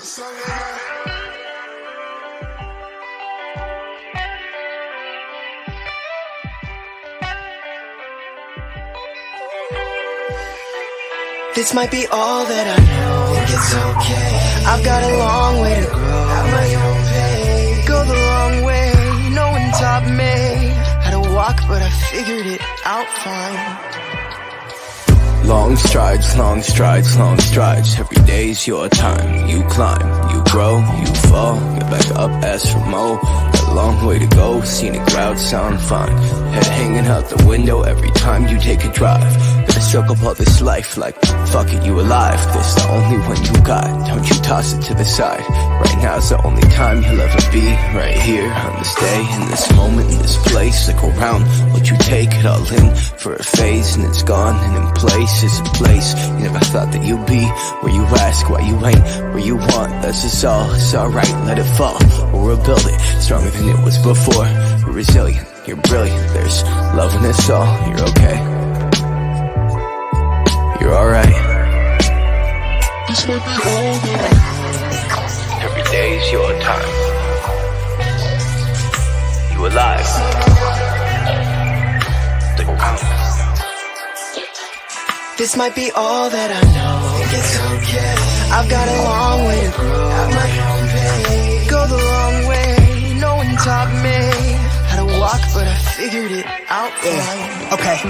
This might be all that I know. Think it's okay. I've got a long way to grow. At my own pace. Go the long way. No one taught me how to walk, but I figured it out fine. Long strides, long strides, long strides. Every day's your time. You climb, you grow, you fall, get back up, ask for more. A long way to go, scenic routes sound fine. Head hanging out the window every time you take a drive. Gotta struggle all this life like, fuck it, you alive. This the only one you got, don't you toss it to the side. Right now's the only time you'll ever be. Right here, on this day, in this moment, in this place. Look around, what you take it all in for a phase, and it's gone, and in place is a place you never thought that you'd be. Where you ask why you ain't where you want, that's just all. It's alright, let it fall, we'll rebuild it stronger than it was before. You're resilient, you're brilliant, there's love in us all. You're okay, you're alright. This might be all that I know. Every day's your time. You alive. This might be all that I know. Think it's okay. I've got a long way to grow. At my own pace. Go the long way. No one taught me how to walk, but I figured it out fine. Okay,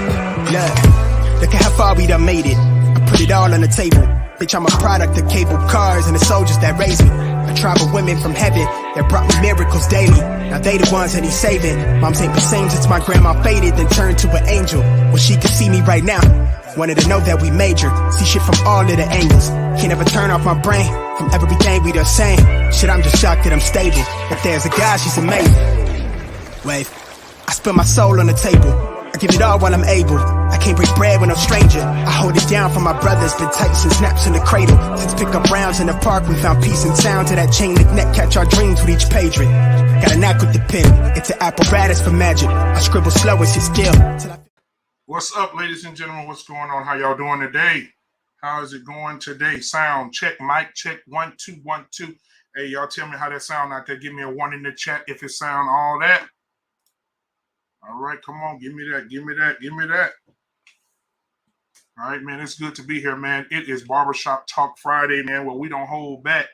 look at how far we done made it. I put it all on the table. Bitch, I'm a product of cable cars and the soldiers that raised me. A tribe of women from heaven that brought me miracles daily. Now they the ones that he's saving. Moms ain't the same since my grandma faded, then turned to an angel. Well, she can see me right now. Wanted to know that we major. See shit from all of the angles. Can't ever turn off my brain from everything we the same. Shit, I'm just shocked that I'm stable. If there's a God, she's amazing. Wave. I spill my soul on the table. I give it all while I'm able. I can't break bread with no stranger. I hold it down for my brothers. Been tight since snaps in the cradle. Since pick up rounds in the park, we found peace and sound to that chain link net. Catch our dreams with each page ring. Got a knack with the pen. It's an apparatus for magic. I scribble slow as his skill. What's up, ladies and gentlemen? What's going on? How y'all doing today? How is it going today? Sound check, mic check, 1 2 1 2. Hey, y'all tell me how that sound out there. Give me a 1 in the chat if it sound all that. All right, come on, give me that, give me that, give me that. All right, man, it's good to be here, man. It is Barbershop Talk Friday, man, where we don't hold back,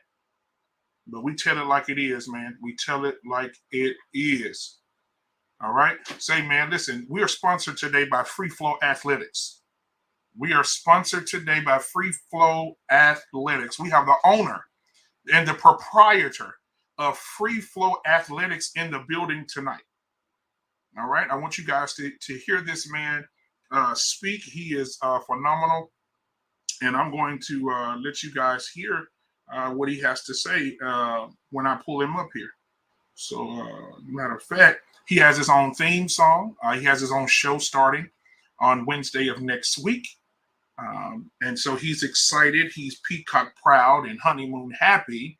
but we tell it like it is, man. We tell it like it is. All right. Say, man, listen, we are sponsored today by Free Flow Athletics. We are sponsored today by Free Flow Athletics. We have the owner and the proprietor of Free Flow Athletics in the building tonight. All right. I want you guys to hear this man speak. He is phenomenal. And I'm going to let you guys hear what he has to say when I pull him up here. So, matter of fact, he has his own theme song. He has his own show starting on Wednesday of next week. And so he's excited. He's peacock proud and honeymoon happy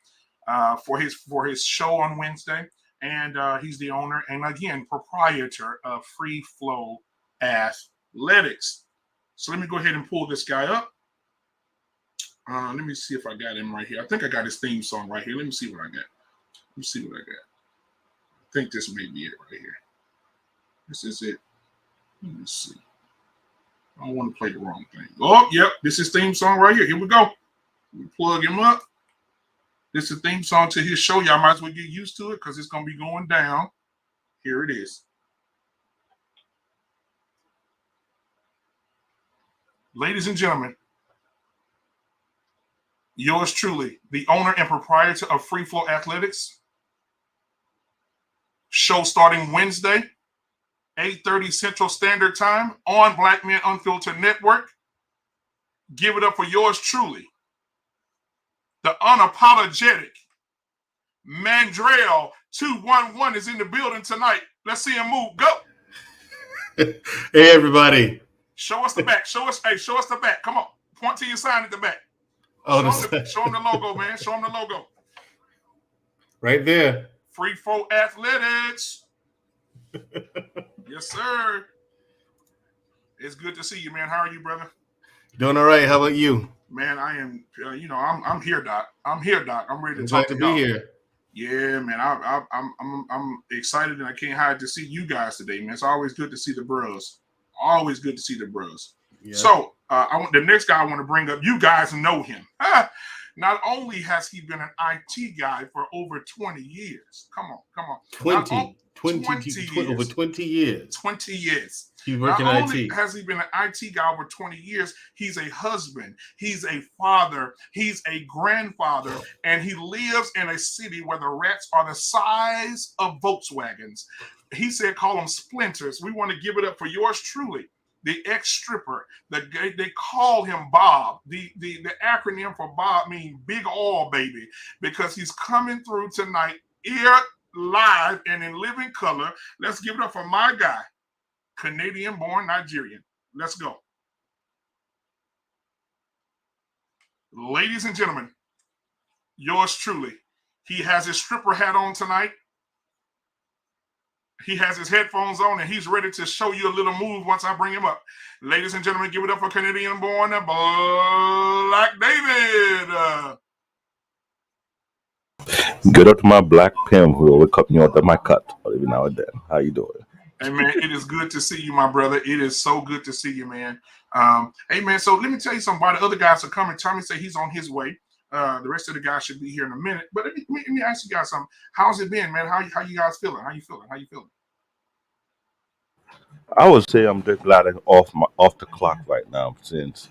for his show on Wednesday. And he's the owner and, again, proprietor of Free Flow Athletics. So let me go ahead and pull this guy up. Let me see if I got him right here. I think I got his theme song right here. Let me see what I got. Let me see what I got. I think this may be it right here. This is it. Let me see. I don't want to play the wrong thing. Oh, yep. This is theme song right here. Here we go. We plug him up. This is a theme song to his show. Y'all might as well get used to it because it's going to be going down. Here it is. Ladies and gentlemen, yours truly, the owner and proprietor of Free Flow Athletics. Show starting Wednesday, 8:30 Central Standard Time on Black Men Unfiltered Network. Give it up for yours truly, the unapologetic Mandrell 211 is in the building tonight. Let's see him move. Go. Hey, everybody. Show us the back. Show us the back. Come on. Point to your sign at the back. Oh, show him the logo, man. Show him the logo. Right there. Free Flow Athletics. Yes, sir. It's good to see you, man. How are you, brother? Doing all right. How about you? Man, I am. I'm here, Doc. I'm here, Doc. I'm ready to I'm talk glad to to be y'all. here. Yeah, man. I'm excited and I can't hide to see you guys today, man. It's always good to see the bros. Always good to see the bros. Yeah. So I want the next guy I want to bring up. You guys know him. Not only has he been an IT guy for over 20 years. Come on. 20 over years. 20 years. 20 years. He's Not working only IT. has he been an IT guy over 20 years, he's a husband, he's a father, he's a grandfather, and he lives in a city where the rats are the size of Volkswagens. He said, call them splinters. We want to give it up for yours truly, the ex-stripper. They call him Bob. The acronym for Bob means big oil baby, because he's coming through tonight here live and in living color. Let's give it up for my guy, Canadian-born Nigerian. Let's go. Ladies and gentlemen, yours truly. He has his stripper hat on tonight. He has his headphones on and he's ready to show you a little move once I bring him up. Ladies and gentlemen, give it up for Canadian-born Black David. Good up to my black pimp who will cut me out of my cut every now and then. How you doing? Hey man, it is good to see you, my brother. It is so good to see you, man. Hey man, so let me tell you something. While the other guys are coming, Tommy said he's on his way. The rest of the guys should be here in a minute. But let me ask you guys something. How's it been, man? How you guys feeling? How you feeling? I would say I'm just glad I'm off the clock right now since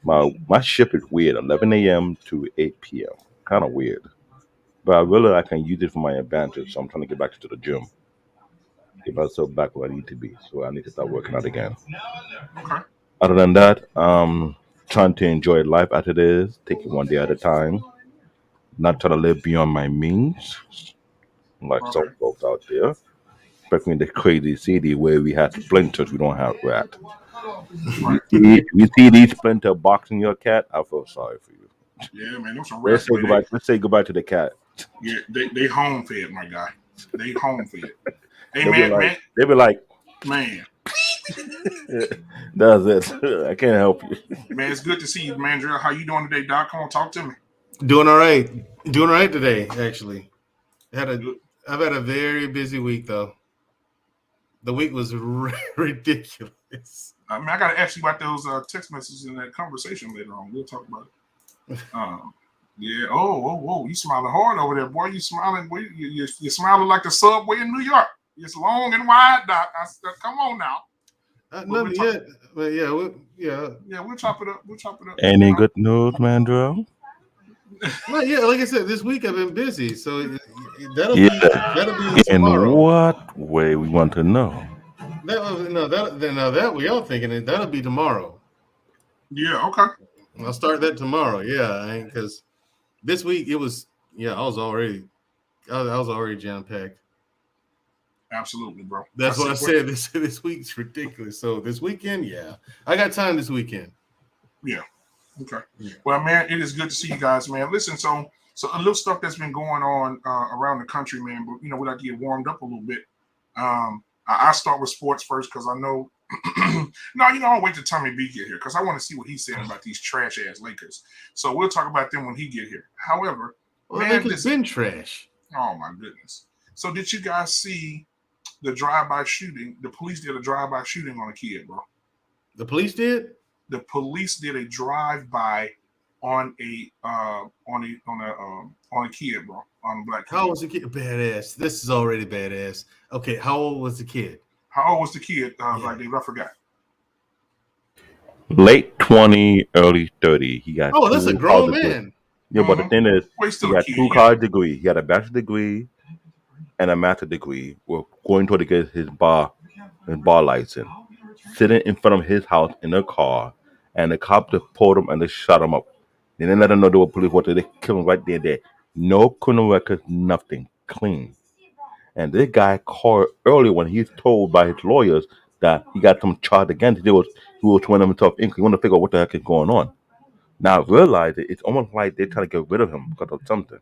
my shift is weird, 11 a.m. to 8 p.m. Kind of weird, but I can use it for my advantage. So I'm trying to get back to the gym, get myself back where I need to be. So I need to start working out again. Okay. Other than that, trying to enjoy life as it is, take it one day at a time, not trying to live beyond my means, like some folks out there. Especially in the crazy city where we have splinters, we don't have rat. You see these splinter boxing your cat, I feel sorry for you. Yeah, man, those some rats. Let's say goodbye to the cat. Yeah, they home fed, my guy. They home fed. Hey They be like, man. That's it. I can't help you. Man, it's good to see you, man. How you doing today, Doc? Come on, talk to me. Doing all right. Doing all right today, actually. I've had a very busy week though. The week was ridiculous. I mean, I got to ask you about those text messages in that conversation later on. We'll talk about it. Yeah. Oh, you smiling hard over there, boy. You smiling. Boy, you're smiling like the subway in New York. It's long and wide, Doc. I said, come on now. Nothing yet, but yeah, we'll chop it up. Any good news, Mandro? Not yet. Like I said, this week I've been busy, so that'll be tomorrow. In what way we want to know? That we all thinking that'll be tomorrow. Yeah. Okay. I'll start that tomorrow. Yeah, because this week it was. Yeah, I was already jam packed. Absolutely, bro. That's what I said. This week's ridiculous. So this weekend, yeah, I got time this weekend. Yeah. Okay. Yeah. Well, man, it is good to see you guys, man. Listen, so a little stuff that's been going on around the country, man. But we like to get warmed up a little bit. I start with sports first because I know. No, I'll wait till Tommy B get here because I want to see what he's saying about these trash ass Lakers. So we'll talk about them when he get here. However, man, it's been trash. Oh my goodness. So did you guys see the drive-by shooting? The police did a drive-by shooting on a kid, bro. The police did? The police did a drive-by on a kid, bro, on a black kid. How old was the kid? Badass. This is already badass. Okay, how old was the kid? How old was the kid? Like I forgot. Late 20, early 30. He got. Oh, that's a grown man. Yeah, but the thing is, he got two college degrees. He got a bachelor's degree and a master's degree. We're going to get his bar license. Sitting in front of his house in a car, and the cops just pulled him and they shot him up. They didn't let him know they were police. What they killed him right there. No criminal records, nothing, clean. And this guy called earlier when he's told by his lawyers that he got some charge against him. He was trying himself in. He wanted to figure out what the heck is going on. Now I realize it's almost like they're trying to get rid of him because of something.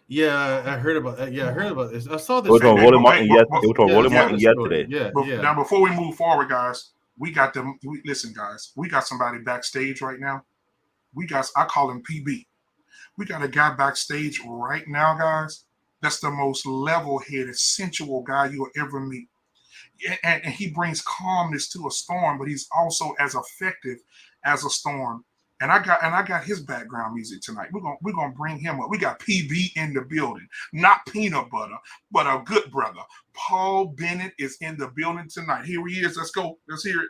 Yeah, I heard about that. Yeah, I heard about this. I saw this. It was on Rolling Mountain yesterday. Yeah. Now, before we move forward, guys, We got them. Listen, guys, we got somebody backstage right now. I call him PB. We got a guy backstage right now, guys. That's the most level-headed, sensual guy you'll ever meet. And he brings calmness to a storm, but he's also as effective as a storm. And I got his background music tonight. We're gonna bring him up. We got PB in the building, not peanut butter, but a good brother. Paul Bennett is in the building tonight. Here he is. Let's go. Let's hear it,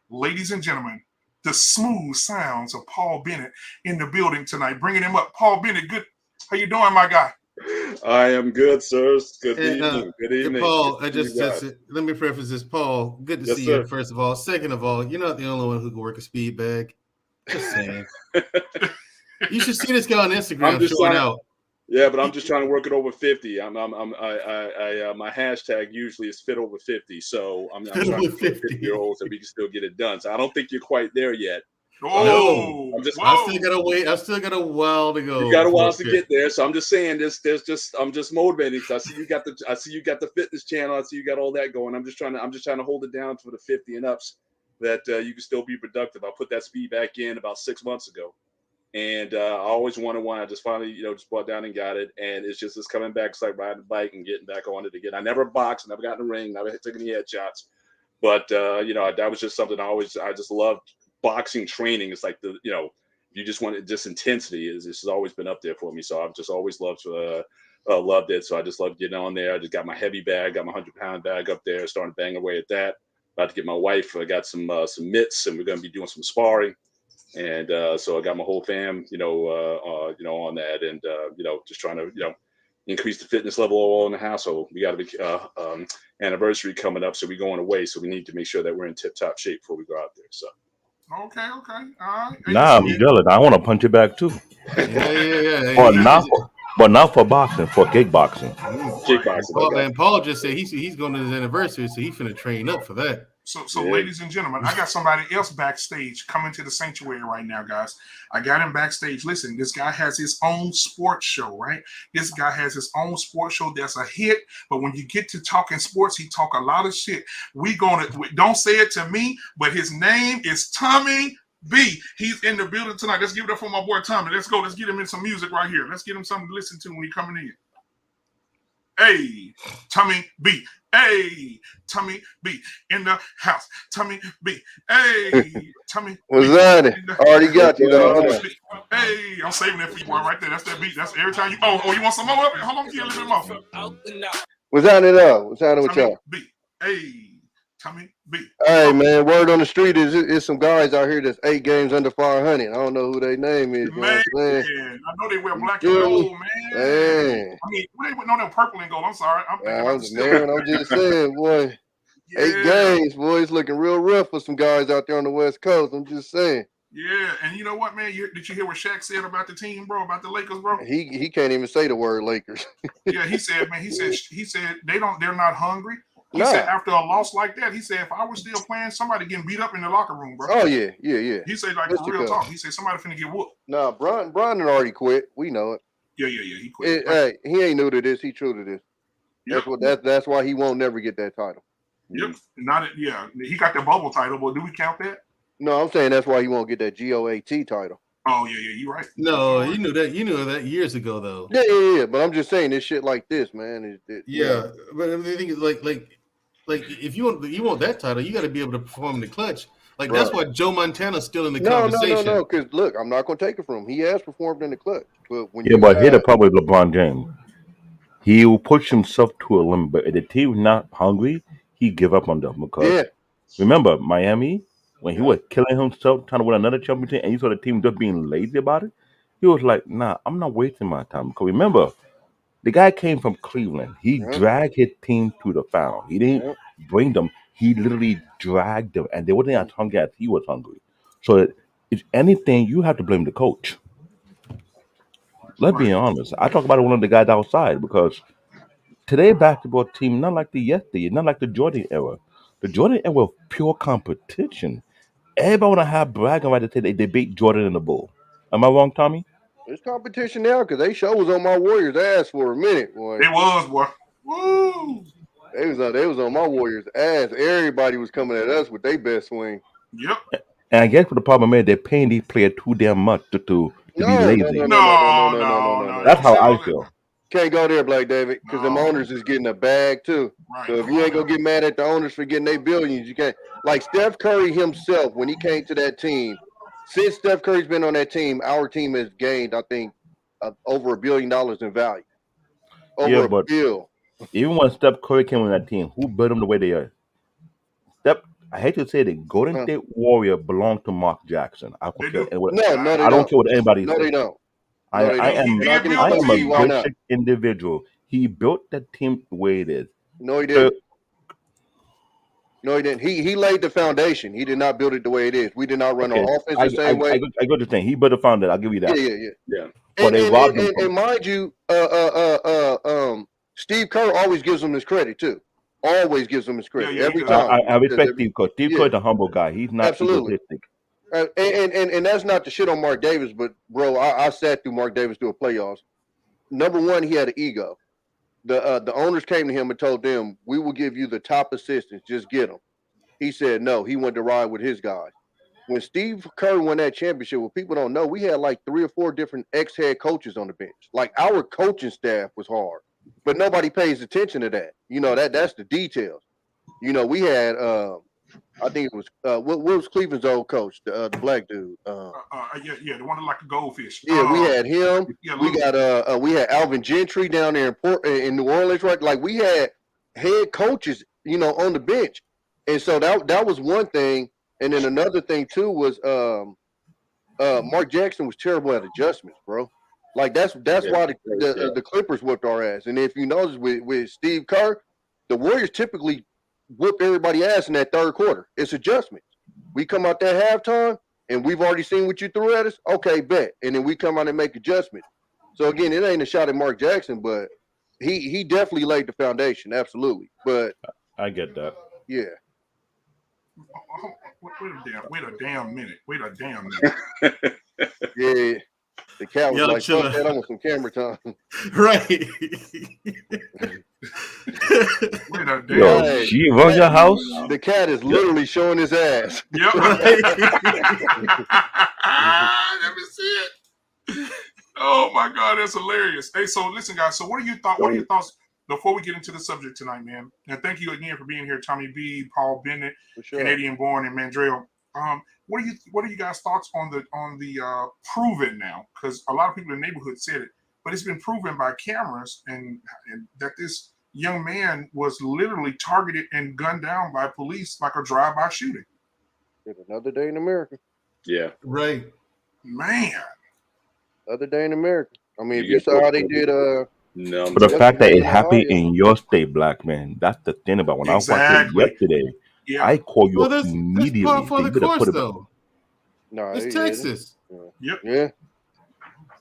ladies and gentlemen. The smooth sounds of Paul Bennett in the building tonight. Bringing him up, Paul Bennett. Good. How you doing, my guy? I am good, sir. Good evening. Good evening. Paul, let me preface this. Paul, good to see you, first of all. Second of all, you're not the only one who can work a speed bag. Just saying. You should see this guy on Instagram showing out. Yeah, but I'm just trying to work it over 50. My hashtag usually is fit over 50. So I'm trying to 50-year-olds so we can still get it done. So I don't think you're quite there yet. Oh, I still gotta wait. I still got a while to go. You got a while to get there. So I'm just saying I'm just motivating. So I see you got the fitness channel. I see you got all that going. I'm just trying to hold it down for the 50 and ups that you can still be productive. I put that speed back in about 6 months ago. And I always wanted one. I just finally, just brought down and got it. And it's coming back. It's like riding a bike and getting back on it again. I never boxed, never got in the ring, never taken any headshots. But, that was just something I just loved. Boxing training is like you just want it, just intensity this has always been up there for me. So I've just always loved it. So I just love getting on there. I just got my heavy bag, got my 100-pound bag up there, starting to bang away at that. About to get my wife. I got some mitts, and we're going to be doing some sparring. And so I got my whole fam, on that, and just trying to, increase the fitness level all in the household. We got a big anniversary coming up, so we're going away. So we need to make sure that we're in tip-top shape before we go out there. So. Okay. All right. Nah, I'm jealous. I want to punch it back too. Yeah. But not for boxing, for kickboxing. And Paul just said he's going to his anniversary, so he's finna train up for that. So ladies and gentlemen, I got somebody else backstage coming to the sanctuary right now, guys. I got him backstage. Listen, this guy has his own sports show, right? This guy has his own sports show that's a hit. But when you get to talking sports, he talk a lot of shit. Don't say it to me, but his name is Tommy B. He's in the building tonight. Let's give it up for my boy Tommy. Let's go. Let's get him in some music right here. Let's get him something to listen to when he coming in. Hey, Tommy B. Hey, Tommy B. In the house. Tommy B. Hey, Tommy. What's that? Already got you. Hey, I'm saving that for you, boy, right there. That's that beat. That's every time you. Oh, you want some more of it? Hold on, get a little bit more. What's happening up? What's happening with y'all? B. Hey, Tommy B. Hey, man, word on the street is some guys out here that's 8 games under 500. I don't know who their name is. You know what I'm saying? I know they wear black and gold, man. I mean, they wouldn't know them purple and gold. I'm sorry. I'm just saying, boy. Yeah. 8 games, boy. It's looking real rough for some guys out there on the West Coast. I'm just saying. Yeah, and you know what, man? Did you hear what Shaq said about the team, bro? About the Lakers, bro? He can't even say the word Lakers. Yeah, he said, man. He said they're not hungry. He said after a loss like that, he said if I was still playing, somebody getting beat up in the locker room, bro. Oh yeah. He said like for real talk. He said somebody finna get whooped. Nah, Bron already quit. We know it. Yeah. He quit. Hey, he ain't new to this. He true to this. Yep. That's why he won't never get that title. Yep. He got the bubble title, but do we count that? No, I'm saying that's why he won't get that GOAT title. Oh yeah, you're right. No, you knew that years ago though. Yeah. But I'm just saying this shit like this, man. Yeah, but the thing is like if you want that title, you got to be able to perform in the clutch. Like that's why Joe Montana's still in the conversation. No. Because look, I'm not going to take it from him. He has performed in the clutch. But but here's the problem with LeBron James. He will push himself to a limit, but if the team's not hungry, he give up on them. Because remember Miami when he was killing himself trying to win another championship, and you saw the team just being lazy about it. He was like, "Nah, I'm not wasting my time." Because remember, the guy came from Cleveland. He dragged his team to the final. He didn't bring them. He literally dragged them, and they weren't as hungry as he was hungry. So, if anything, you have to blame the coach. Let's be honest. I talk about one of the guys outside because today's basketball team not like the yesterday, not like the Jordan era. The Jordan era was pure competition. Everybody want to have bragging right to say they beat Jordan in the Bull. Am I wrong, Tommy? There's competition now because they show was on my Warriors' ass for a minute, boy. It was, boy. Woo! They was on my Warriors' ass. Everybody was coming at us with their best swing. Yep. And I guess what the problem is, they're paying these players too damn much to be lazy. No. That's Don't how say all I that. feel. Can't go there, Black David, because them No. owners is getting a bag too. Right. So if you ain't gonna get mad at the owners for getting their billions, you can't. Like Steph Curry himself, when he came to that team, since Steph Curry's been on that team, our team has gained, I think, over $1 billion in value. Over a bill. Even when Steph Curry came on that team, who built them the way they are? I hate to say that Golden State Warrior belonged to Mark Jackson. I don't care. I don't care what anybody says. No, they don't. I am a why not. good individual. He built that team the way it is. No, he didn't. No, he didn't. He laid the foundation. He did not build it the way it is. We did not run our offense the same way. I go to thing. He built the foundation. I'll give you that. Yeah. But they robbed him. And mind you, Steve Kerr always gives him his credit too. Always gives him his credit every time. I respect Steve Kerr. Steve Kerr's a humble guy. He's not egotistic. And that's not to shit on Mark Davis, but bro, I sat through Mark Davis through a playoffs. Number one, he had an ego. The owners came to him and told them, "We will give you the top assistants. Just get them." He said no. He wanted to ride with his guys. When Steve Kerr won that championship, what people don't know, we had like 3 or 4 different ex-head coaches on the bench. Like our coaching staff was hard, but nobody pays attention to that. You know, that's the details. You know, we had I think it was what was Cleveland's old coach, the black dude. The one like a goldfish. Yeah, we had him. We had Alvin Gentry down there in New Orleans, right? Like we had head coaches, you know, on the bench, and so that was one thing. And then another thing too was Mark Jackson was terrible at adjustments, bro. Like that's why the Clippers whipped our ass. And if you notice with Steve Kerr, the Warriors typically whoop everybody ass in that third quarter. It's adjustments. We come out there halftime and we've already seen what you threw at us. Okay, bet. And then we come out and make adjustments. So again, it ain't a shot at Mark Jackson, but he definitely laid the foundation. Absolutely. But I get that. Yeah. Wait a damn minute. Yeah. The cat was like, fuck that, I want some camera time. Right. Yo, she run your house? The cat is literally showing his ass. Yep. Let me see it. Oh my God, that's hilarious. Hey, so listen, guys. So what are your thoughts before we get into the subject tonight, man? And thank you again for being here, Tommy B, Paul Bennett, Canadian Born, and Mandrell. What are you guys' thoughts on the proven now? Because a lot of people in the neighborhood said it, but it's been proven by cameras and that this young man was literally targeted and gunned down by police like a drive-by shooting. It's another day in America. Yeah. Right. Man. Other day in America. I mean, if you saw how they did No, but the fact that it happened in your state, black man, that's the thing about when I watched it yesterday. Yeah. I call you up immediately. That's par for the course, though. No, it's Texas. Yep. Yeah.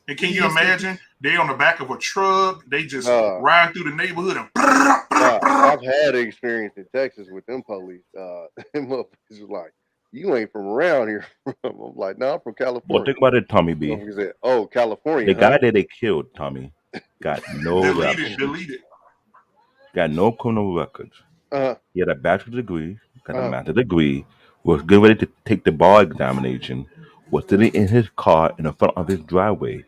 And can you imagine? They on the back of a truck. They just ride through the neighborhood and. I've had experience in Texas with them police. Them motherfuckers was like, "You ain't from around here." I'm like, "No, I'm from California." Well, think about it, Tommy B. Said, "Oh, California." The guy that they killed, Tommy, got no deleted. Got no criminal records. He had a bachelor's degree, got a master's degree, was getting ready to take the bar examination, was sitting in his car in the front of his driveway.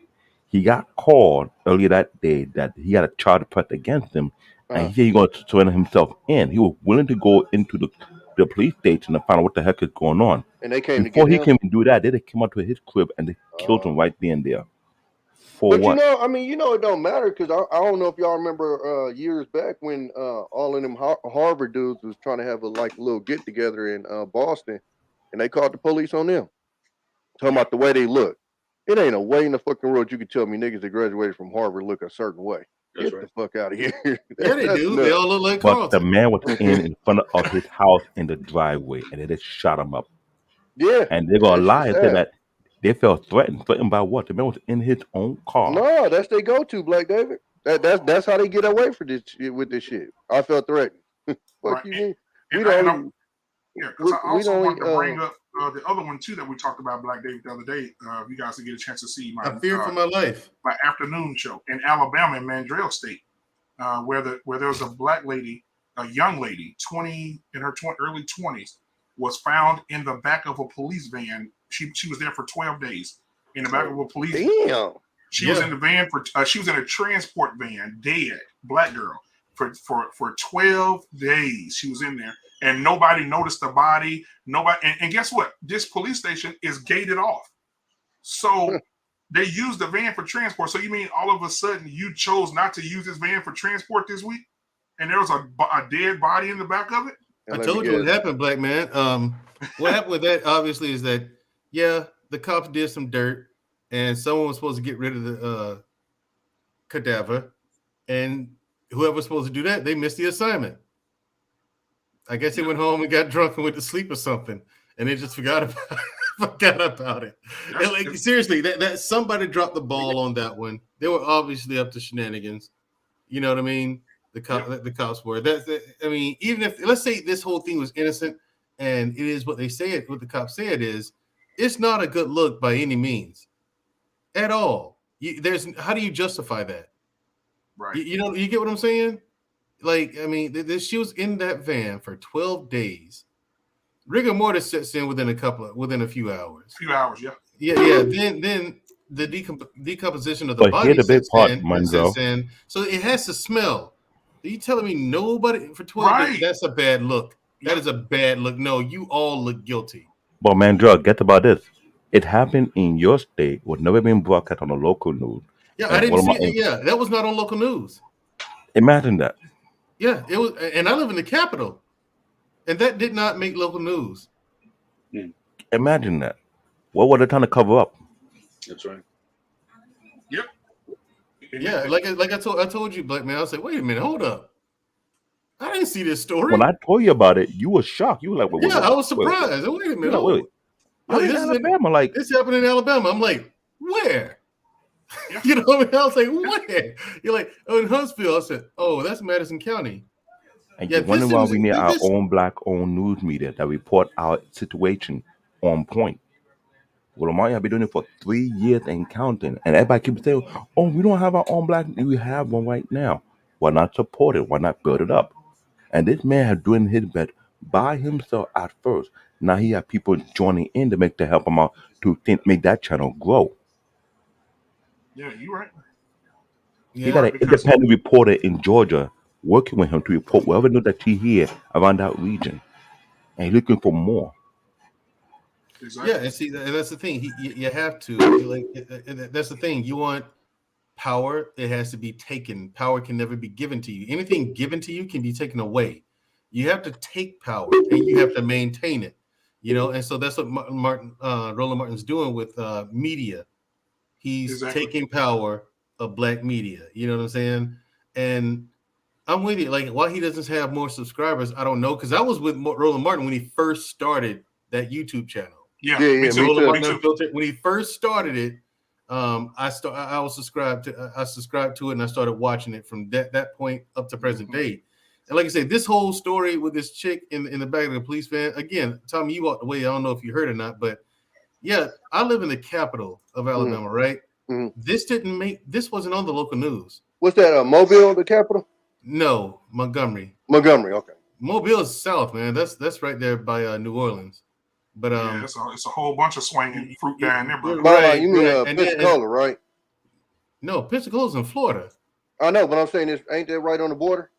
He got called earlier that day that he had a charge pressed against him, and he said he was going to surrender himself in. He was willing to go into the police station to find out what the heck is going on. And they came before he came and do that. They came up to his crib and they killed him right then and there. But what? It don't matter because I don't know if y'all remember years back when all of them Harvard dudes was trying to have a little get together in Boston, and they called the police on them, talking about the way they look. It ain't a way in the fucking world you could tell me niggas that graduated from Harvard look a certain way. Get the fuck out of here. Yeah, they do. They all look like Carlton. But the man was in front of his house in the driveway, and they just shot him up. Yeah, and they're gonna lie and say that they felt threatened. Threatened by what? The man was in his own car. No, that's they go to, Black David. That's how they get away from this with this shit. I felt threatened. Fuck you mean? Because I also wanted to bring up the other one too that we talked about, Black David, the other day. You guys to get a chance to see my fear for my life, my afternoon show in Alabama in Mandrell State, where there was a black lady a young lady, 20 in her early 20s, was found in the back of a police van. She was there for 12 days in the back of a police. Damn. She was in the van for. She was in a transport van, dead, black girl, for 12 days. She was in there, and nobody noticed the body. Nobody. And guess what? This police station is gated off, so they used the van for transport. So you mean all of a sudden you chose not to use this van for transport this week, and there was a dead body in the back of it? I told you what happened, black man. What happened with that, obviously, is that, the cops did some dirt, and someone was supposed to get rid of the cadaver, and whoever was supposed to do that, they missed the assignment. I guess they went home and got drunk and went to sleep or something, and they just forgot about it. And like, seriously, that somebody dropped the ball on that one. They were obviously up to shenanigans. You know what I mean? The cops were. I mean, even if, let's say this whole thing was innocent, and it is what they say, what the cops say it is, it's not a good look by any means, at all. How do you justify that? Right. You get what I'm saying? Like, I mean, she was in that van for 12 days. Rigor mortis sets in within a few hours. Yeah. Then the decomposition of the body sets in. So it has to smell. Are you telling me nobody for 12 days? That's a bad look. That is a bad look. No, you all look guilty. But Mandrell, get about this. It happened in your state, was never been broadcast on the local news. Yeah, I didn't see it. Yeah, that was not on local news. Imagine that. Yeah, it was, and I live in the capital, and that did not make local news. Imagine that. What were they trying to cover up? That's right. Yep. Yeah, like I told you, black man. I was like, wait a minute, hold up. I didn't see this story. When I told you about it, you were shocked. You were like, I was surprised. Wait a minute. Wait. This is Alabama. This happened in Alabama. I'm like, where? Yeah. You know what I mean? I was like, where? You're like, in Huntsville. I said, oh, that's Madison County. And you're wondering why we need our own black-owned news media that report our situation on point. Well, Omari have been doing it for 3 years and counting. And everybody keeps saying, oh, we don't have our own black news. We have one right now. Why not support it? Why not build it up? And this man has doing his best by himself at first. Now he have people joining in to help him out to make that channel grow. Yeah, you're right. He got an independent reporter in Georgia working with him to report whatever news that he hear around that region. And he's looking for more. Exactly. Yeah, and see, that's the thing. You have to. That's the thing. You want power, it has to be taken. Power can never be given to you. Anything given to you can be taken away. You have to take power, and you have to maintain it. And so that's what Roland Martin's doing with media. He's taking power of black media. You know what I'm saying? And I'm with you. Like, why he doesn't have more subscribers, I don't know. Because I was with Roland Martin when he first started that YouTube channel. Yeah. Roland Martin Unfiltered. When he first started it, I subscribed to it, and I started watching it from that point up to present day. And like I said, this whole story with this chick in the back of the police van, again, Tommy, you walked away. I don't know if you heard or not, but yeah, I live in the capital of Alabama, right? Mm-hmm. This wasn't on the local news. What's that? Mobile, the capital? No, Montgomery. Okay. Mobile is south, man. That's right there by New Orleans. But it's a whole bunch of swinging fruit down there, brother. Right, you mean Pensacola, right? No, Pensacola's in Florida. I know, but I'm saying ain't that right on the border?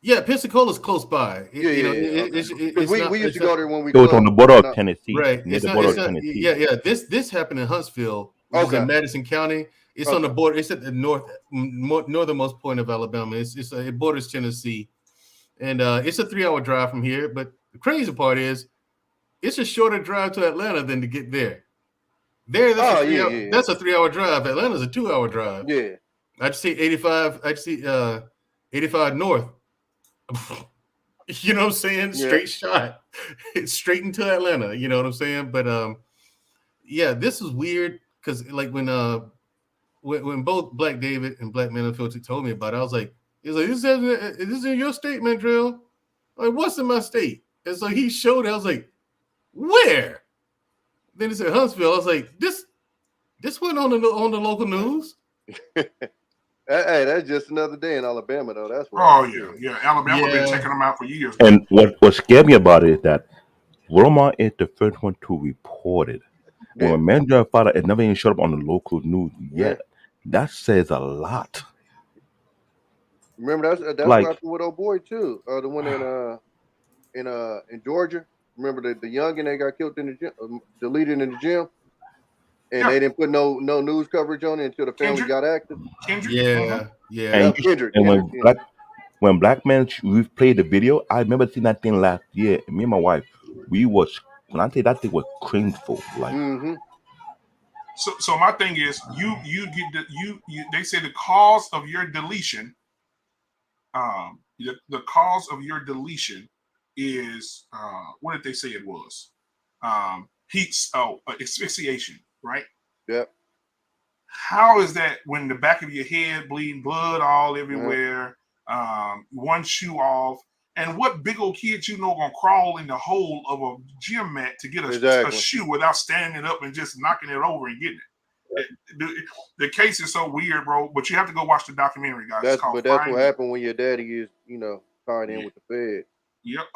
Yeah, Pensacola's close by. We used to go there when we. It was on the border of Tennessee, right? Near the border of Tennessee. Yeah. This happened in Huntsville, which is in Madison County. It's on the border. It's at the northernmost point of Alabama. It borders Tennessee, and it's a 3-hour drive from here. But the crazy part is, it's a shorter drive to Atlanta than to get there. That's a 3-hour drive. Atlanta's a 2-hour drive. Yeah. I just see 85. I just see 85 north. You know what I'm saying? Straight shot. It's straight into Atlanta. You know what I'm saying? But this is weird because like when both Black David and Black Man Unfiltered told me about it, I was like, this is in your state, Mandrell. Like, what's in my state? And so he showed it. I was like, where? Then he said Huntsville. I was like, this wasn't on the local news. Hey, that's just another day in Alabama, though. That's what. Oh yeah. Alabama been Yeah. taking them out for years. And what scared me about it is that Roma is the first one to report it. When Yeah, a man drive father, it never even showed up on the local news yeah. yet. That says a lot. Remember that's what Like, happened with old boy too. The one in Georgia. Remember the youngin that got killed in the gym, deleted in the gym, and Yeah, they didn't put no news coverage on it until the family Kendrick. got active. Kendrick. Yeah. Yeah. and Yep, Kendrick. and Kendrick. when Black Man replayed the video, I remember seeing that thing last year. Me and my wife, we was when I say that thing was cringeful. Like, Mm-hmm. So my thing is, you get you. They say the cause of your deletion, the cause of your deletion is what did they say it was? Asphyxiation, right? Yep. How is that when the back of your head bleeding, blood all Yeah. everywhere, one shoe off, and what big old kid you know gonna crawl in the hole of a gym mat to get a Exactly. shoe without standing it up and just knocking it over and getting it? The case is so weird, bro. But you have to go watch the documentary, guys. It's called That's Find what It. happened when your daddy is tied in with the Fed. Yep.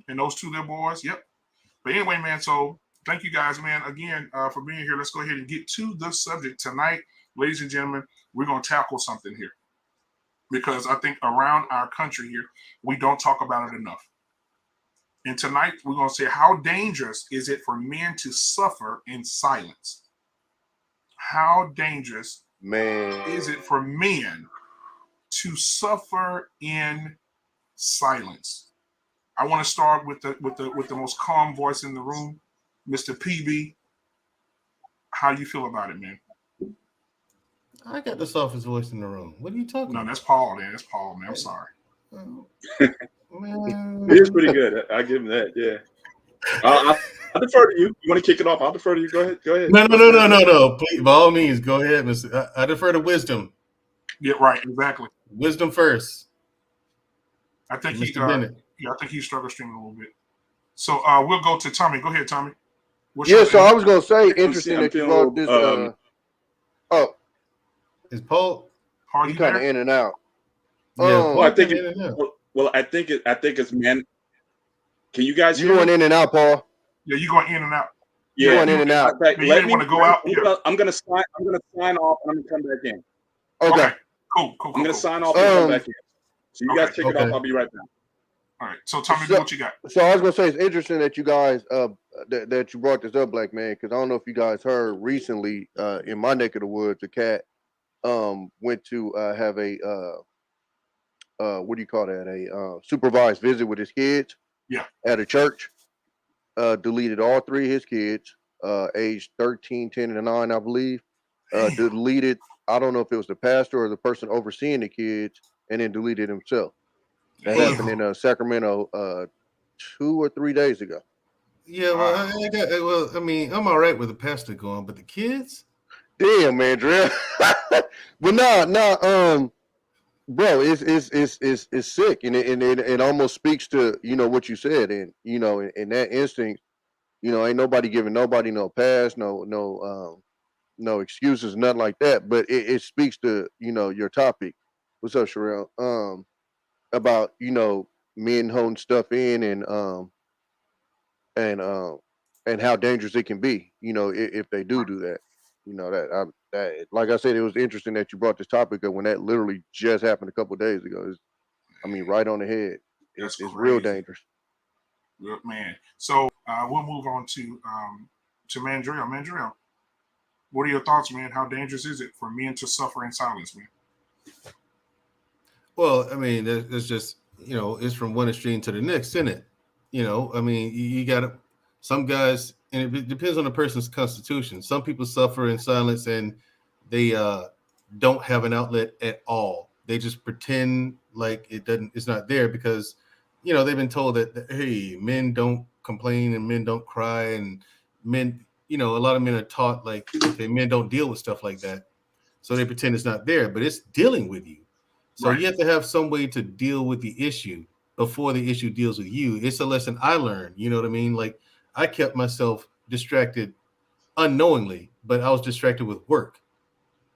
And those two little boys. Yep. But anyway, man. So thank you guys, man, again for being here. Let's go ahead and get to the subject tonight, ladies and gentlemen. We're gonna tackle something here because I think around our country here we don't talk about it enough. And tonight we're gonna say how dangerous is it for men to suffer in silence? How dangerous is it for men to suffer in silence? I want to start with the most calm voice in the room, Mr. PB. How do you feel about it, man? I got the softest voice in the room. What are you talking No, about? that's Paul, man. That's Paul, man. I'm sorry. It is pretty good. I give him that. Yeah. I defer to you. You want to kick it off? I'll defer to you. Go ahead. No. Please, by all means, go ahead, Mr. I defer to wisdom. Yeah, right. Exactly. Wisdom first. I think Mr. Bennett. I think he's struggle streaming a little bit. So we'll go to Tommy. Go ahead, Tommy. So I was gonna say, interesting that you brought this. Is Paul? You kind of in and out. Yeah, I think it's man. Can you guys hear going me? in and out, Paul? Yeah, you going in and out. Yeah, going in and out. You didn't want to go out. I'm gonna sign off and I'm gonna come back in. Okay. Cool. I'm gonna sign off and come back in. So you guys kick it Okay. off. I'll be right back. All right. So Tommy, do what you got. So I was gonna say it's interesting that you guys that you brought this up, Black Man, because I don't know if you guys heard recently in my neck of the woods, a cat went to have a what do you call that? A supervised visit with his kids. Yeah. At a church. Deleted all three of his kids, aged 13, 10, and 9, I believe. Deleted, I don't know if it was the pastor or the person overseeing the kids, and then deleted himself. That happened in Sacramento 2 or 3 days ago. Yeah, well, I mean, I'm all right with the pastor going, but the kids? Damn, man, Drill. But bro, it's sick, and it almost speaks to what you said, and in that instinct, ain't nobody giving nobody no pass, no excuses, nothing like that. But it speaks to your topic. What's up, Sherelle? About men holding stuff in and how dangerous it can be. If they do that. That like I said, it was interesting that you brought this topic up when that literally just happened a couple of days ago. Right on the head. It's real dangerous. Man. So we'll move on to Mandrill. Mandrill, what are your thoughts, man? How dangerous is it for men to suffer in silence, man? Well, I mean, there's just it's from one extreme to the next, isn't it? I mean, you got some guys, and it depends on the person's constitution. Some people suffer in silence and they don't have an outlet at all. They just pretend like it's not there because, they've been told that, hey, men don't complain and men don't cry, and men, a lot of men are taught like, okay, men don't deal with stuff like that. So they pretend it's not there, but it's dealing with you. So You have to have some way to deal with the issue before the issue deals with you. It's a lesson I learned. You know what I mean? Like, I kept myself distracted unknowingly, but I was distracted with work.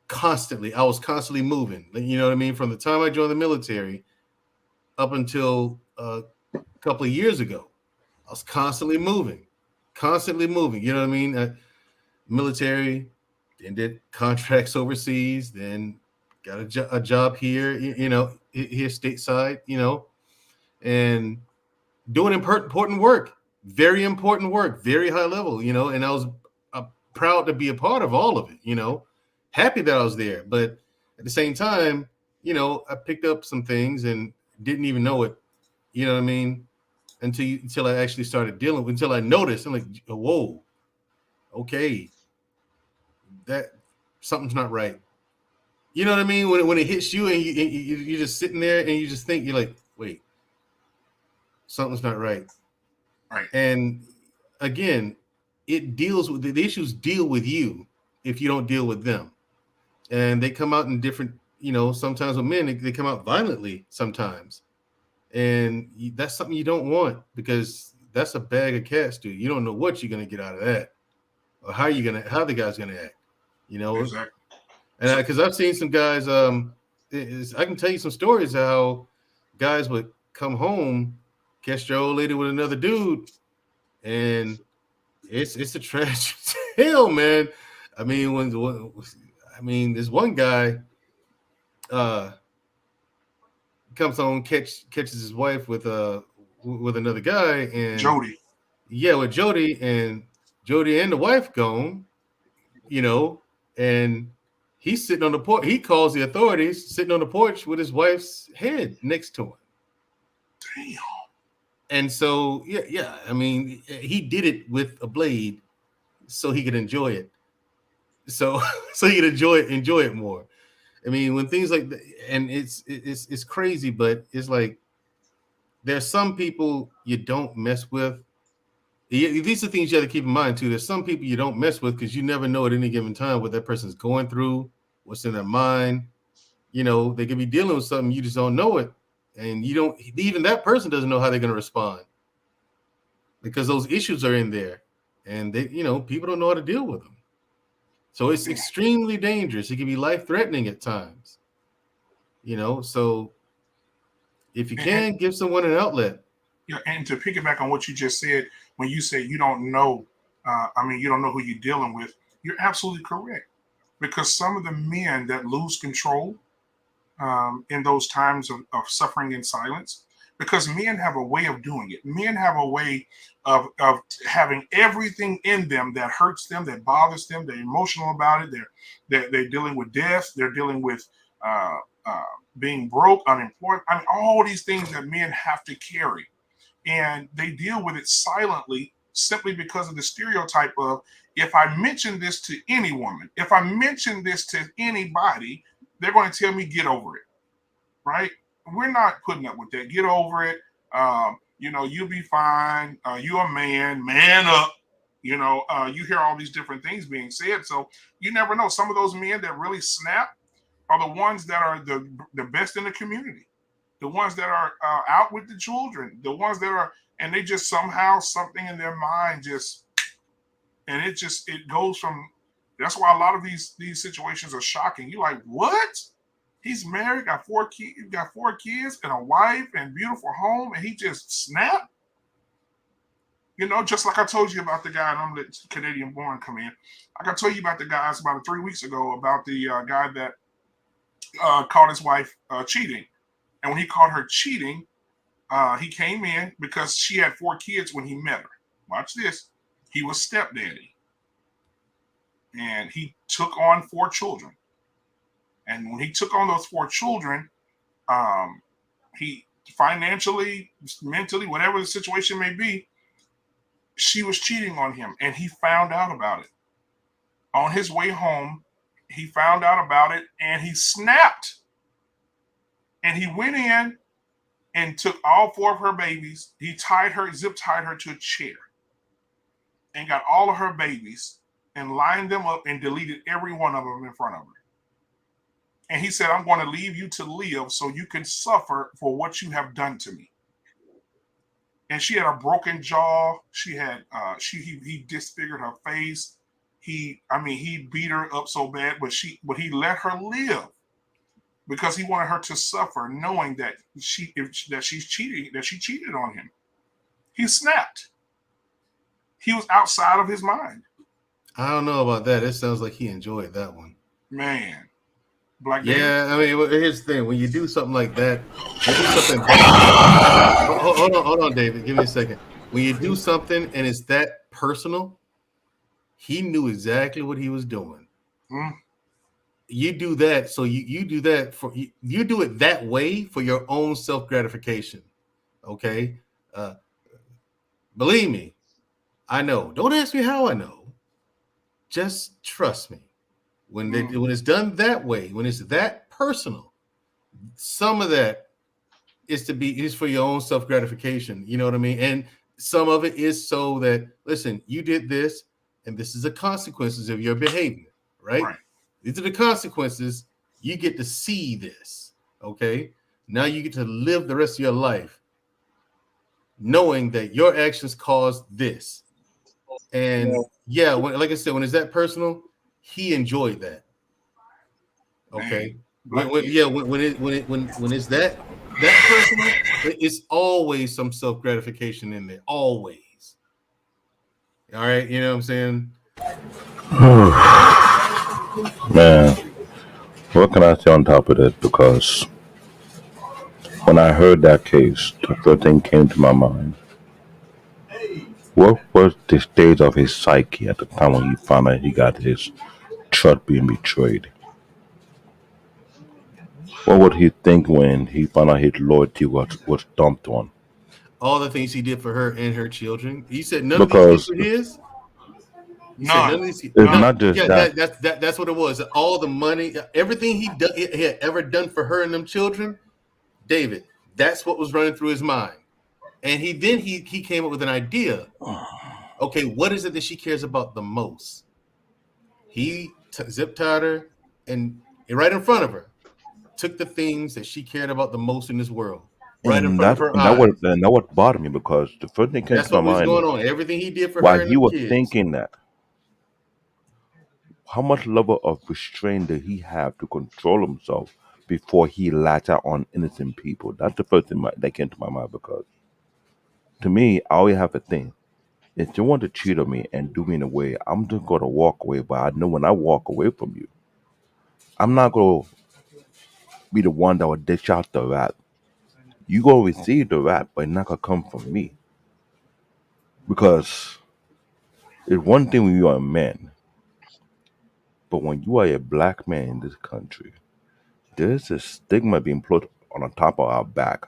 constantly. I was constantly moving. You know what I mean? From the time I joined the military up until a couple of years ago, I was constantly moving. You know what I mean? Military, then did contracts overseas, then got a job here, here stateside, and doing important work, very important work, very high level, and I was proud to be a part of all of it, happy that I was there. But at the same time, I picked up some things and didn't even know it, you know what I mean? Until I actually started until I noticed, I'm like, whoa, okay, that something's not right. You know what I mean? When it hits you and you're just sitting there and you just think, you're like, wait, something's not right. Right. And again, it deals with the issues deal with you if you don't deal with them. And they come out in different, sometimes with men, they come out violently sometimes. And that's something you don't want, because that's a bag of cats, dude. You don't know what you're going to get out of that, or how the guy's going to act, Exactly. And because I've seen some guys, I can tell you some stories of how guys would come home, catch their old lady with another dude, and it's a tragic tale, man. I mean, there's one guy comes home, catches his wife with another guy, and Jody. Yeah, with Jody, and the wife gone, and he's sitting on the porch. He calls the authorities, sitting on the porch with his wife's head next to him. Damn. And so, yeah. I mean, he did it with a blade so he could enjoy it. So he could enjoy it more. I mean, when things like that, and it's crazy, but it's like there's some people you don't mess with. These are things you have to keep in mind too. There's some people you don't mess with because you never know at any given time what that person's going through, what's in their mind. They could be dealing with something, you just don't know it, and even that person doesn't know how they're going to respond, because those issues are in there, and people don't know how to deal with them. So it's extremely dangerous. It can be life-threatening at times. So if you can, give someone an outlet. Yeah, and to piggyback on what you just said, when you say you don't know, you don't know who you're dealing with, you're absolutely correct. Because some of the men that lose control in those times of suffering in silence, because men have a way of doing it. Men have a way of having everything in them that hurts them, that bothers them. They're emotional about it. They're dealing with death. They're dealing with being broke, unemployed. All these things that men have to carry. And they deal with it silently, simply because of the stereotype of, if I mention this to any woman, if I mention this to anybody, they're going to tell me, get over it, right? We're not putting up with that. Get over it. You'll be fine. You're a man up. You hear all these different things being said. So you never know. Some of those men that really snap are the ones that are the best in the community. The ones that are out with the children, the ones that are, and they just somehow, something in their mind it goes from, that's why a lot of these situations are shocking. You're like, what? He's married, got four kids and a wife and beautiful home, and he just snapped? Just like I told you about the guy, and I'm letting Canadian born come in. Like I told you about the guys about 3 weeks ago, about the guy that caught his wife cheating. And when he caught her cheating, he came in because she had 4 kids when he met her. Watch this. He was stepdaddy. And he took on 4 children. And when he took on those 4 children, he financially, mentally, whatever the situation may be, she was cheating on him. And he found out about it. On his way home, he found out about it and he snapped. And he went in and took all 4 of her babies. He zip tied her to a chair and got all of her babies and lined them up and deleted every one of them in front of her. And he said, I'm going to leave you to live so you can suffer for what you have done to me. And she had a broken jaw. She had, he disfigured her face. he beat her up so bad, but he let her live because he wanted her to suffer, knowing that she cheated on him. He snapped. He was outside of his mind. I don't know about that. It sounds like he enjoyed that one. Man, Black yeah, David? I mean, here's the thing: when you do something like that, you do something bad. Hold on, David. Give me a second. When you do something and it's that personal, he knew exactly what he was doing. You do that, so you do that for you do it that way for your own self gratification. Okay, believe me, I know. Don't ask me how I know. Just trust me. When it's done that way, when it's that personal, some of that is for your own self gratification. You know what I mean? And some of it is so that listen, you did this, and this is the consequences of your behavior, right? These are the consequences. You get to see this. Okay. Now you get to live the rest of your life knowing that your actions caused this. And like I said, when it's that personal, he enjoyed that. Okay. When it's that personal, it's always some self gratification in there. Always. All right, you know what I'm saying? Man, what can I say on top of that? Because when I heard that case, the first thing came to my mind. What was the state of his psyche at the time when he found out he got his trust being betrayed? What would he think when he found out his loyalty was dumped on? All the things he did for her and her children. He said none of these things were his. Not just that. That's what it was. All the money, everything he had ever done for her and them children, David. That's what was running through his mind. And he came up with an idea. Okay, what is it that she cares about the most? He zip tied her and right in front of her took the things that she cared about the most in this world. Right in front of her eyes. That what bothered me because the first thing came to my mind. That's what was going on. Everything he did for her while and he was kids. thinking that, how much level of restraint did he have to control himself before he latched out on innocent people? That's the first thing that came to my mind because, to me, I always have to think, if you want to cheat on me and do me in a way, I'm just going to walk away. But I know when I walk away from you, I'm not going to be the one that will dish out the rat. You going to receive the rat, but it's not going to come from me. Because it's one thing when you are a man, but when you are a black man in this country, there's a stigma being put on the top of our back.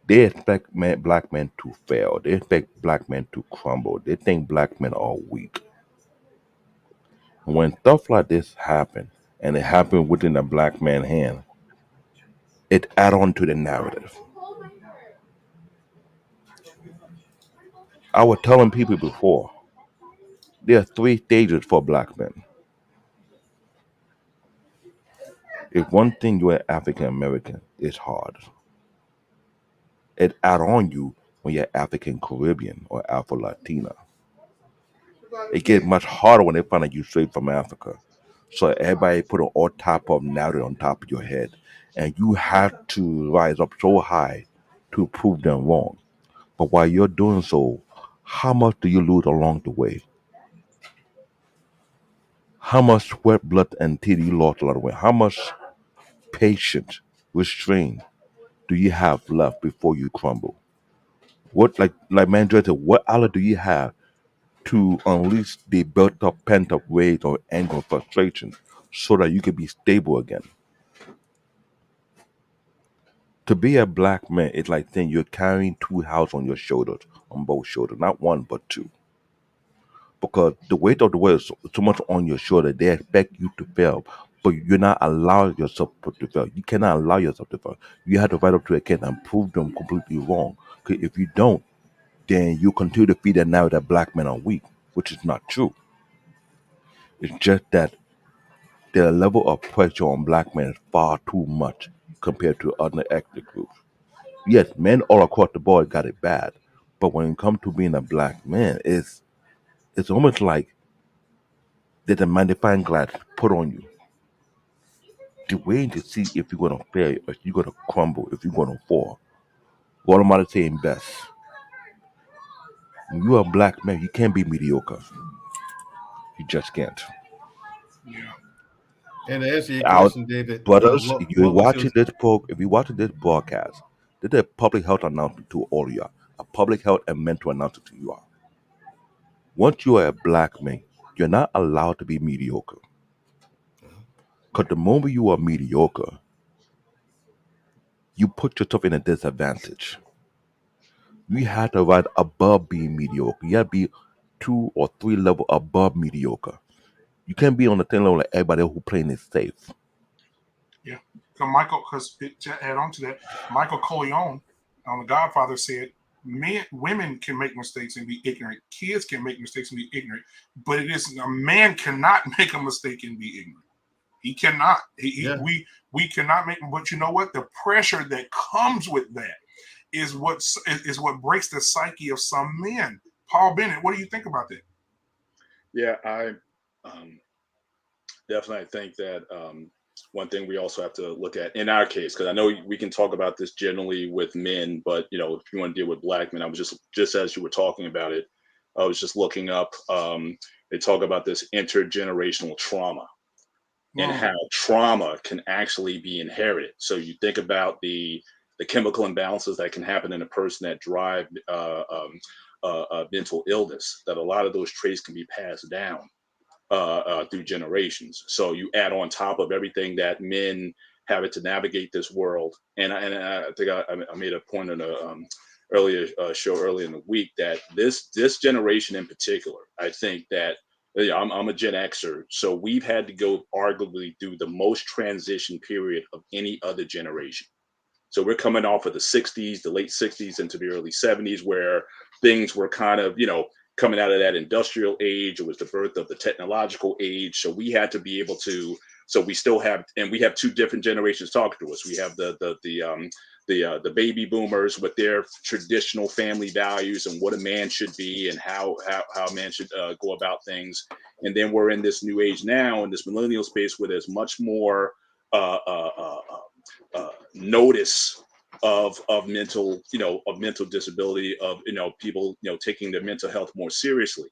They expect black men to fail. They expect black men to crumble. They think black men are weak. When stuff like this happen, and it happened within a black man's hand, it add on to the narrative. I was telling people before, there are 3 stages for black men. If one thing you're African American, it's hard. It add on you when you're African Caribbean or Afro Latina. It gets much harder when they find out you straight from Africa. So everybody put an all type of narrative on top of your head, and you have to rise up so high to prove them wrong. But while you're doing so, how much do you lose along the way? How much sweat, blood, and tears you lost along the way? How much patience, restraint do you have left before you crumble? What like Mandra said, what outlet do you have to unleash the built up pent up rage or anger or frustration so that you can be stable again? To be a black man, it's like saying you're carrying 2 houses on your shoulders, on both shoulders, not 1 but 2. Because the weight of the world is so much on your shoulder, they expect you to fail, but you're not allowing yourself to fail. You cannot allow yourself to fail. You have to fight up to a case and prove them completely wrong. Because if you don't, then you continue to feed that narrative that black men are weak, which is not true. It's just that the level of pressure on black men is far too much compared to other ethnic groups. Yes, men all across the board got it bad, but when it comes to being a black man, It's almost like there's a magnifying glass put on you. The way to see if you're gonna fail, if you're gonna crumble, if you're gonna fall. What am I saying best? When you're a black man, you can't be mediocre. You just can't. Yeah. And to answer your Our question, David, brothers, what if you're was your watching if you're watching this broadcast, this is a public health announcement to all of y'all. A public health and mental announcement to you all. Once you are a black man, you're not allowed to be mediocre. Because the moment you are mediocre, you put yourself in a disadvantage. You have to rise above being mediocre. You have to be 2 or 3 levels above mediocre. You can't be on the same level like everybody else who playing it safe. Yeah. Because to add on to that, Michael Corleone on The Godfather said, women can make mistakes and be ignorant. Kids can make mistakes and be ignorant. But a man cannot make a mistake and be ignorant. He cannot. We cannot make. But you know what? The pressure that comes with that is what breaks the psyche of some men. Paul Bennett, what do you think about that? Yeah, I definitely think that one thing we also have to look at in our case, because I know we can talk about this generally with men, but you know, if you want to deal with black men, I was just as you were talking about it, I was just looking up. They talk about this intergenerational trauma and how trauma can actually be inherited. So you think about the chemical imbalances that can happen in a person that drive mental illness. That a lot of those traits can be passed down through generations. So you add on top of everything that men have to navigate this world. And I think I made a point in a earlier show earlier in the week that this generation in particular, I think that I'm a Gen Xer, so we've had to go arguably through the most transition period of any other generation. So we're coming off of the 60s, the late 60s into the early 70s, where things were kind of, coming out of that industrial age. It was the birth of the technological age. So we had to be able to, so we still have, and we have two different generations talking to us. We have the baby boomers with their traditional family values and what a man should be and how a man should go about things. And then we're in this new age now, in this millennial space, where there's much more notice of mental disability, of people taking their mental health more seriously.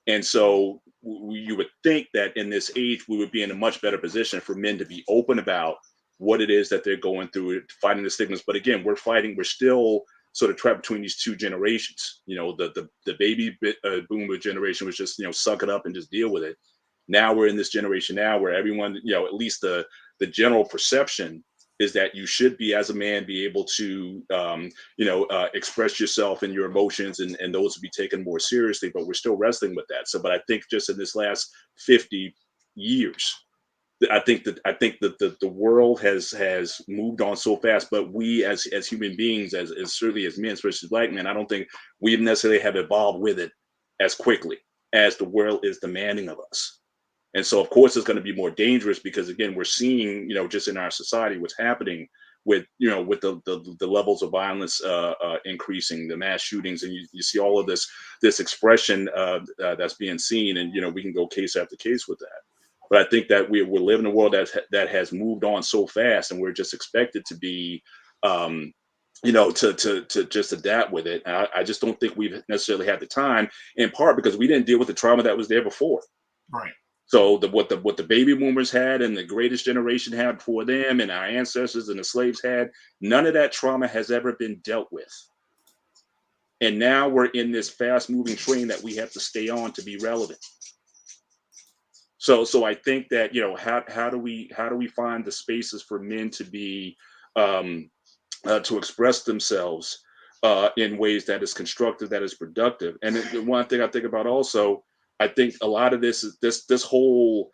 And so you would think that in this age we would be in a much better position for men to be open about what it is that they're going through, fighting the stigmas. But again, we're still sort of trapped between these two generations. The baby boomer generation was just suck it up and just deal with it. Now we're in this generation now where everyone, at least the general perception is that you should be, as a man, be able to, express yourself and your emotions, and those to be taken more seriously. But we're still wrestling with that. So, but I think just in this last 50 years, I think that the world has moved on so fast. But we, as human beings, as certainly as men, especially black men, I don't think we necessarily have evolved with it as quickly as the world is demanding of us. And so, of course, it's going to be more dangerous because, again, we're seeing, just in our society, what's happening with, with the levels of violence increasing, the mass shootings, and you see all of this expression that's being seen, and we can go case after case with that. But I think that we're living in a world that has moved on so fast, and we're just expected to be, to just adapt with it. I just don't think we've necessarily had the time, in part because we didn't deal with the trauma that was there before. Right. So what the baby boomers had and the greatest generation had before them and our ancestors and the slaves had, none of that trauma has ever been dealt with. And now we're in this fast moving train that we have to stay on to be relevant. So I think that, how do we find the spaces for men to be to express themselves in ways that is constructive, that is productive. And the one thing I think about also, I think a lot of this is this whole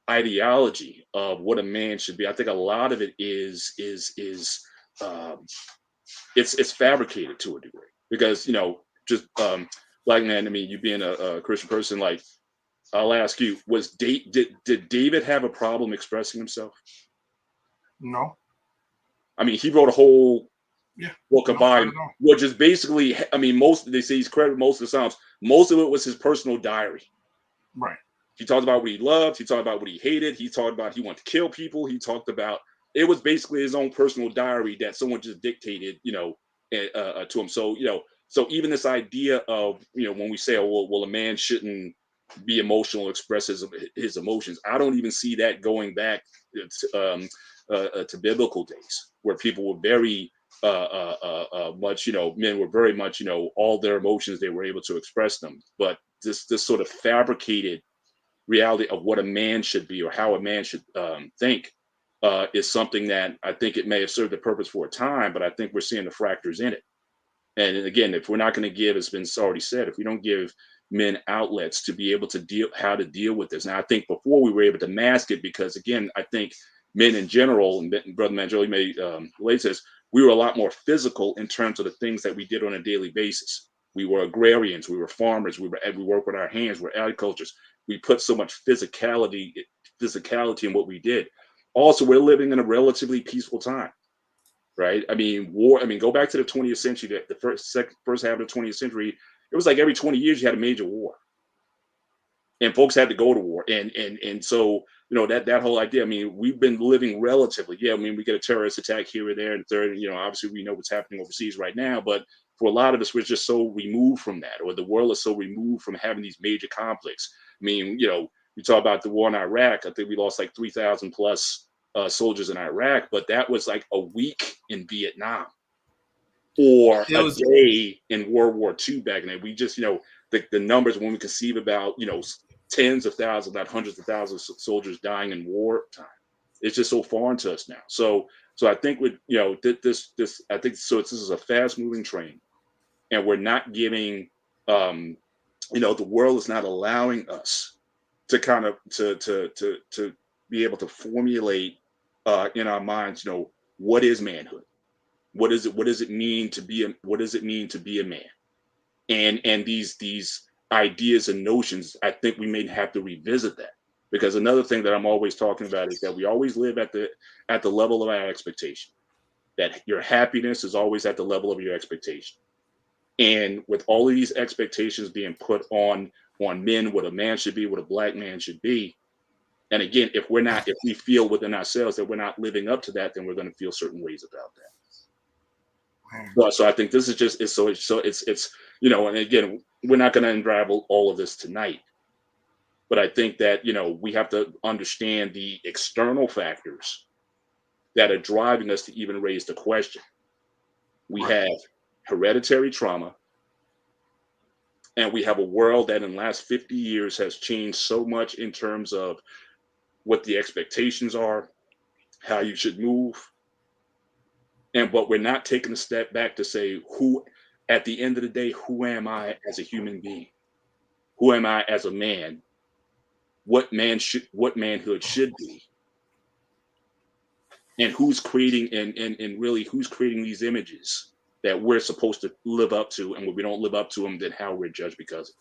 ideology of what a man should be. I think a lot of it is it's fabricated to a degree because just like, man, I mean, you being a Christian person, like, I'll ask you, did David have a problem expressing himself? No. I mean, he wrote a whole Well, combined, which is basically, I mean, they say he's credited most of the Psalms. Most of it was his personal diary. Right. He talked about what he loved. He talked about what he hated. He talked about he wanted to kill people. He talked about, it was basically his own personal diary that someone just dictated, to him. So, so even this idea of, when we say, oh, well, a man shouldn't be emotional, express his emotions. I don't even see that going back to biblical days where people were very much, men were very much, all their emotions, they were able to express them. But this sort of fabricated reality of what a man should be or how a man should think is something that I think it may have served a purpose for a time, but I think we're seeing the fractures in it. And again, if we're not going to give, it's been already said, if we don't give men outlets to be able to deal with this. Now, I think before we were able to mask it because, again, I think men in general, and Brother Manjoli may relate to this, we were a lot more physical in terms of the things that we did on a daily basis. We were agrarians, we were farmers, we worked with our hands, we're agriculturists. We put so much physicality in what we did. Also, we're living in a relatively peaceful time. Right? I mean, go back to the 20th century, the first half of the 20th century, it was like every 20 years you had a major war. And folks had to go to war. And so, that whole idea, I mean, we've been living relatively, I mean, we get a terrorist attack here or there and third, obviously we know what's happening overseas right now, but for a lot of us, we're just so removed from that, or the world is so removed from having these major conflicts. I mean, we talk about the war in Iraq, I think we lost like 3,000 plus soldiers in Iraq, but that was like a week in Vietnam or a day in World War II back then. We just, the numbers when we conceive about, tens of thousands, not hundreds of thousands of soldiers dying in wartime, it's just so foreign to us now. So I think with, this is a fast moving train, and we're not giving, the world is not allowing us to kind of to be able to formulate in our minds, what is manhood? What does it mean to be a man? And these ideas and notions, I think we may have to revisit that, because another thing that I'm always talking about is that we always live at the level of our expectation. That your happiness is always at the level of your expectation. And with all of these expectations being put on men, what a man should be, what a black man should be, and again, if we feel within ourselves that we're not living up to that, then we're going to feel certain ways about that. So I think this is just it's and again, we're not going to unravel all of this tonight, but I think that we have to understand the external factors that are driving us to even raise the question. We have hereditary trauma, and we have a world that in the last 50 years has changed so much in terms of what the expectations are, how you should move. But we're not taking a step back to say, who, at the end of the day, who am I as a human being? Who am I as a man? What manhood should be? And who's creating and really who's creating these images that we're supposed to live up to, and when we don't live up to them, then how we're judged because of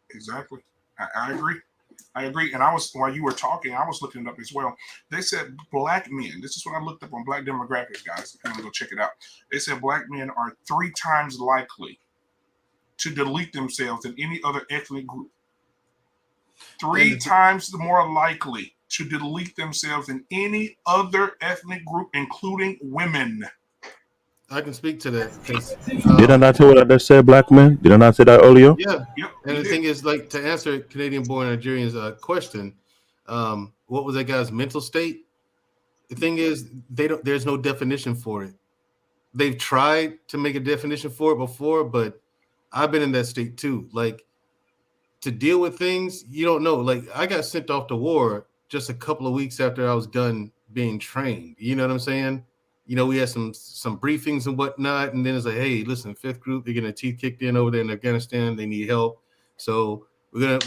it. Exactly. I agree. And while you were talking, I was looking it up as well. They said black men, this is what I looked up on Black Demographics, guys. I'm gonna go check it out. They said black men are 3 times likely to delete themselves than any other ethnic group. 3 times more likely to delete themselves than any other ethnic group, including women. I can speak to that. Did I not say what I just said, black man? Did I not say that earlier? Yeah. Yep, and the thing is, like, to answer Canadian-born Nigerian's question, what was that guy's mental state? The thing is, there's no definition for it. They've tried to make a definition for it before, but I've been in that state too. Like, to deal with things, you don't know. Like, I got sent off to war just a couple of weeks after I was done being trained. You know what I'm saying? We had some briefings and whatnot, and then it's like, hey, listen, 5th group, they're getting their teeth kicked in over there in Afghanistan. They need help, so they're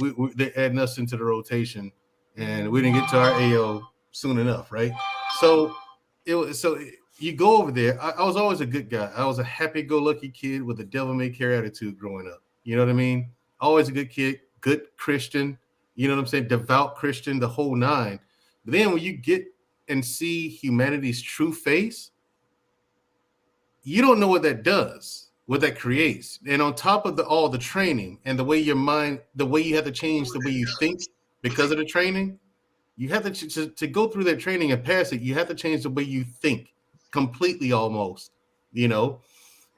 adding us into the rotation, and we didn't get to our AO soon enough, right? So you go over there. I was always a good guy. I was a happy-go-lucky kid with a devil-may-care attitude growing up. You know what I mean? Always a good kid, good Christian. You know what I'm saying? Devout Christian, the whole nine. But then when you get and see humanity's true face, you don't know what that does, what that creates. And on top of all the training and the way your mind, the way you have to change the way you think because of the training, you have to go through that training and pass it. You have to change the way you think completely, almost, you know.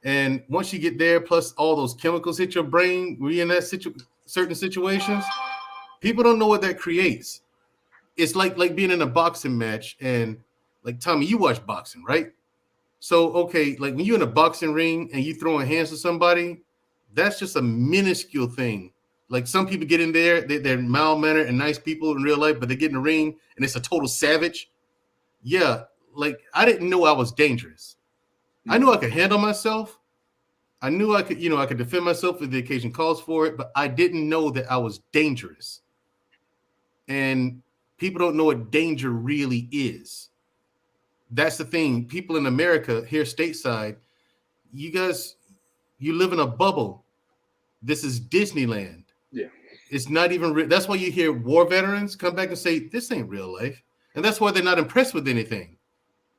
And once you get there, plus all those chemicals hit your brain, when you're in that certain situations, people don't know what that creates. It's like being in a boxing match, and like Tommy, you watch boxing, right? So okay, like when you're in a boxing ring and you throwing hands to somebody, that's just a minuscule thing. Like some people get in there, they're mild-mannered and nice people in real life, but they get in the ring and it's a total savage. Yeah, like I didn't know I was dangerous. I knew I could handle myself. I knew I could, I could defend myself if the occasion calls for it, but I didn't know that I was dangerous. And people don't know what danger really is. That's the thing. People in America here stateside, you live in a bubble. This is Disneyland. Yeah. It's not even real. That's why you hear war veterans come back and say, this ain't real life. And that's why they're not impressed with anything.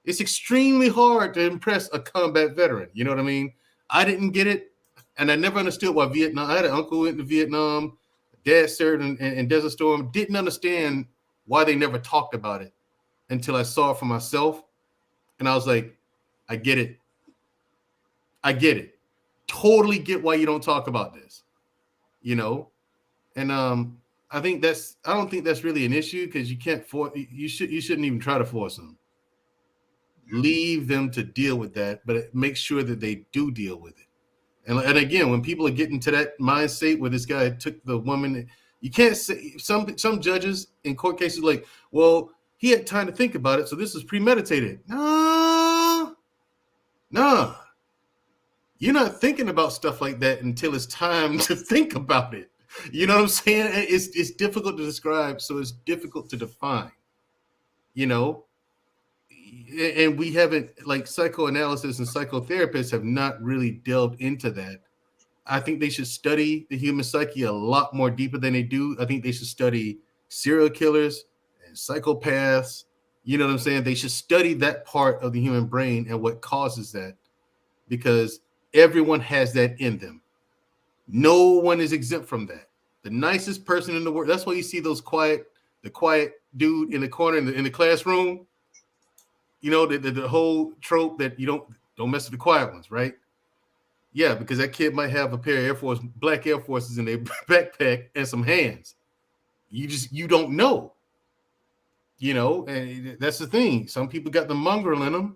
It's extremely hard to impress a combat veteran. You know what I mean? I didn't get it. And I never understood why Vietnam. I had an uncle who went to Vietnam. Dad served in Desert Storm. Didn't understand why they never talked about it until I saw it for myself. And I was like, I get it. I get it. Totally get why you don't talk about this, And I don't think that's really an issue, because you can't force. You shouldn't even try to force them. Leave them to deal with that, but make sure that they do deal with it. And again, when people are getting to that mindset where this guy took the woman, you can't say some judges in court cases like, well, he had time to think about it, so this is premeditated. No. You're not thinking about stuff like that until it's time to think about it. You know what I'm saying? It's difficult to describe, so it's difficult to define. And we haven't, like, psychoanalysis and psychotherapists have not really delved into that. I think they should study the human psyche a lot more deeper than they do. I think they should study serial killers and psychopaths. You know what I'm saying? They should study that part of the human brain and what causes that, because everyone has that in them. No one is exempt from that. The nicest person in the world. That's why you see the quiet dude in the corner in the classroom. The whole trope that you don't mess with the quiet ones, right? Yeah, because that kid might have a pair of black Air Forces in their backpack and some hands. You don't know. And that's the thing. Some people got the mongrel in them.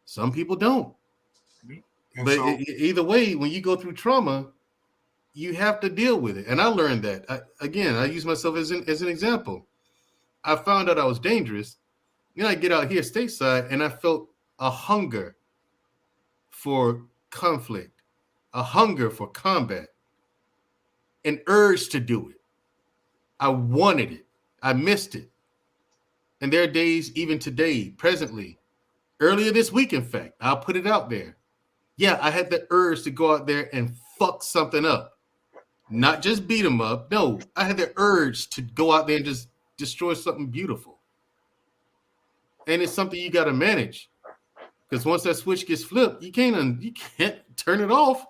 Some people don't. And But so, either way, when you go through trauma, you have to deal with it. And I learned that. I use myself as an example. I found out I was dangerous. I get out here stateside, and I felt a hunger for conflict, a hunger for combat, an urge to do it. I wanted it. I missed it. And there are days, even today, presently, earlier this week, in fact, I'll put it out there. Yeah, I had the urge to go out there and fuck something up. Not just beat them up. No, I had the urge to go out there and just destroy something beautiful. And it's something you got to manage, because once that switch gets flipped, you can't turn it off.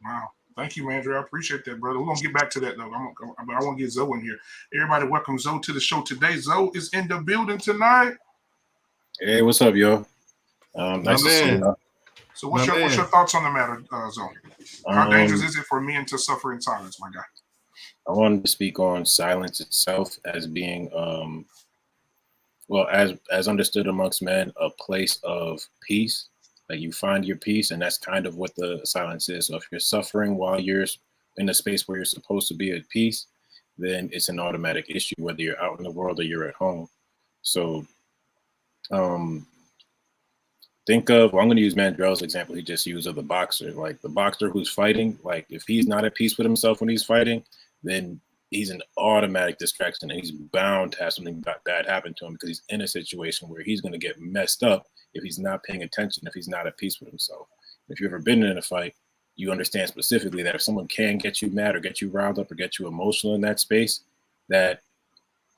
wow. Thank you, Andrew. I appreciate that, brother. We're going to get back to that, though. I want to get Zoe in here. Everybody, welcome Zoe to the show today. Zoe is in the building tonight. Hey, what's up, y'all? Nice to see you. So what's your thoughts on the matter, Zoe? How dangerous is it for men to suffer in silence, my guy? I wanted to speak on silence itself as being, as understood amongst men, a place of peace. Like, you find your peace, and that's kind of what the silence is. So if you're suffering while you're in a space where you're supposed to be at peace, then it's an automatic issue, whether you're out in the world or you're at home. So think of, I'm going to use Mandrell's example he just used of the boxer. Like, the boxer who's fighting, like, if he's not at peace with himself when he's fighting, then he's an automatic distraction, and he's bound to have something bad happen to him, because he's in a situation where he's going to get messed up if he's not paying attention, if he's not at peace with himself. If you've ever been in a fight, you understand specifically that if someone can get you mad or get you riled up or get you emotional in that space, that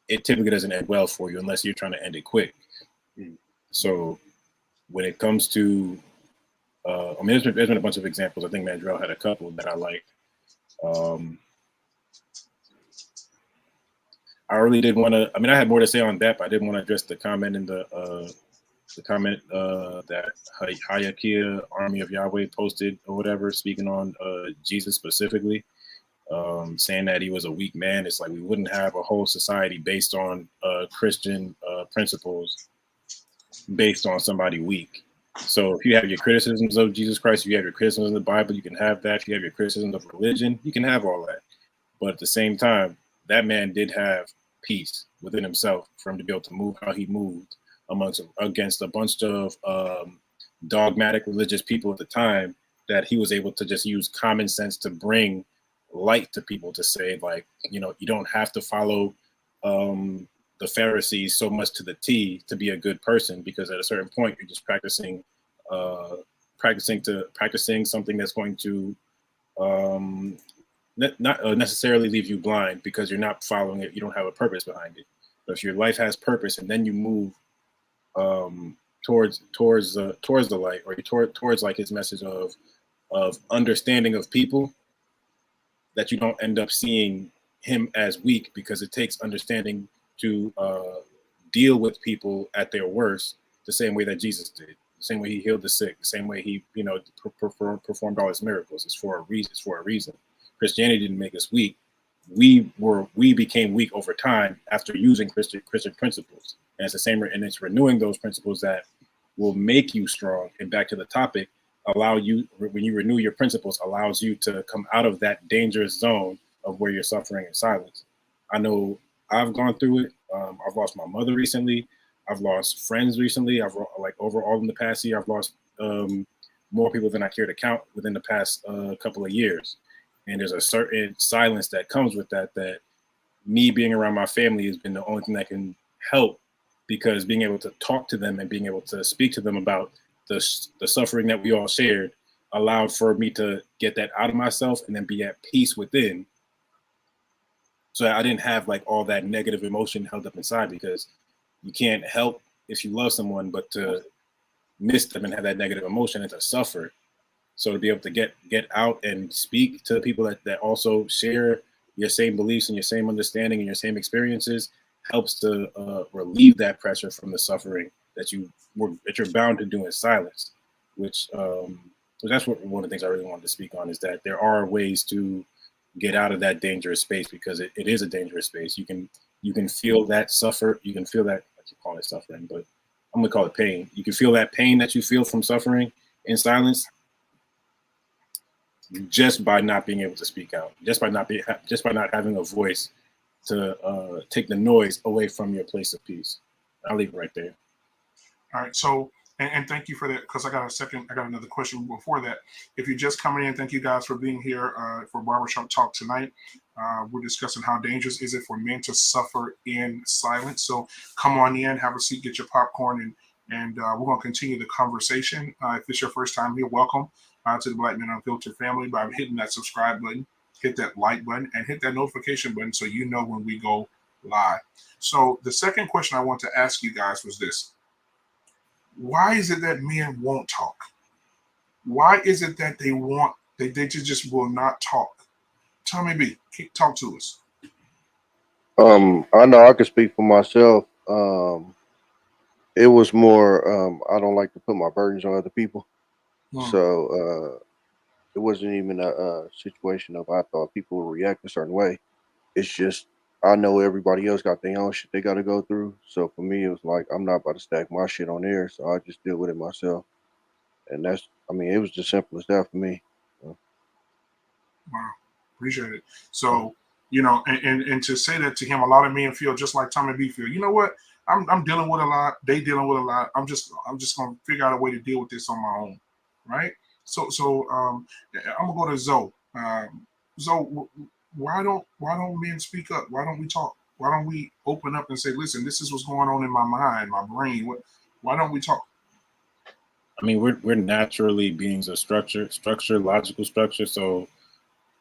it typically doesn't end well for you unless you're trying to end it quick. So when it comes to, I mean, there's been a bunch of examples. I think Mandrell had a couple that I like. I really did want to. I mean, I had more to say on that, but I didn't want to address the comment in the comment that Hayakia Army of Yahweh posted or whatever, speaking on Jesus specifically, saying that he was a weak man. It's like we wouldn't have a whole society based on Christian principles based on somebody weak. So if you have your criticisms of Jesus Christ, if you have your criticisms of the Bible, you can have that. If you have your criticisms of religion, you can have all that. But at the same time, that man did have peace within himself for him to be able to move how he moved against a bunch of dogmatic religious people at the time, that he was able to just use common sense to bring light to people, to say, like, you know, you don't have to follow the Pharisees so much to the T to be a good person, because at a certain point you're just practicing something that's going to not necessarily leave you blind, because you're not following it. You don't have a purpose behind it. But if your life has purpose, and then you move towards the light, or towards like his message of understanding of people, that you don't end up seeing him as weak, because it takes understanding to deal with people at their worst, the same way that Jesus did, the same way he healed the sick, the same way he, you know, performed all his miracles. It's for a reason. It's for a reason. Christianity didn't make us weak. We became weak over time after using Christian principles. And it's the same, and it's renewing those principles that will make you strong. And back to the topic, allow you, when you renew your principles, allows you to come out of that dangerous zone of where you're suffering in silence. I know I've gone through it. I've lost my mother recently. I've lost friends recently. Overall in the past year, I've lost more people than I care to count within the past couple of years. And there's a certain silence that comes with that, that me being around my family has been the only thing that can help, because being able to talk to them and being able to speak to them about the suffering that we all shared allowed for me to get that out of myself and then be at peace within. So I didn't have like all that negative emotion held up inside, because you can't help, if you love someone, but to miss them and have that negative emotion and to suffer. So to be able to get out and speak to people that also share your same beliefs and your same understanding and your same experiences helps to relieve that pressure from the suffering that you're bound to do in silence. Which that's one of the things I really wanted to speak on, is that there are ways to get out of that dangerous space, because it is a dangerous space. You can feel that you can feel that, I keep calling it suffering, but I'm gonna call it pain. You can feel that pain that you feel from suffering in silence, just by not being able to speak out, just by not having a voice to take the noise away from your place of peace. I'll leave it right there. All right. So, and thank you for that, because I got another question before that. If you're just coming in, thank you guys for being here for Barbershop Talk tonight. We're discussing how dangerous is it for men to suffer in silence. So come on in, have a seat, get your popcorn, and we're going to continue the conversation. If it's your first time here, welcome to the Black Men Unfiltered family by hitting that subscribe button, hit that like button, and hit that notification button so you know when we go live. So the second question I want to ask you guys was this. Why is it that men won't talk? Why is it that they just will not talk? Tommy B, talk to us. I know I can speak for myself. It was more, I don't like to put my burdens on other people. So it wasn't even a situation of I thought people would react a certain way. It's just I know everybody else got their own shit they got to go through. So for me, it was like I'm not about to stack my shit on there. So I just deal with it myself. And it was just simple as that for me. Wow, appreciate it. So, you know, and to say that to him, a lot of men feel just like Tommy B feel. You know what? I'm dealing with a lot. They dealing with a lot. I'm just gonna figure out a way to deal with this on my own, right? So I'm gonna go to Zoe. Zoe, why don't men speak up? Why don't we talk? Why don't we open up and say, listen, this is what's going on in my mind, my brain. Why don't we talk? I mean, we're naturally beings of structure, logical structure. So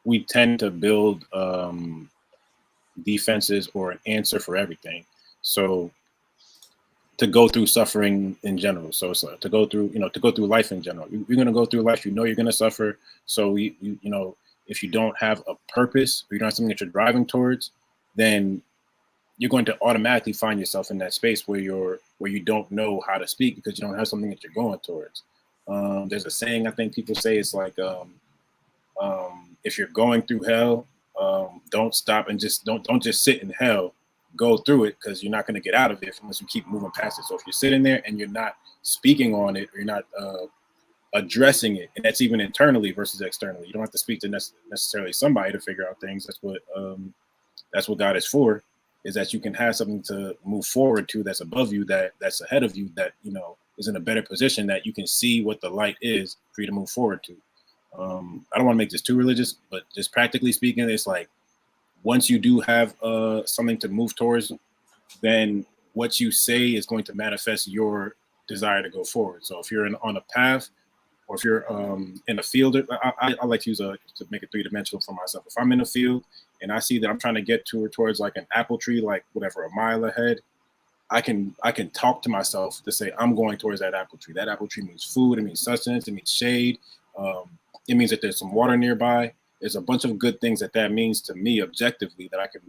we tend to build defenses or an answer for everything. So to go through suffering in general. So it's to go through, to go through life in general. You're going to go through life, you're going to suffer. So if you don't have a purpose, or you don't have something that you're driving towards, then you're going to automatically find yourself in that space where you don't know how to speak because you don't have something that you're going towards. There's a saying I think people say, it's like, if you're going through hell, don't stop and don't just sit in hell. Go through it, because you're not going to get out of it unless you keep moving past it. So if you're sitting there and you're not speaking on it, or you're not addressing it, and that's even internally versus externally. You don't have to speak to necessarily somebody to figure out things. That's what God is for, is that you can have something to move forward to that's above you, that's ahead of you, that is in a better position, that you can see what the light is for you to move forward to. I don't want to make this too religious, but just practically speaking, it's like, once you do have something to move towards, then what you say is going to manifest your desire to go forward. So if you're on a path, or if you're in a field, I like to use to make it three-dimensional for myself. If I'm in a field and I see that I'm trying to get towards like an apple tree, like whatever, a mile ahead, I can talk to myself to say, I'm going towards that apple tree. That apple tree means food, it means sustenance, it means shade. It means that there's some water nearby. There's a bunch of good things that means to me objectively, that I can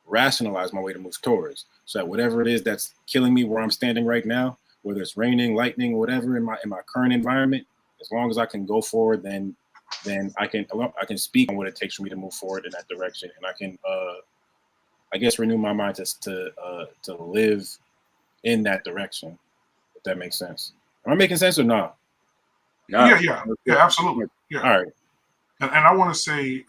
rationalize my way to move towards. So that whatever it is that's killing me where I'm standing right now, whether it's raining, lightning, whatever in my current environment, as long as I can go forward, then I can speak on what it takes for me to move forward in that direction, and I can I guess renew my mind to live in that direction, if that makes sense. Am I making sense or not? Yeah, absolutely. Yeah. All right. And I want to say,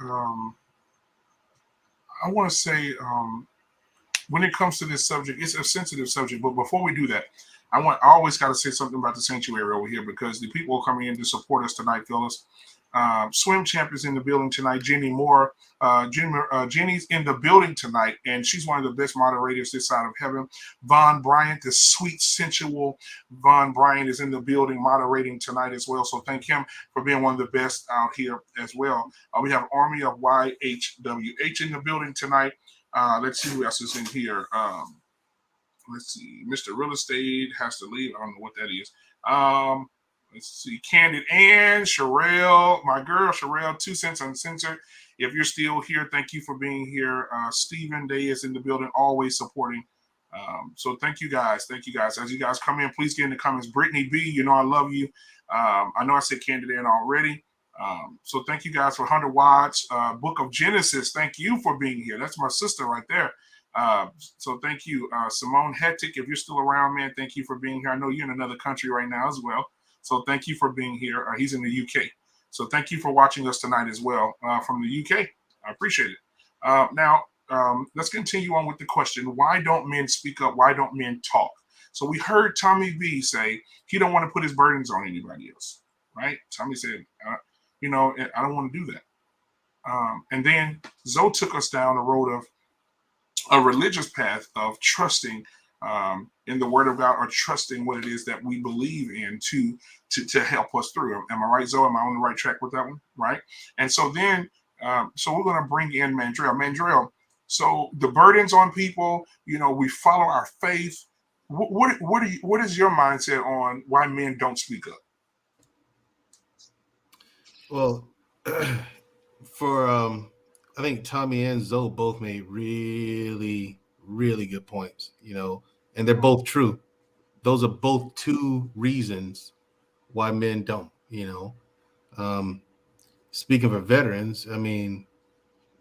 when it comes to this subject, it's a sensitive subject. But before we do that, I always got to say something about the sanctuary over here, because the people are coming in to support us tonight, fellas. Swim Champ is in the building tonight. Jenny Moore, Jenny's in the building tonight, and she's one of the best moderators this side of heaven. Von Bryant, the sweet, sensual Von Bryant, is in the building moderating tonight as well. So thank him for being one of the best out here as well. We have Army of YHWH in the building tonight. Let's see who else is in here. Let's see. Mr. Real Estate has to leave. I don't know what that is. Let's see. Candid Ann, Sherelle, my girl, Sherelle, 2 Cents Uncensored. If you're still here, thank you for being here. Stephen Day is in the building, always supporting. So thank you guys. Thank you guys. As you guys come in, please get in the comments. Brittany B, you know I love you. I know I said Candid Ann already. So thank you guys for 100 watts. Book of Genesis, thank you for being here. That's my sister right there. So thank you. Simone Hettick, if you're still around, man, thank you for being here. I know you're in another country right now as well. So thank you for being here. He's in the UK. So thank you for watching us tonight as well from the UK. I appreciate it. Now, let's continue on with the question. Why don't men speak up? Why don't men talk? So we heard Tommy B say he don't want to put his burdens on anybody else, right? Tommy said, I don't want to do that. And then Zoe took us down the road of a religious path of trusting in the word of God, or trusting what it is that we believe in to help us through. Am I right, Zoe? Am I on the right track with that one? Right. And so then, so we're going to bring in Mandrell. Mandrell, so the burdens on people, we follow our faith. What is your mindset on why men don't speak up? Well, for I think Tommy and Zoe both made really, really good points, and they're both true. Those are both two reasons why men don't, Speaking of veterans, I mean,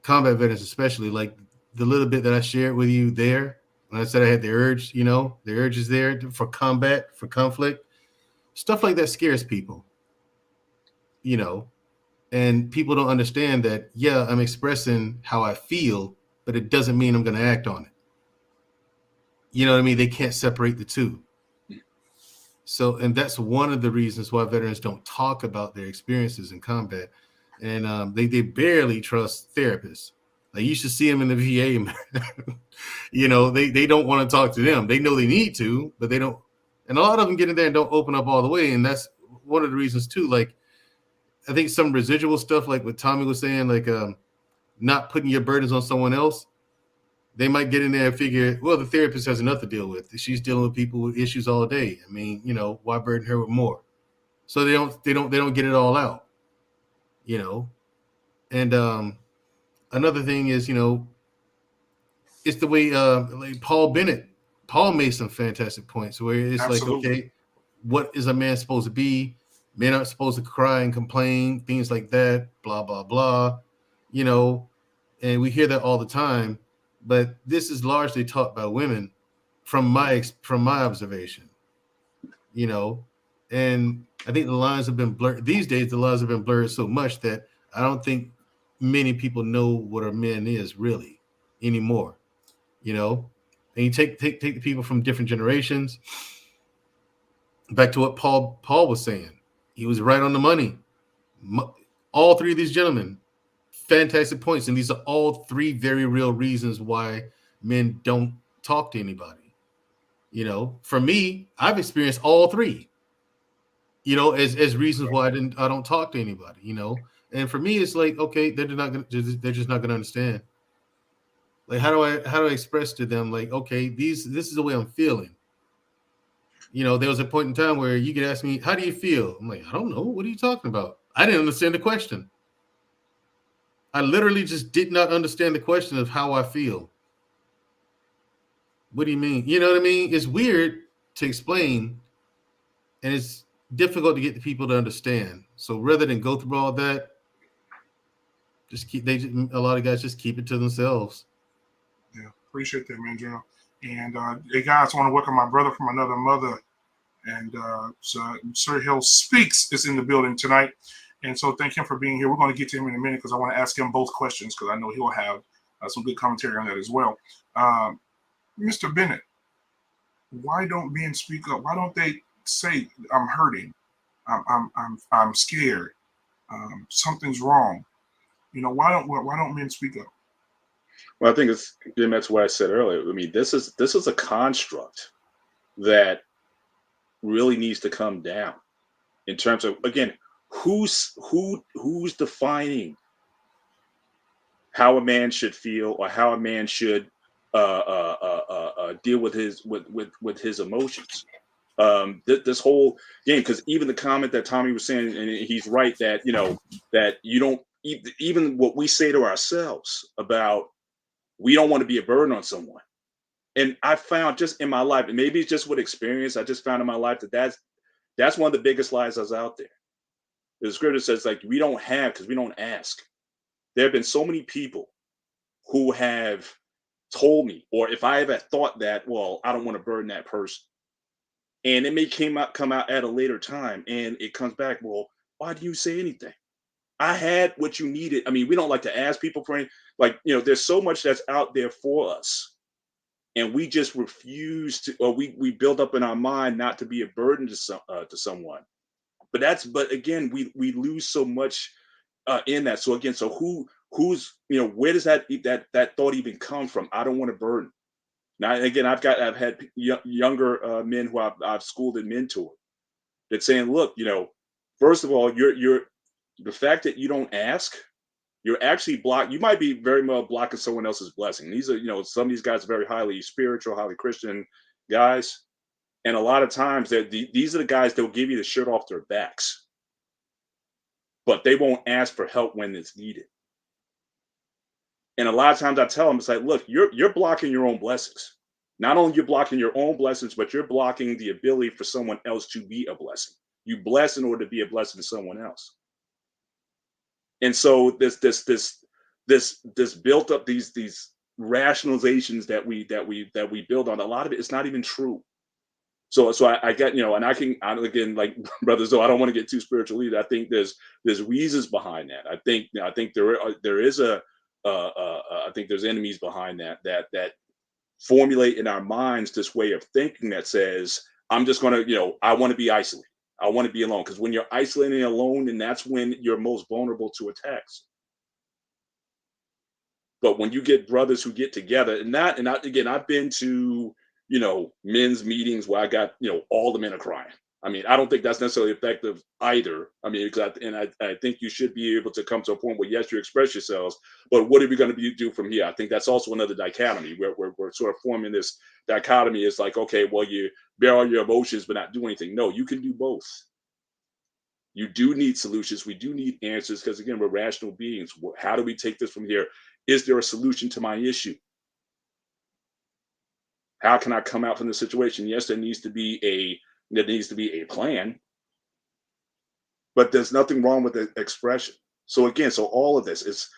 combat veterans especially, like the little bit that I shared with you there, when I said I had the urge, the urge is there for combat, for conflict. Stuff like that scares people, and people don't understand that, yeah, I'm expressing how I feel, but it doesn't mean I'm going to act on it. You know what I mean? They can't separate the two. So, and that's one of the reasons why veterans don't talk about their experiences in combat. And they barely trust therapists. Like, you should see them in the VA. They don't want to talk to them. They know they need to, but they don't. And a lot of them get in there and don't open up all the way. And that's one of the reasons too. Like, I think some residual stuff, like what Tommy was saying, like not putting your burdens on someone else. they might get in there and figure, well, the therapist has enough to deal with. She's dealing with people with issues all day. I mean, why burden her with more? So they don't get it all out, And another thing is, it's the way like Paul made some fantastic points where it's like, Absolutely. okay, what is a man supposed to be? Men aren't supposed to cry and complain, things like that, blah, blah, blah, and we hear that all the time, but this is largely taught by women from my observation, and I think the lines have been blurred. These days, the lines have been blurred so much that I don't think many people know what a man is really anymore, and you take the people from different generations. Back to what Paul was saying, he was right on the money. All three of these gentlemen, fantastic points, and these are all three very real reasons why men don't talk to anybody. For me, I've experienced all three. As reasons why I don't talk to anybody. And for me, it's like, okay, they're just not gonna understand. Like, how do I express to them, like, okay, this is the way I'm feeling. There was a point in time where you could ask me, how do you feel? I'm like, I don't know. What are you talking about? I didn't understand the question. I literally just did not understand the question of how I feel. What do you mean? You know what I mean? It's weird to explain, and it's difficult to get the people to understand. So rather than go through all that, a lot of guys just keep it to themselves. Yeah, appreciate that, man, General. And hey, guys, I want to welcome my brother from another mother. And Sir Hill Speaks is in the building tonight. And so thank him for being here. We're going to get to him in a minute because I want to ask him both questions because I know he'll have some good commentary on that as well. Mr. Bennett, why don't men speak up? Why don't they say, I'm hurting, I'm scared, something's wrong? Why don't men speak up? Well, I think that's what I said earlier. I mean, this is a construct that really needs to come down in terms of, again, who's defining how a man should feel or how a man should deal with his emotions. This whole game, because even the comment that Tommy was saying, and he's right, that that you don't even what we say to ourselves about we don't want to be a burden on someone. And I found just in my life, and maybe it's just with experience, I just found in my life that's one of the biggest lies that's out there. The scripture says, like, we don't have because we don't ask. There have been so many people who have told me, or if I ever thought that, well, I don't want to burden that person. And it may come out at a later time, and it comes back, well, why do you say anything? I had what you needed. I mean, we don't like to ask people for anything. Like, there's so much that's out there for us. And we just refuse to, or we build up in our mind not to be a burden to someone. But again, we lose so much in that. So again, who's where does that thought even come from? I don't want to burden. Now again, I've had younger men who I've schooled and mentored that's saying, look, first of all, you're the fact that you don't ask, you're actually blocked. You might be very well blocking someone else's blessing. These are, some of these guys are very highly spiritual, highly Christian guys. And a lot of times these are the guys that will give you the shirt off their backs, but they won't ask for help when it's needed. And a lot of times I tell them, it's like, look, you're blocking your own blessings. Not only you're blocking your own blessings, but you're blocking the ability for someone else to be a blessing. You bless in order to be a blessing to someone else. And so this built up these rationalizations that we build on, a lot of it is not even true. So I get, and again, like Brother Zoe, I don't want to get too spiritual either. I think there's reasons behind that. I think there is I think there's enemies behind that formulate in our minds this way of thinking that says, I'm just going to, I want to be isolated. I want to be alone. Because when you're isolated and alone, and that's when you're most vulnerable to attacks. But when you get brothers who get together, again, I've been to, men's meetings where I got, all the men are crying. I mean, I don't think that's necessarily effective either. I mean, I think you should be able to come to a point where, yes, you express yourselves, but what are we going to do from here? I think that's also another dichotomy where we're sort of forming this dichotomy. It's like, okay, well, you bear all your emotions but not do anything. No, you can do both. You do need solutions. We do need answers because, again, we're rational beings. How do we take this from here? Is there a solution to my issue? How can I come out from the situation? Yes, there needs to be a plan, but there's nothing wrong with the expression. So again, so all of this is,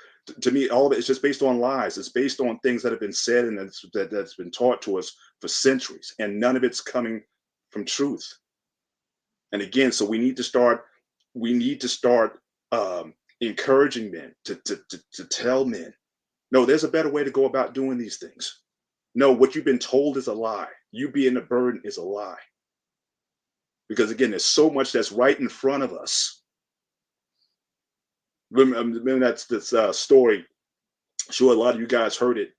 to me, all of it is just based on lies. It's based on things that have been said and that's been taught to us for centuries, and none of it's coming from truth. And again, so we need to start encouraging men to tell men, no, there's a better way to go about doing these things. No, what you've been told is a lie. You being a burden is a lie. Because again, there's so much that's right in front of us. Remember that's this story. I'm sure a lot of you guys heard it.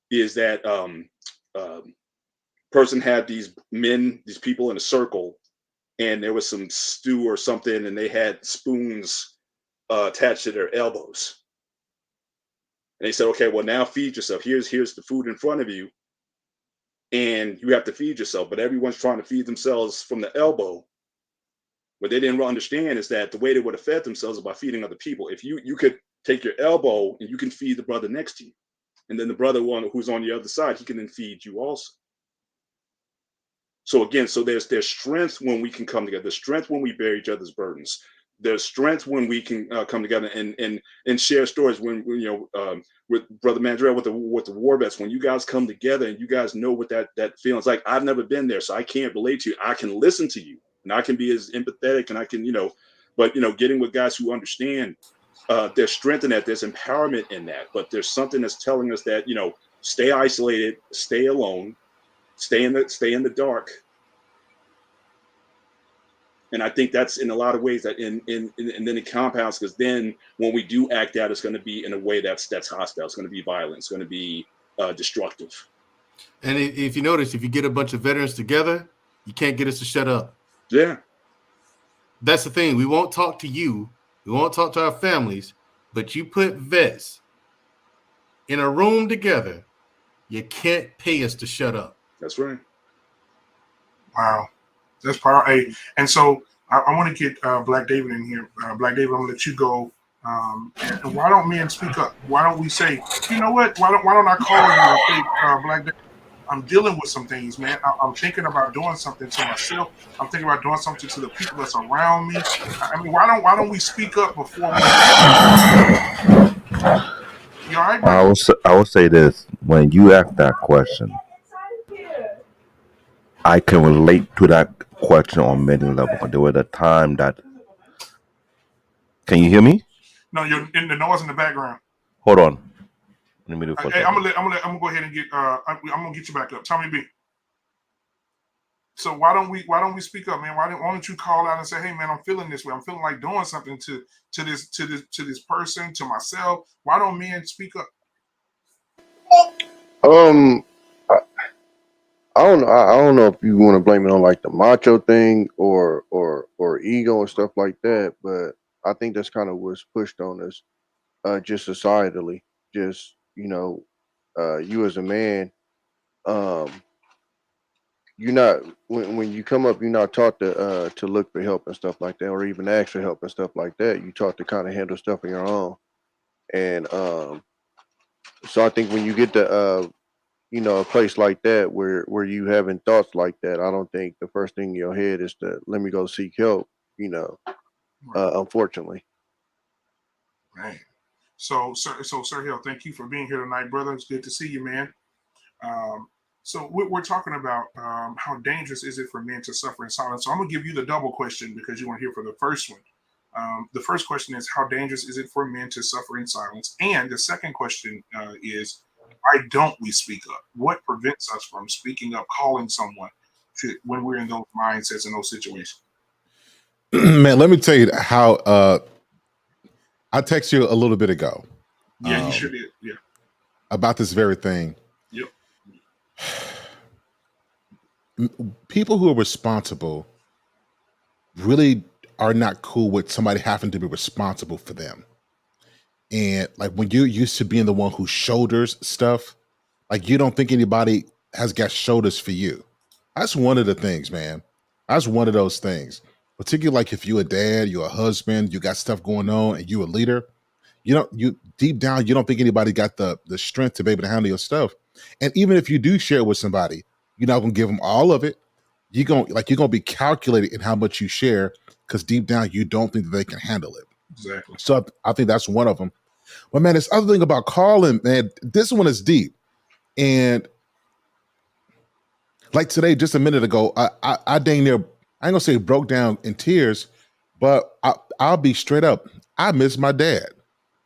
Is that person had these people in a circle, and there was some stew or something, and they had spoons attached to their elbows. And they said, "Okay, well now feed yourself. Here's the food in front of you, and you have to feed yourself." But everyone's trying to feed themselves from the elbow. What they didn't understand is that the way they would have fed themselves is by feeding other people. If you could take your elbow and you can feed the brother next to you, and then the brother who's on the other side, he can then feed you also. So again, so there's strength when we can come together. There's strength when we bear each other's burdens. There's strength when we can come together and share stories. When with Brother Mandrell with the war vets, when you guys come together and you guys know what that feeling's like. I've never been there, so I can't relate to you. I can listen to you, and I can be as empathetic, and I can but getting with guys who understand. There's strength in that. There's empowerment in that. But there's something that's telling us that stay isolated, stay alone, stay in the dark. And I think that's in a lot of ways that and then it compounds, because then when we do act out, it's going to be in a way that's hostile. It's going to be violent. It's going to be destructive. And if you notice, if you get a bunch of veterans together, you can't get us to shut up. Yeah. That's the thing. We won't talk to you. We won't talk to our families. But you put vets in a room together, you can't pay us to shut up. That's right. Wow. That's power. Hey, and so I want to get Black David in here. Black David, I'm gonna let you go. And why don't men speak up? Why don't we say, you know what? Why don't I call you and say, Black David, I'm dealing with some things, man. I'm thinking about doing something to myself. I'm thinking about doing something to the people that's around me. I mean, why don't we speak up before we? You all right, I will say this: when you ask that question, I can relate to that question on many levels. There was a time that. Can you hear me? No, you're in the noise in the background. Hold on. Let me do. Hey, I'm gonna go ahead and get. I'm gonna get you back up. Tommy B. So why don't we speak up, man? Why don't you call out and say, hey, man, I'm feeling this way. I'm feeling like doing something to this person, to myself. Why don't men speak up? I don't know. I don't know if you want to blame it on like the macho thing or ego and stuff like that, but I think that's kind of what's pushed on us, just societally. Just you as a man, you're not when you come up, you're not taught to look for help and stuff like that, or even ask for help and stuff like that. You taught to kind of handle stuff on your own, and so I think when you get to a place like that where you having thoughts like that, I don't think the first thing in your head is to let me go seek help. Unfortunately. Right. So Sir Hill, thank you for being here tonight, brother. It's good to see you, man. So we're talking about how dangerous is it for men to suffer in silence. So I'm gonna give you the double question because you weren't here for the first one. The first question is, how dangerous is it for men to suffer in silence? And the second question is, why don't we speak up? What prevents us from speaking up, calling someone when we're in those mindsets and those situations? Man, let me tell you how I texted you a little bit ago. Yeah, you sure did. Yeah. About this very thing. Yep. People who are responsible really are not cool with somebody having to be responsible for them. And like when you're used to being the one who shoulders stuff, like you don't think anybody has got shoulders for you. That's one of the things, man. That's one of those things. Particularly like if you're a dad, you're a husband, you got stuff going on, and you're a leader. You deep down, you don't think anybody got the strength to be able to handle your stuff. And even if you do share it with somebody, you're not gonna give them all of it. You're gonna be calculated in how much you share because deep down you don't think that they can handle it. Exactly. So I think that's one of them. But man, this other thing about Carlin, man, this one is deep. And like today, just a minute ago, I dang near, I ain't gonna say broke down in tears, but I'll be straight up. I miss my dad.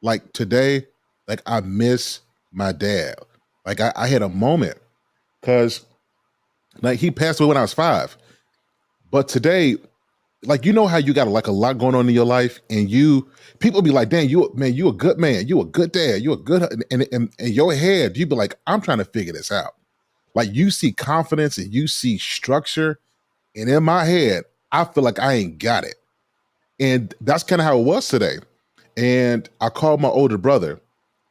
Like today, like I miss my dad. Like I had a moment because like he passed away when I was 5. But today, like you know how you got like a lot going on in your life, and people be like, "Dang, you a good man, you a good dad, you a good," and in your head, you be like, "I'm trying to figure this out." Like you see confidence and you see structure, and in my head, I feel like I ain't got it, and that's kind of how it was today. And I called my older brother,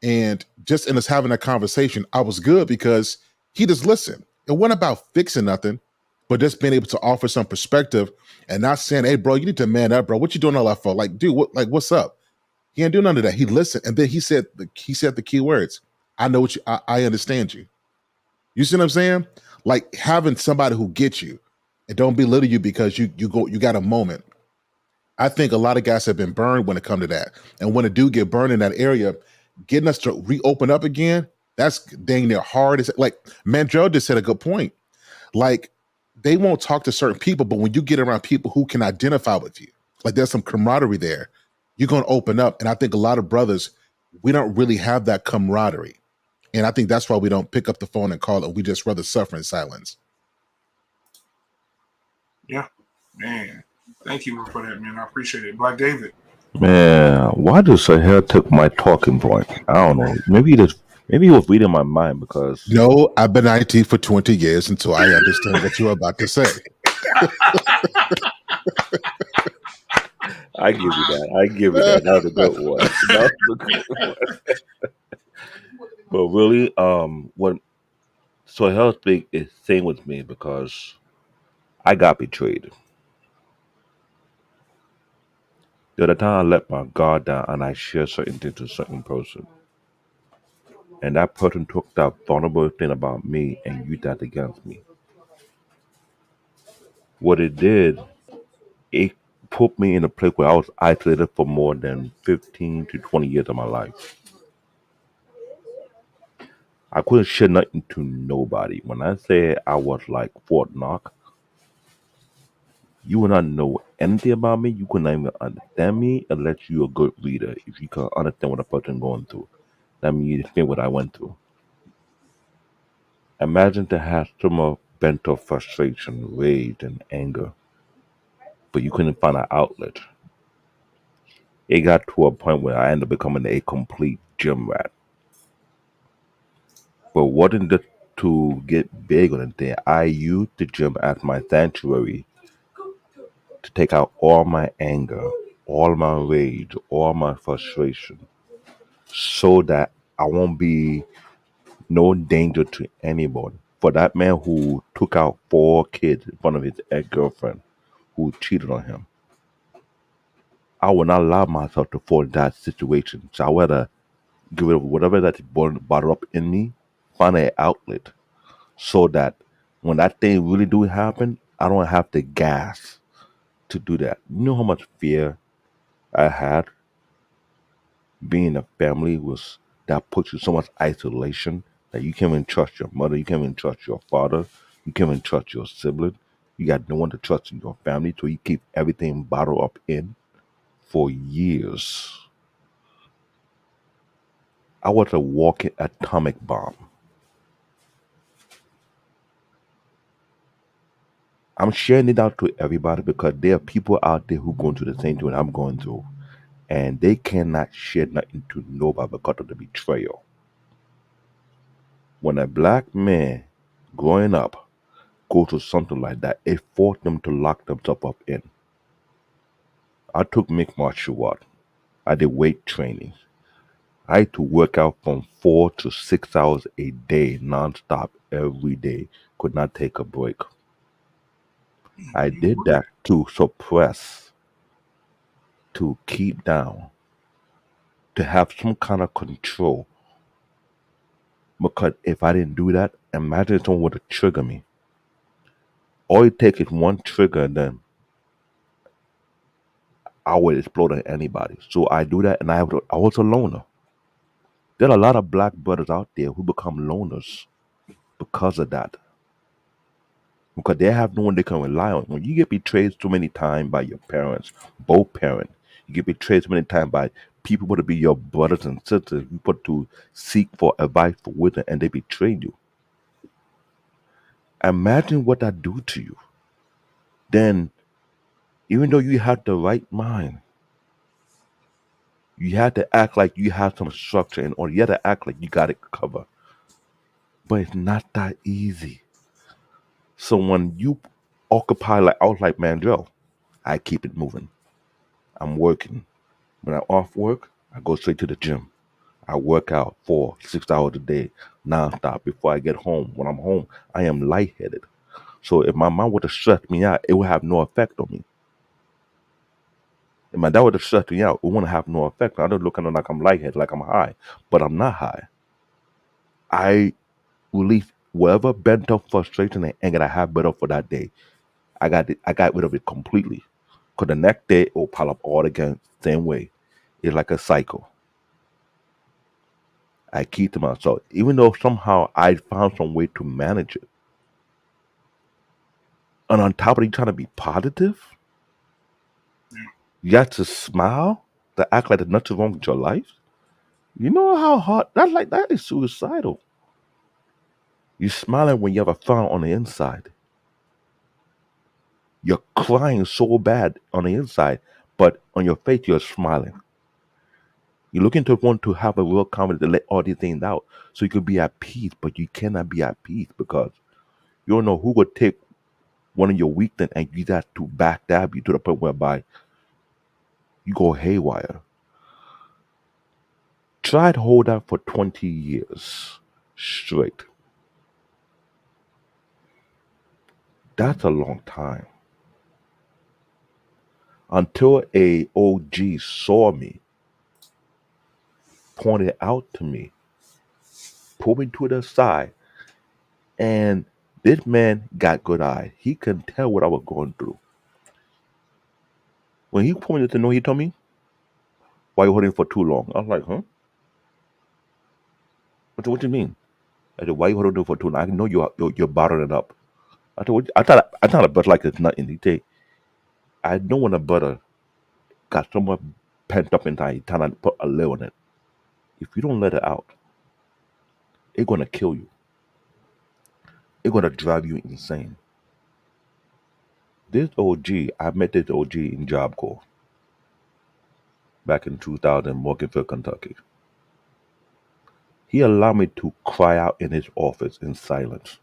and just in us having a conversation, I was good because he just listened. It wasn't about fixing nothing, but just being able to offer some perspective and not saying, "Hey, bro, you need to man up, bro. What you doing all that for?" Like, dude, what's up? He didn't do none of that. He listened, and then he said the key words. I know what I understand you. You see what I'm saying? Like having somebody who gets you and don't belittle you because you got a moment. I think a lot of guys have been burned when it comes to that. And when it do get burned in that area, getting us to reopen up again, that's dang near hard. It's like Mandrell just said a good point. Like they won't talk to certain people, but when you get around people who can identify with you, like there's some camaraderie there, you're gonna open up. And I think a lot of brothers, we don't really have that camaraderie. And I think that's why we don't pick up the phone and call it. We just rather suffer in silence. Yeah, man. Thank you for that, man. I appreciate it. Black David. Man, why does Sahel took my talking point? I don't know. Maybe he was reading my mind because No, I've been IT for 20 years until I understand what you're about to say. I give you that. I give you that. That was a good one. That was a good one. But really, what Sahel speak is same with me because I got betrayed. The other time I let my guard down and I shared certain things to a certain person. And that person took that vulnerable thing about me and used that against me. What it did, it put me in a place where I was isolated for more than 15 to 20 years of my life. I couldn't share nothing to nobody. When I say I was like Fort Knox, you would not know anything about me. You could not even understand me unless you're a good reader. If you can understand what a person going through, that means you understand what I went through. Imagine to have so much bent of frustration, rage, and anger, but you couldn't find an outlet. It got to a point where I ended up becoming a complete gym rat. But wasn't just to get big on it there. I used the gym as my sanctuary to take out all my anger, all my rage, all my frustration, so that I won't be no danger to anybody. For that man who took out 4 kids in front of his ex-girlfriend who cheated on him, I will not allow myself to fall in that situation. So I rather give it whatever that's bottled up in me, find an outlet so that when that thing really do happen, I don't have to gas to do that. You know how much fear I had being in a family was that puts you so much isolation that you can't even trust your mother, you can't even trust your father, you can't even trust your sibling. You got no one to trust in your family, so you keep everything bottled up in for years. I was a walking atomic bomb. I'm sharing it out to everybody because there are people out there who going through the same thing I'm going through, and they cannot share nothing to nobody because of the betrayal. When a black man growing up go to something like that, it forced them to lock themselves up in. I took mixed martial art. I did weight training. I had to work out from 4 to 6 hours a day, nonstop, every day. Could not take a break. I did that to suppress, to keep down, to have some kind of control. Because if I didn't do that, imagine someone would have triggered me. All it takes is one trigger, and then I would explode on anybody. So I do that, and I was a loner. There are a lot of black brothers out there who become loners because of that. Because they have no one they can rely on. When you get betrayed so many times by your parents, both parents, you get betrayed so many times by people who to be your brothers and sisters, you put to seek for advice for wisdom, and they betray you. Imagine what that do to you. Then, even though you had the right mind, you had to act like you have some structure in order. You had to act like you got it covered. But it's not that easy. So when you occupy, like I was like Mandrell, I keep it moving. I'm working. When I'm off work, I go straight to the gym. I work out 4-6 hours a day, nonstop. Before I get home, when I'm home, I am lightheaded. So if my mom would have stressed me out, it would have no effect on me. If my dad would have stressed me out, it wouldn't have no effect. I don't look at it like I'm lightheaded, like I'm high, but I'm not high. I release whatever bent up frustration and anger I have built up for that day. I got rid of it completely. Cause the next day it will pile up all again, same way. It's like a cycle. I keep to myself, even though somehow I found some way to manage it. And on top of it, trying to be positive, you have to smile, to act like there's nothing wrong with your life. You know how hard that is suicidal. You're smiling when you have a frown on the inside. You're crying so bad on the inside, but on your face you're smiling. You're looking to want to have a real confidence to let all these things out so you can be at peace, but you cannot be at peace because you don't know who would take one of your weaknesses and use that to backstab you to the point whereby you go haywire. Try to hold that for 20 years straight. That's a long time. Until a OG saw me, pointed out to me, pulled me to the side, and this man got good eye. He can tell what I was going through. When he pulled me to know, he told me, "Why you holding for too long?" I was like, "Huh? What do you mean?" I said, "Why you holding for too long? I know you're bottling it up." I said, I thought a butter like it's nothing." He said, "I know when a butter got so much pent up inside, you trying to put a lid on it. If you don't let it out, it's gonna kill you. It's gonna drive you insane." This OG, I met this OG in Job Corps back in 2000 in Morganfield, Kentucky. He allowed me to cry out in his office in silence.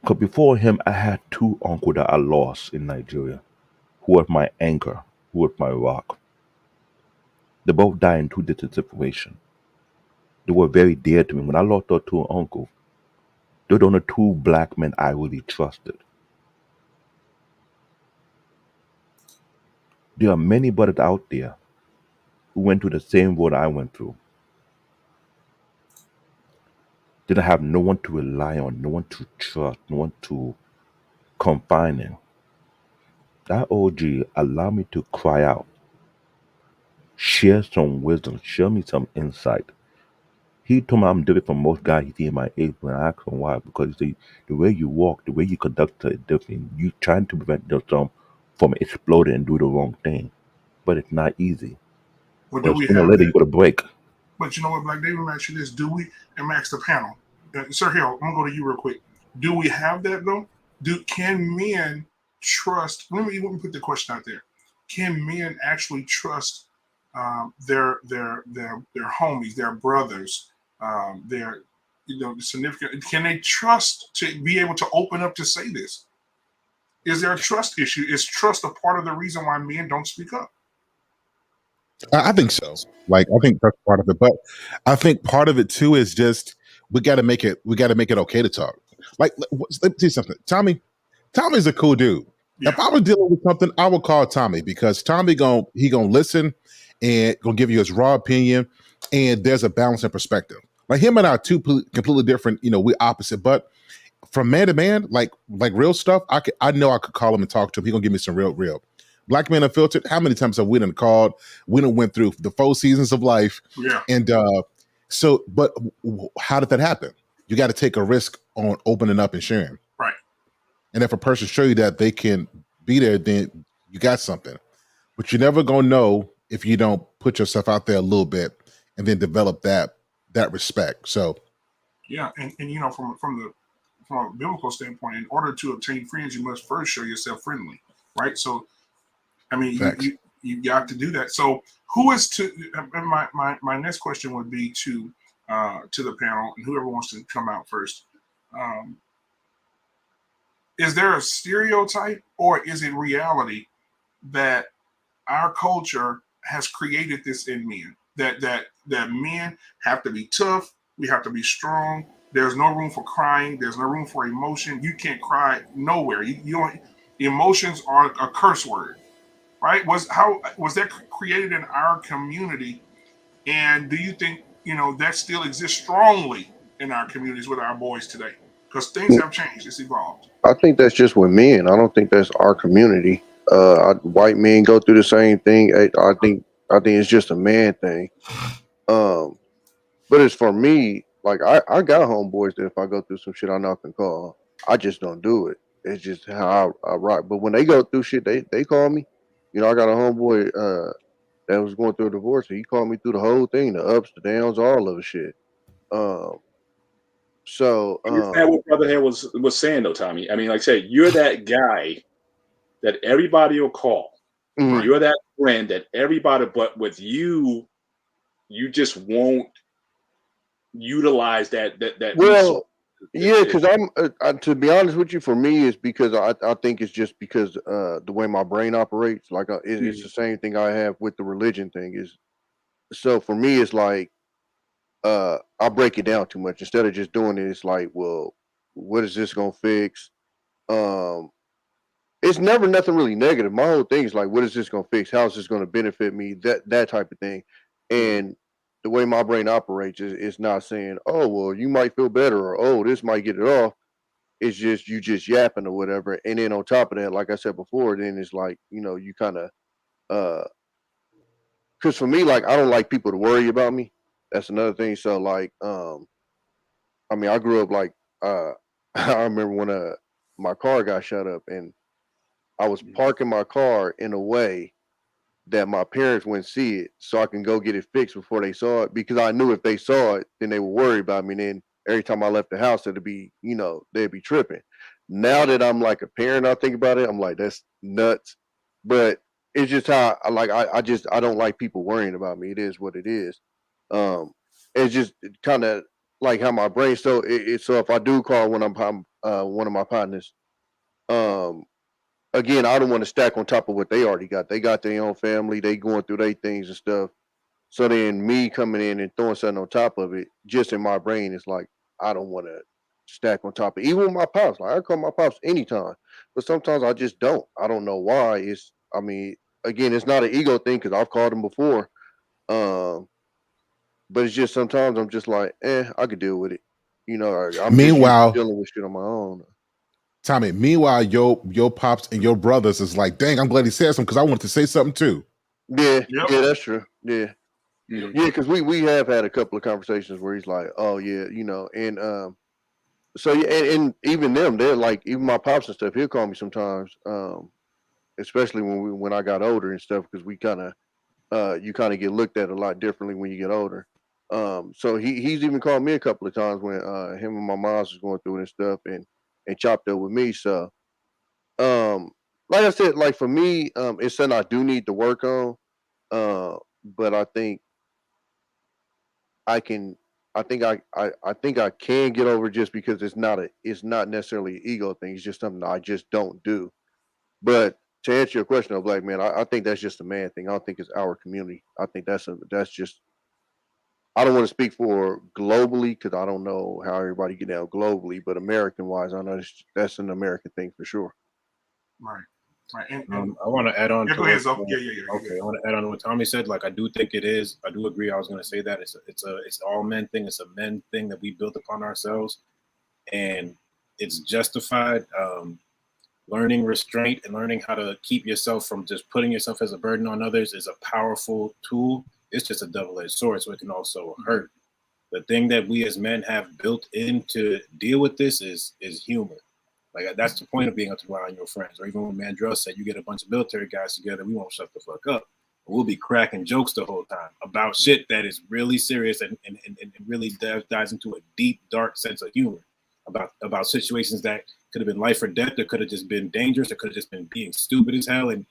Because before him, I had two uncles that I lost in Nigeria, who were my anchor, who were my rock. They both died in two different situations. They were very dear to me. When I lost those two uncles, they were the only two black men I really trusted. There are many brothers out there who went through the same road I went through. Didn't have no one to rely on, no one to trust, no one to confide in. That OG allowed me to cry out, share some wisdom, share me some insight. He told me I'm different from most guys he see in my age. When I asked him why, because he said, the way you walk, the way you conduct is different. You trying to prevent yourself from exploding and do the wrong thing. But it's not easy. Well, do But we sooner or have later that? you're gonna break. But you know what, Black David, let me ask you this. Do we, and Max the panel, Sir Hill, I'm going to go to you real quick. Do we have that, though? Can men trust, let me put the question out there. Can men actually trust their homies, their brothers, their significant? Can they trust to be able to open up to say this? Is there a trust issue? Is trust a part of the reason why men don't speak up? I think so. Like, I think that's part of it, but I think part of it too is just we got to make it. We got to make it okay to talk. Like, let me tell you something. Tommy's a cool dude. Yeah. If I was dealing with something, I would call Tommy because Tommy gonna listen and gonna give you his raw opinion, and there's a balance and perspective. Like him and I are two completely different. We opposite, but from man to man, like real stuff, I know I could call him and talk to him. He gonna give me some real. Black Man Unfiltered. How many times have we done called? We done went through the 4 seasons of life, Yeah. and but how did that happen? You got to take a risk on opening up and sharing. Right. And if a person show you that they can be there, then you got something. But you're never gonna know if you don't put yourself out there a little bit and then develop that respect. So yeah, and from a biblical standpoint, in order to obtain friends, you must first show yourself friendly, right? So, I mean, you got to do that. So, who is to? And my next question would be to the panel and whoever wants to come out first. Is there a stereotype or is it reality that our culture has created this in men? That men have to be tough, we have to be strong. There's no room for crying. There's no room for emotion. You can't cry nowhere. You don't. Emotions are a curse word, right? Was that created in our community? And do you think that still exists strongly in our communities with our boys today? Because things have changed. It's evolved. I think that's just with men. I don't think that's our community. White men go through the same thing. I think it's just a man thing. But as for me, like I got homeboys that if I go through some shit, I know I can call. I just don't do it. It's just how I rock. But when they go through shit, they call me. I got a homeboy that was going through a divorce, and he called me through the whole thing, the ups, the downs, all of the shit. So I understand what Brother Hair was saying though, Tommy. I mean, like I said, you're that guy that everybody will call. Mhm. You're that friend that everybody, but with you just won't utilize that resource. Well, yeah, because to be honest with you, for me, it's because I think it's just because the way my brain operates. Like it's the same thing I have with the religion thing. Is so for me, it's like I break it down too much instead of just doing it. It's like, well, what is this gonna fix? Um, it's never nothing really negative. My whole thing is like, what is this gonna fix? How is this gonna benefit me? That type of thing. And the way my brain operates is not saying, oh well, you might feel better or oh, this might get it off. It's just you just yapping or whatever. And then on top of that, like I said before, then it's like, you kind of because for me, like I don't like people to worry about me. That's another thing. So like, I mean, I grew up like I remember when my car got shut up and I was parking my car in a way that my parents wouldn't see it, so I can go get it fixed before they saw it. Because I knew if they saw it, then they would worry about me. And then every time I left the house, it'd be, they'd be tripping. Now that I'm like a parent, I think about it. I'm like, that's nuts. But it's just how I don't like people worrying about me. It is what it is. Um, it's just kind of like how my brain. So if I do call one of my partners, um, again, I don't want to stack on top of what they already got. They got their own family. They going through their things and stuff. So then me coming in and throwing something on top of it, just in my brain, is like I don't want to stack on top of it. Even with my pops. Like I call my pops anytime, but sometimes I just don't. I don't know why. I mean, again, it's not an ego thing because I've called him before. Um, but it's just sometimes I'm just like, I could deal with it. I'm just used to meanwhile, dealing with shit on my own. Tommy, meanwhile, your pops and your brothers is like, dang, I'm glad he said something because I wanted to say something too. Yeah, Yep. yeah, that's true. Yeah. Yeah, because we have had a couple of conversations where he's like, "Oh yeah, and so yeah, and even them, they're like, even my pops and stuff. He'll call me sometimes, especially when I got older and stuff, because we kind of you kind of get looked at a lot differently when you get older. So he's even called me a couple of times when him and my mom's was going through it and stuff, and chopped up with me. So um, like I said, like for me, it's something I do need to work on. But I think I can I think I can get over just because it's not necessarily an ego thing. It's just something I just don't do. But to answer your question, though, black man, I think that's just a man thing. I don't think it's our community. I think that's just. I don't want to speak for globally because I don't know how everybody get down globally, but American wise, I know that's an American thing for sure. Right. Right. And I want to add on yeah, to go ahead, what, Zo. Yeah. okay, I want to add on to what Tommy said. Like, I do think it is. I do agree. I was going to say that it's all men thing. It's a men thing that we built upon ourselves, and it's justified. Learning restraint and learning how to keep yourself from just putting yourself as a burden on others is a powerful tool. It's just a double-edged sword, so it can also hurt. The thing that we as men have built in to deal with this is humor. Like, that's the point of being able to rely on your friends. Or even when Mandrell said, you get a bunch of military guys together, we won't shut the fuck up. We'll be cracking jokes the whole time about shit that is really serious and really dives into a deep, dark sense of humor about situations that could have been life or death. It could have just been dangerous. It could have just been being stupid as hell and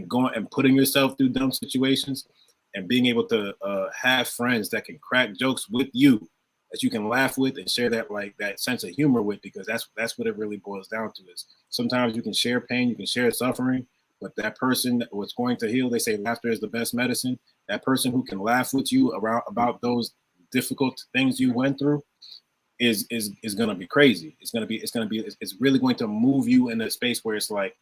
going and putting yourself through dumb situations, and being able to have friends that can crack jokes with you, that you can laugh with and share that sense of humor with, because that's what it really boils down to. Is sometimes you can share pain, you can share suffering, but that person that was going to heal, they say laughter is the best medicine. That person who can laugh with you about those difficult things you went through is going to be crazy. It's really going to move you in a space where it's like,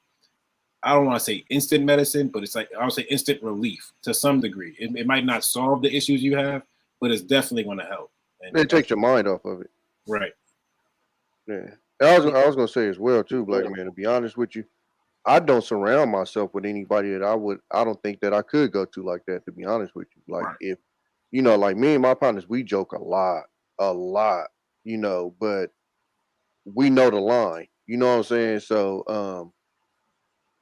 I don't want to say instant medicine, but it's like, I'll say instant relief to some degree. It might not solve the issues you have, but it's definitely going to help. And it takes your mind off of it. Right. Yeah. And I was gonna say as well too, black man. To be honest with you, I don't surround myself with anybody that I don't think that I could go to like that. To be honest with you, like if like me and my partners, we joke a lot, but we know the line. You know what I'm saying? So,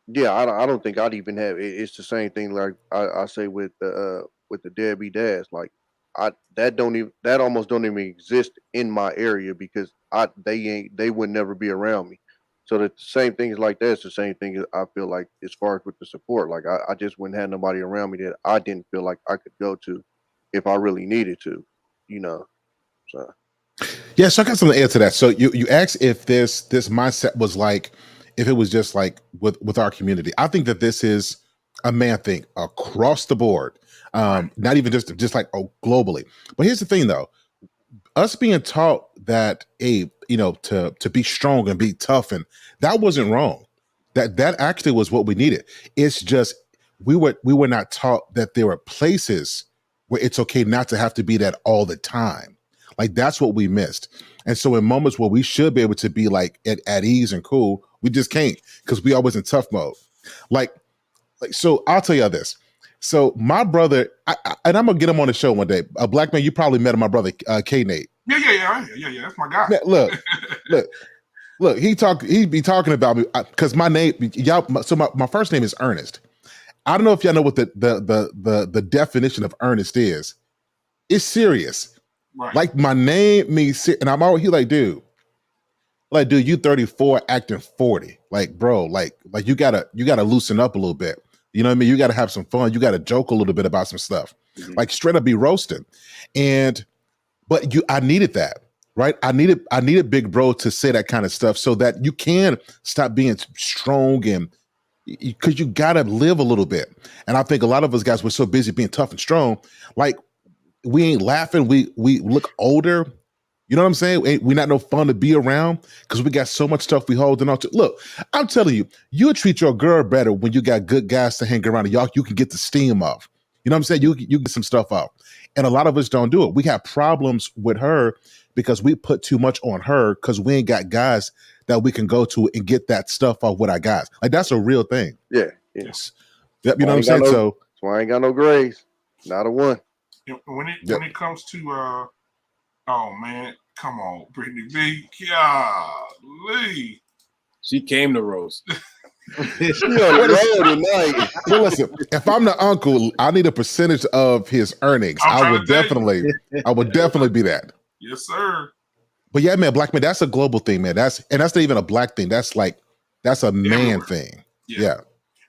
yeah, I don't think I'd even have. It's the same thing like I say with the deadbeat dads. Like that almost don't even exist in my area because they would never be around me. So the same thing is like that. It's the same thing I feel like as far as with the support. Like I just wouldn't have nobody around me that I didn't feel like I could go to if I really needed to. So. Yeah, so I got something to add to that. So you asked if this mindset was like, if it was just like with our community. I think that this is a man thing across the board, not even just like globally. But here's the thing, though: us being taught that to be strong and be tough, and that wasn't wrong. That actually was what we needed. It's just we were not taught that there were places where it's okay not to have to be that all the time. Like that's what we missed. And so in moments where we should be able to be like at ease and cool, we just can't because we always in tough mode. Like so I'll tell you this. So my brother, and I'm gonna get him on the show one day. A black man, you probably met him, my brother K Nate. Yeah. That's my guy. Man, look. He be talking about me because my name, y'all. So my first name is Ernest. I don't know if y'all know what the definition of Ernest is. It's serious. Right. Like my name means, and I'm always dude, you 34 acting 40. Like, bro, like you gotta loosen up a little bit. You know what I mean? You gotta have some fun. You gotta joke a little bit about some stuff. Mm-hmm. Like straight up be roasting. But I needed that, right? I needed Big Bro to say that kind of stuff so that you can stop being strong and because you gotta live a little bit. And I think a lot of us guys were so busy being tough and strong, like we ain't laughing. We look older. You know what I'm saying? We're not no fun to be around because we got so much stuff we holding on to. Look, I'm telling you, you'll treat your girl better when you got good guys to hang around and you can get the steam off. You know what I'm saying? You get some stuff out. And a lot of us don't do it. We have problems with her because we put too much on her because we ain't got guys that we can go to and get that stuff off with our guys. Like that's a real thing. Yeah. Yes. You know what I'm saying? So I ain't got no grades. Not a one. When it comes to oh man, come on, Brittany B. Golly. She came to roast. Well, listen, if I'm the uncle, I need a percentage of his earnings. I would definitely be that. Yes, sir. But yeah, man, black man, that's a global thing, man. That's not even a black thing. That's a man thing. Yeah.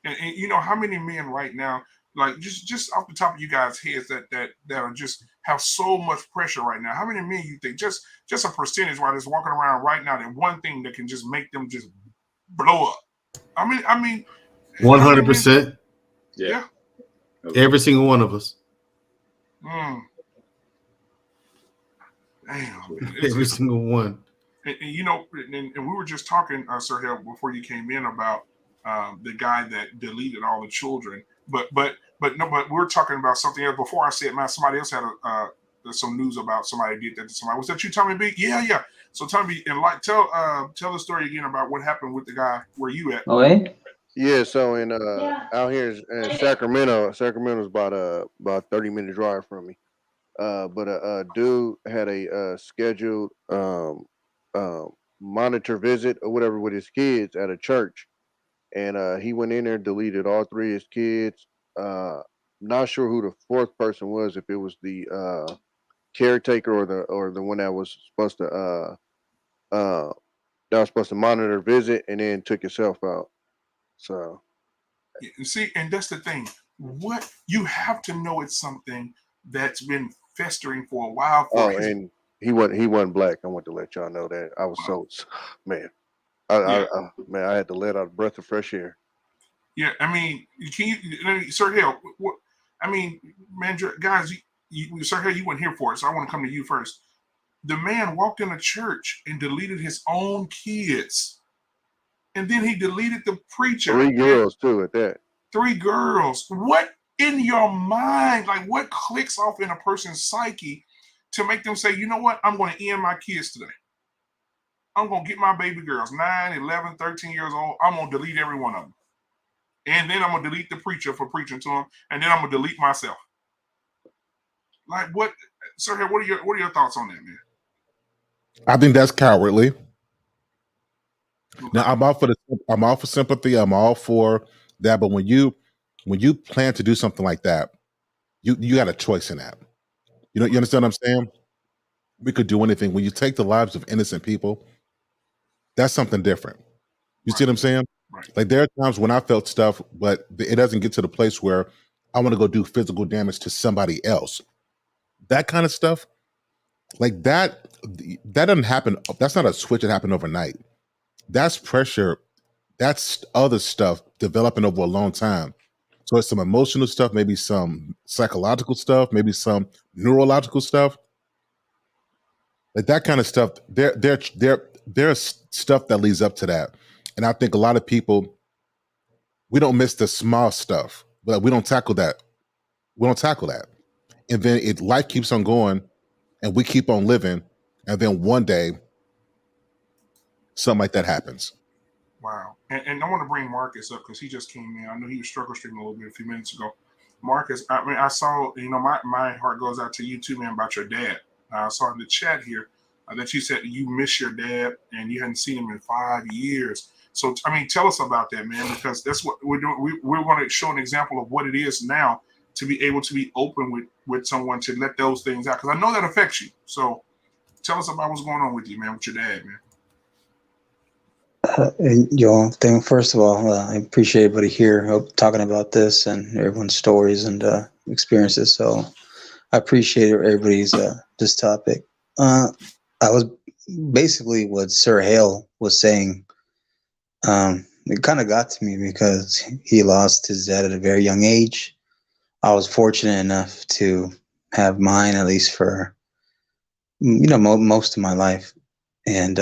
And you know how many men right now, like just off the top of you guys' heads that are just have so much pressure right now. How many men you think just a percentage while they're walking around right now, that one thing that can just make them just blow up? I mean, 100%. Yeah. Every single one of us. Damn. Every single one. And you know, and we were just talking, Sir Hale, before you came in about the guy that deleted all the children. But we're talking about something else. Before I said, man, somebody else had some news about somebody did that to somebody. Was that you, Tommy B? Yeah. So Tommy, and like tell the story again about what happened with the guy. Where you at? Oh, eh? Yeah, so in out here in Sacramento, Sacramento's about 30-minute drive from me. But a dude had a scheduled monitor visit or whatever with his kids at a church, and he went in there, deleted all three of his kids. Not sure who the fourth person was, if it was the caretaker or the one that was supposed to monitor visit, and then took himself out. So see, and that's the thing. What you have to know, it's something that's been festering for a while. And he wasn't black. I want to let y'all know that. I was man. I had to let out a breath of fresh air. Yeah, I mean, Sir Hale, I mean, man, guys, Sir Hale, you weren't here for it, so I want to come to you first. The man walked in a church and deleted his own kids, and then he deleted the preacher. 3 girls too at that. 3 girls. What in your mind, like what clicks off in a person's psyche to make them say, you know what, I'm going to end my kids today. I'm going to get my baby girls, 9, 11, 13 years old. I'm going to delete every one of them. And then I'm going to delete the preacher for preaching to them. And then I'm going to delete myself. Like what, Sir, what are your thoughts on that, man? I think that's cowardly. Now I'm all for sympathy. I'm all for that. But when you plan to do something like that, you got a choice in that. You understand what I'm saying? We could do anything. When you take the lives of innocent people, that's something different. You see what I'm saying? Right. Like there are times when I felt stuff, but it doesn't get to the place where I want to go do physical damage to somebody else. That kind of stuff, like that doesn't happen. That's not a switch that happened overnight. That's pressure. That's other stuff developing over a long time. So it's some emotional stuff, maybe some psychological stuff, maybe some neurological stuff. Like that kind of stuff. There's stuff that leads up to that. And I think a lot of people, we don't miss the small stuff, but we don't tackle that. We don't tackle that. And then life keeps on going and we keep on living. And then one day, something like that happens. Wow. And I want to bring Marcus up because he just came in. I know he was struggle streaming a little bit a few minutes ago. Marcus, I mean, I saw, my heart goes out to you too, man, about your dad. I saw in the chat here that you said you miss your dad and you hadn't seen him in 5 years. So, I mean, tell us about that, man, because that's what we're doing. We're going to show an example of what it is now to be able to be open with someone to let those things out. Because I know that affects you. So tell us about what's going on with you, man, with your dad, man. First of all, I appreciate everybody here talking about this and everyone's stories and experiences. So I appreciate everybody's this topic. I was basically what Sir Hale was saying. It kind of got to me because he lost his dad at a very young age. I was fortunate enough to have mine, at least for most of my life, and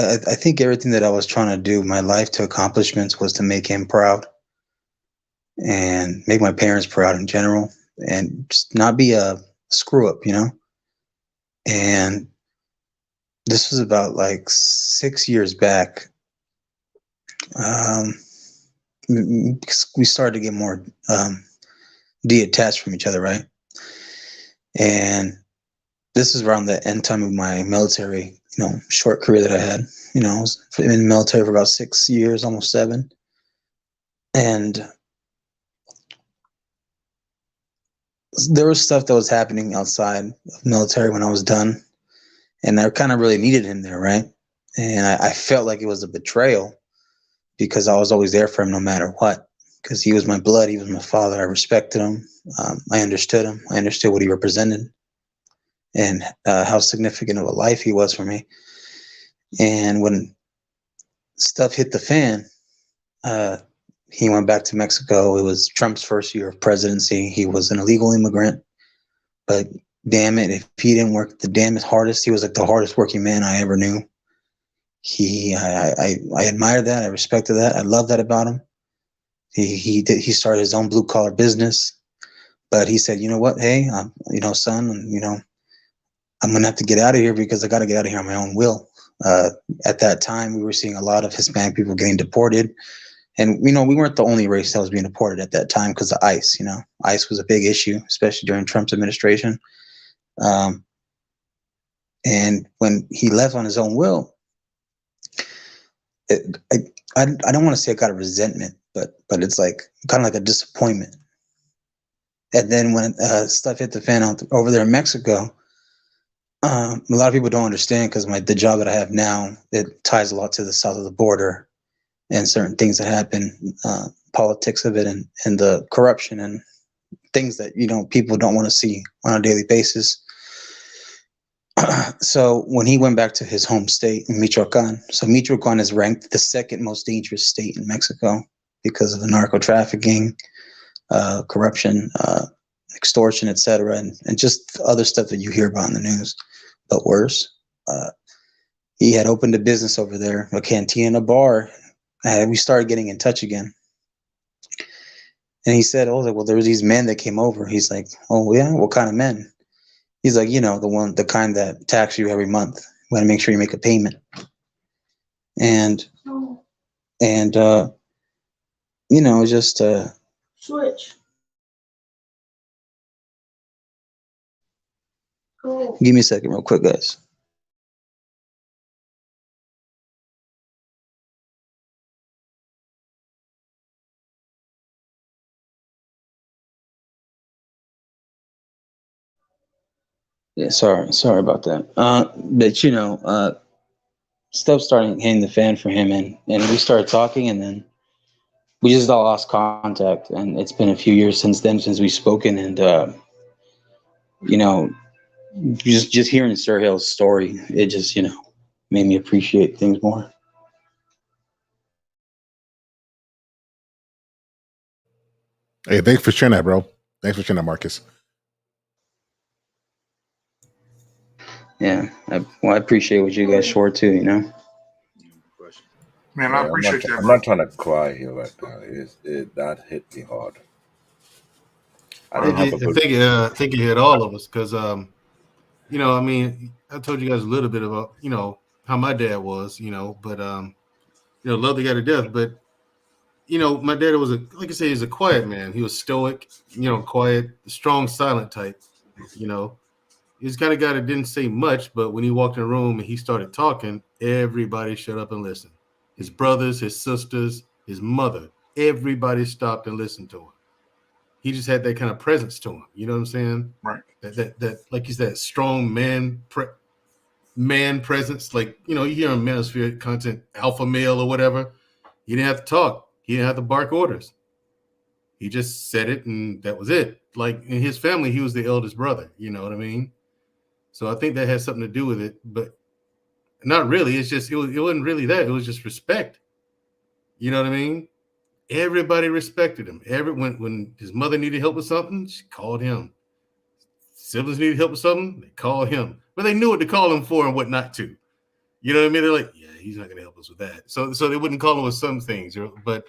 I think everything that I was trying to do my life to accomplishments was to make him proud and make my parents proud in general and just not be a screw up, And this was about like 6 years back. We started to get more detached from each other, right? And this is around the end time of my military, short career that I had. I was in the military for about 6 years, almost 7. And there was stuff that was happening outside of military when I was done. And I kind of really needed him there, right? And I felt like it was a betrayal because I was always there for him no matter what. Because he was my blood, he was my father. I respected him. I understood him. I understood what he represented and how significant of a life he was for me. And when stuff hit the fan, He went back to Mexico. It was Trump's first year of presidency. He was an illegal immigrant, but damn it, if he didn't work the damnest hardest, he was like the hardest working man I ever knew. I admire that. I respected that. I love that about him. He started his own blue collar business, but he said, you know what? Hey, son, I'm going to have to get out of here because I got to get out of here on my own will. At that time, we were seeing a lot of Hispanic people getting deported. And, we weren't the only race that was being deported at that time because of ICE. ICE was a big issue, especially during Trump's administration. And when he left on his own will, I don't want to say I got a resentment, but it's like kind of like a disappointment. And then when stuff hit the fan over there in Mexico, a lot of people don't understand because the job that I have now, it ties a lot to the south of the border and certain things that happen, politics of it and the corruption and things that, people don't want to see on a daily basis. So when he went back to his home state in Michoacan, so Michoacan is ranked the second most dangerous state in Mexico because of the narco trafficking, corruption, extortion, etc., and just other stuff that you hear about in the news, but worse. He had opened a business over there, a canteen and a bar. We started getting in touch again. And he said, well, there was these men that came over. He's like, oh, yeah? What kind of men? He's like, the kind that tax you every month. You want to make sure you make a payment. And just switch. Go. Give me a second real quick, guys. Yeah, sorry about that. But stuff started hitting the fan for him, and we started talking, and then we just all lost contact. And it's been a few years since then, since we've spoken, and just hearing Sir Hill's story, it just made me appreciate things more. Hey, thanks for sharing that, bro. Thanks for sharing that, Marcus. Yeah, I appreciate what you guys short too. Man, I appreciate that. I'm not trying to cry here right now. That hit me hard. I think it hit all of us because, I told you guys a little bit about, how my dad was, but, love the guy to death. But, my dad was like I say, he's a quiet man. He was stoic, quiet, strong, silent type, He's the kind of guy that didn't say much, but when he walked in a room and he started talking, everybody shut up and listened. His brothers, his sisters, his mother, everybody stopped and listened to him. He just had that kind of presence to him. You know what I'm saying? Right. That like you said, strong man presence. Like, you hear in manosphere content, alpha male or whatever. He didn't have to talk. He didn't have to bark orders. He just said it and that was it. Like in his family, he was the eldest brother. You know what I mean? So I think that has something to do with it, but not really. It's just, it wasn't really that. It was just respect. You know what I mean? Everybody respected him. When his mother needed help with something, she called him. Siblings needed help with something, they called him. But they knew what to call him for and what not to. You know what I mean? They're like, yeah, he's not going to help us with that. So they wouldn't call him with some things. But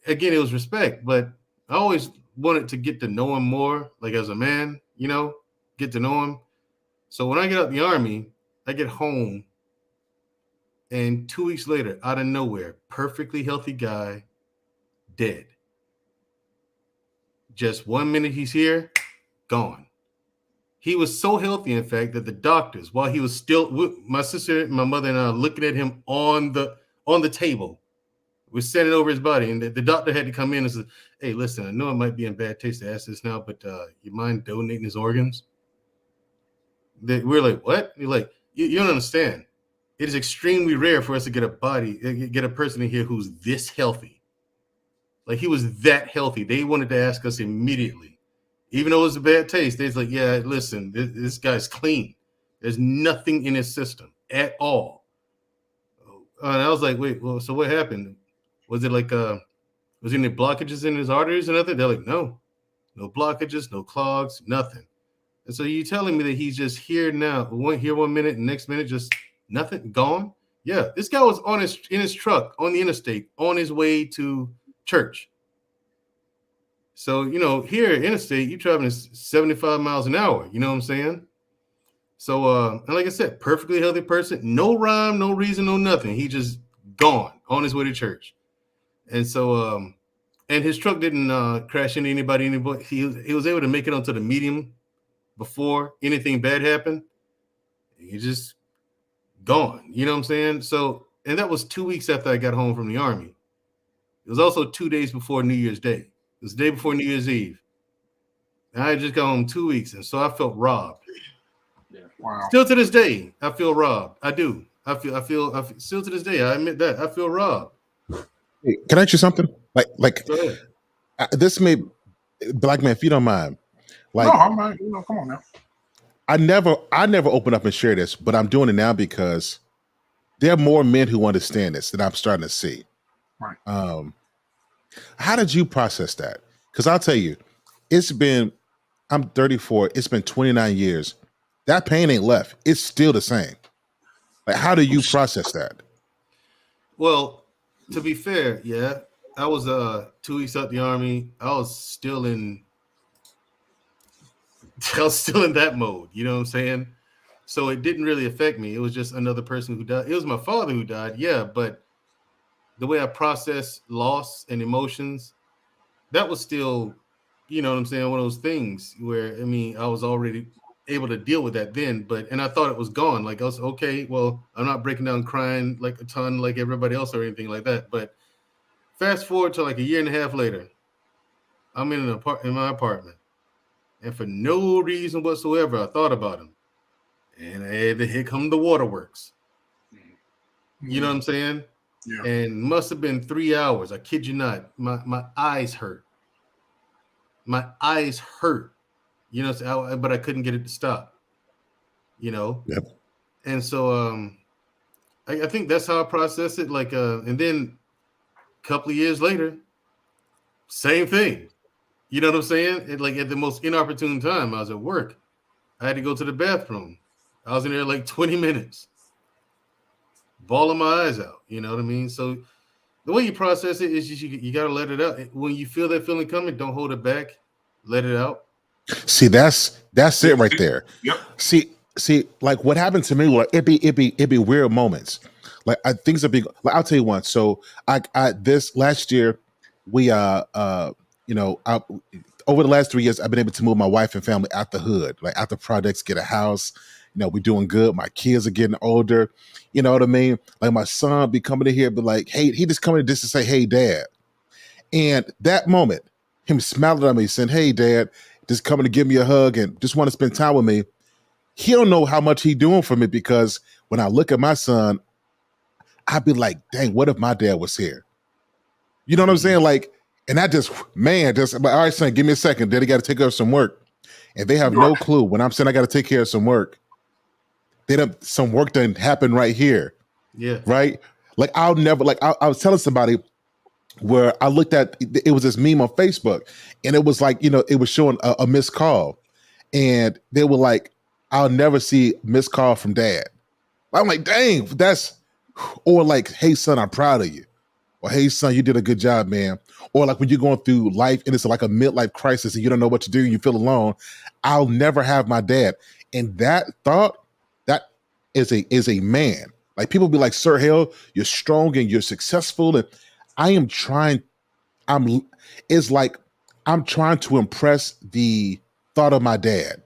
again, it was respect. But I always wanted to get to know him more, like as a man, get to know him. So when I get out of the Army, I get home, and 2 weeks later, out of nowhere, perfectly healthy guy, dead. Just 1 minute he's here, gone. He was so healthy, in fact, that the doctors, while he was still, my sister, my mother, and I looking at him on the table, was standing over his body, and the doctor had to come in and say, "Hey, listen, I know it might be in bad taste to ask this now, but you mind donating his organs?" We're like, "What?" You're like, you don't understand. It is extremely rare for us to get a person in here who's this healthy. Like, he was that healthy. They wanted to ask us immediately. Even though it was a bad taste, they're like, yeah, listen, this guy's clean. There's nothing in his system at all. And I was like, wait, well, so what happened? was it like was there any blockages in his arteries or nothing? They're like, no blockages, no clogs, nothing. And so you telling me that he's just here now, here 1 minute, and next minute just nothing, gone? Yeah, this guy was in his truck on the interstate on his way to church. So, here interstate, you're traveling 75 miles an hour. You know what I'm saying? So, and like I said, perfectly healthy person, no rhyme, no reason, no nothing. He just gone on his way to church. And so, and his truck didn't crash into anybody. He was able to make it onto the medium before anything bad happened. He just gone. You know what I'm saying? So, and that was 2 weeks after I got home from the Army. It was also 2 days before New Year's Day. It was the day before New Year's Eve. And I just got home 2 weeks, and so I felt robbed. Yeah. Wow. Still to this day, I feel robbed. I do. I feel still to this day, I admit that I feel robbed. Hey, can I ask you something? Like this may, Black man, if you don't mind. Like, no, I'm not. Come on now. I never open up and share this, but I'm doing it now because there are more men who understand this that I'm starting to see. Right. How did you process that? Because I'll tell you, I'm 34. It's been 29 years. That pain ain't left. It's still the same. Like, how do you process that? Well, to be fair, yeah, I was 2 weeks out the Army. I was still in that mode. You know what I'm saying? So it didn't really affect me. It was just another person who died. It was my father who died, yeah, but the way I process loss and emotions, that was still, you know what I'm saying, one of those things where, I was already able to deal with that then, and I thought it was gone. Like, I was, okay, well, I'm not breaking down crying like a ton like everybody else or anything like that. But fast forward to like a year and a half later, I'm in my apartment. And for no reason whatsoever, I thought about him. And here come the waterworks. You know what I'm saying? Yeah. And must have been 3 hours. I kid you not. My eyes hurt. My eyes hurt. You know, but I couldn't get it to stop. You know? Yep. And so I think that's how I process it. Like, and then a couple of years later, same thing. You know what I'm saying? Like at the most inopportune time, I was at work. I had to go to the bathroom. I was in there like 20 minutes, bawling my eyes out. You know what I mean? So the way you process it is you got to let it out. When you feel that feeling coming, don't hold it back. Let it out. See, that's it right there. Yep. See, like what happened to me, like it'd be weird moments. Like things are big. Like I'll tell you one. So I this last year, we over the last 3 years, I've been able to move my wife and family out the hood, like out the projects, get a house. You know, we're doing good. My kids are getting older. You know what I mean? Like my son be coming in here, but like, hey, he just coming in just to say, hey, Dad. And that moment, him smiling at me, saying, hey, Dad, just coming to give me a hug and just want to spend time with me. He don't know how much he doing for me, because when I look at my son, I'd be like, dang, what if my dad was here? You know what I'm saying? Like, and that just, man, just, all right, son, give me a second. Daddy got to take care of some work. And they have no clue when I'm saying I got to take care of some work. Some work done happen right here. Yeah. Right? Like I'll never, like I was telling somebody where I looked at, it was this meme on Facebook, and it was like, you know, it was showing a missed call, and they were like, I'll never see missed call from Dad. I'm like, dang, or like, hey son, I'm proud of you. Or hey son, you did a good job, man. Or like when you're going through life and it's like a midlife crisis and you don't know what to do and you feel alone, I'll never have my dad. And that thought, that is a man. Like people be like, Sir Hale, you're strong and you're successful. And I'm trying to impress the thought of my dad.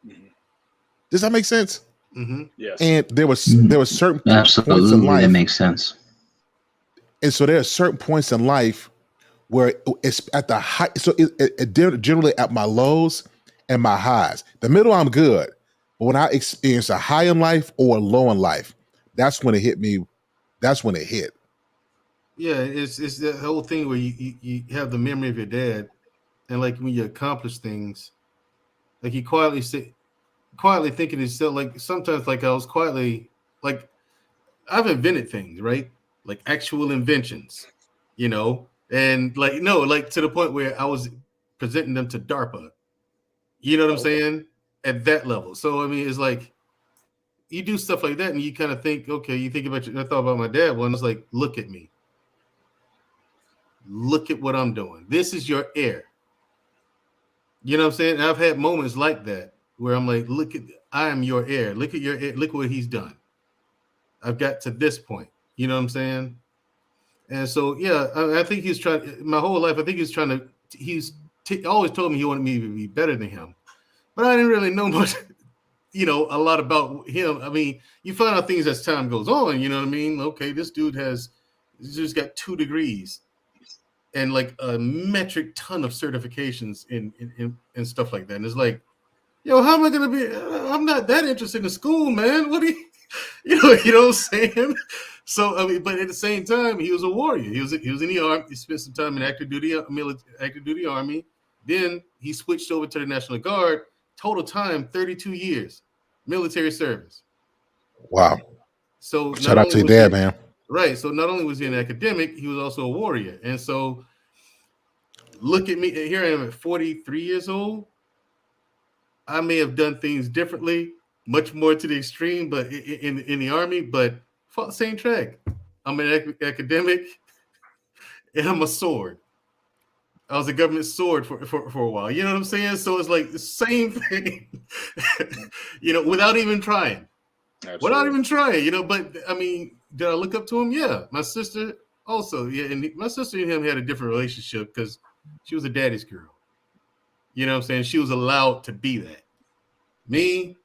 Mm-hmm. Does that make sense? Mm-hmm. Yes. And there was certain points in life. That makes sense. And so there are certain points in life where it's at the high. So it generally at my lows and my highs. The middle, I'm good. But when I experience a high in life or a low in life, that's when it hit me. That's when it hit. Yeah, it's the whole thing where you have the memory of your dad, and like when you accomplish things, like you quietly thinking to yourself, like sometimes like I was quietly, like I've invented things, right? Like actual inventions. you know, and like no, like to the point where I was presenting them to DARPA. You know what I'm saying? At that level. So I mean, it's like you do stuff like that, and you kind of think, okay, you think about I thought about my dad one. It's like, look at me. Look at what I'm doing. This is your heir. You know what I'm saying? And I've had moments like that where I'm like, look at, I am your heir. Look at your heir. Look what he's done. I've got to this point. You know what I'm saying? And so, yeah, I think he's trying, my whole life, I think he's trying to, always told me he wanted me to be better than him. But I didn't really know much, you know, a lot about him. I mean, you find out things as time goes on, you know what I mean? Okay, this dude he's just got 2 degrees and like a metric ton of certifications in stuff like that. And it's like, yo, how am I gonna be? I'm not that interested in school, man. What do you know what I'm saying? So I mean, but at the same time, he was a warrior. He was in the army. He spent some time in active duty army. Then he switched over to the National Guard. Total time 32 years, military service. Wow. So shout out to your dad, man. Right. So not only was he an academic, he was also a warrior. And so look at me. Here I am at 43 years old. I may have done things differently, much more to the extreme, but in the army, but fought the same track. I'm an academic and I'm a sword. I was a government sword for a while. You know what I'm saying? So it's like the same thing, you know, without even trying. Absolutely. Without even trying, you know, but I mean, did I look up to him? Yeah. My sister also, yeah. And my sister and him had a different relationship because she was a daddy's girl. You know what I'm saying? She was allowed to be that. Me,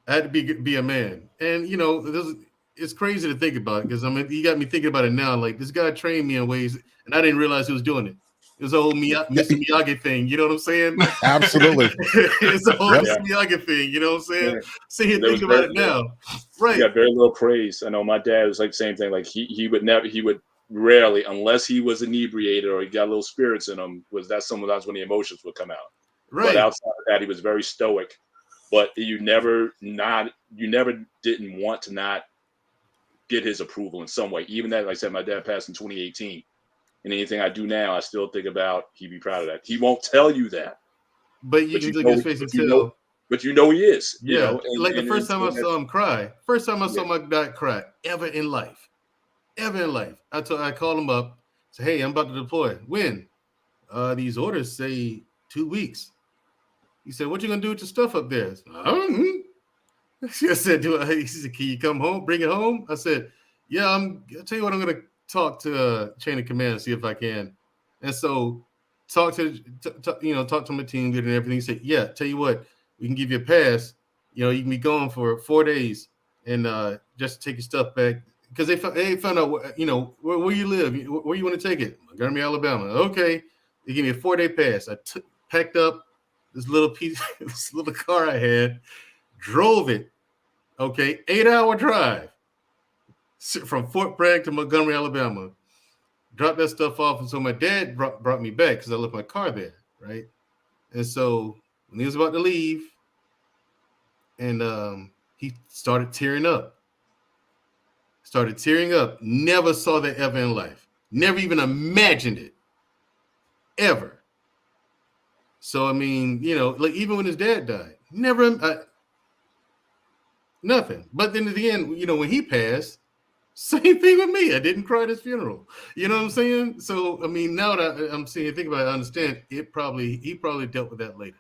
I had to be a man. And, you know, it's crazy to think about it because, I mean, you got me thinking about it now. Like, this guy trained me in ways, and I didn't realize he was doing it. It was a whole Mr. Miyagi thing. You know what I'm saying? Absolutely. It's a whole Mr. Miyagi thing. You know what I'm saying? Sit here and think about it now. Right. He got very little praise. I know my dad was like the same thing. Like, he would rarely, unless he was inebriated or he got a little spirits in him, sometimes when the emotions would come out. Right. But outside of that, he was very stoic. But you never didn't want to not get his approval in some way. Even that, like I said, my dad passed in 2018. And anything I do now, I still think about he'd be proud of that. He won't tell you that. But you can look at his face and tell. But you know he is. Yeah. You know, like the first time I saw him cry. First time I saw my dad cry ever in life. Ever in life. I called him up, said, hey, I'm about to deploy. When? These orders say 2 weeks. He said, what you gonna do with your stuff up there? I said, he said, can you come home, bring it home? I said, yeah, I'll tell you what, I'm gonna talk to chain of command, see if I can. And so talk to my team leader and everything. He said, yeah, tell you what, we can give you a pass. You know, you can be gone for 4 days and just take your stuff back. Because they found out, you know, where you live, where you want to take it. Montgomery, Alabama. Okay. They gave me a 4-day pass. I packed up this little car I had, drove it. Okay. 8-hour drive from Fort Bragg to Montgomery, Alabama. Dropped that stuff off. And so my dad brought me back because I left my car there. Right. And so when he was about to leave, and he started tearing up. Never saw that ever in life. Never even imagined it. Ever. So, I mean, you know, like even when his dad died, never, nothing. But then at the end, you know, when he passed, same thing with me. I didn't cry at his funeral. You know what I'm saying? So, I mean, now that I'm saying, think about it, I understand he probably dealt with that later.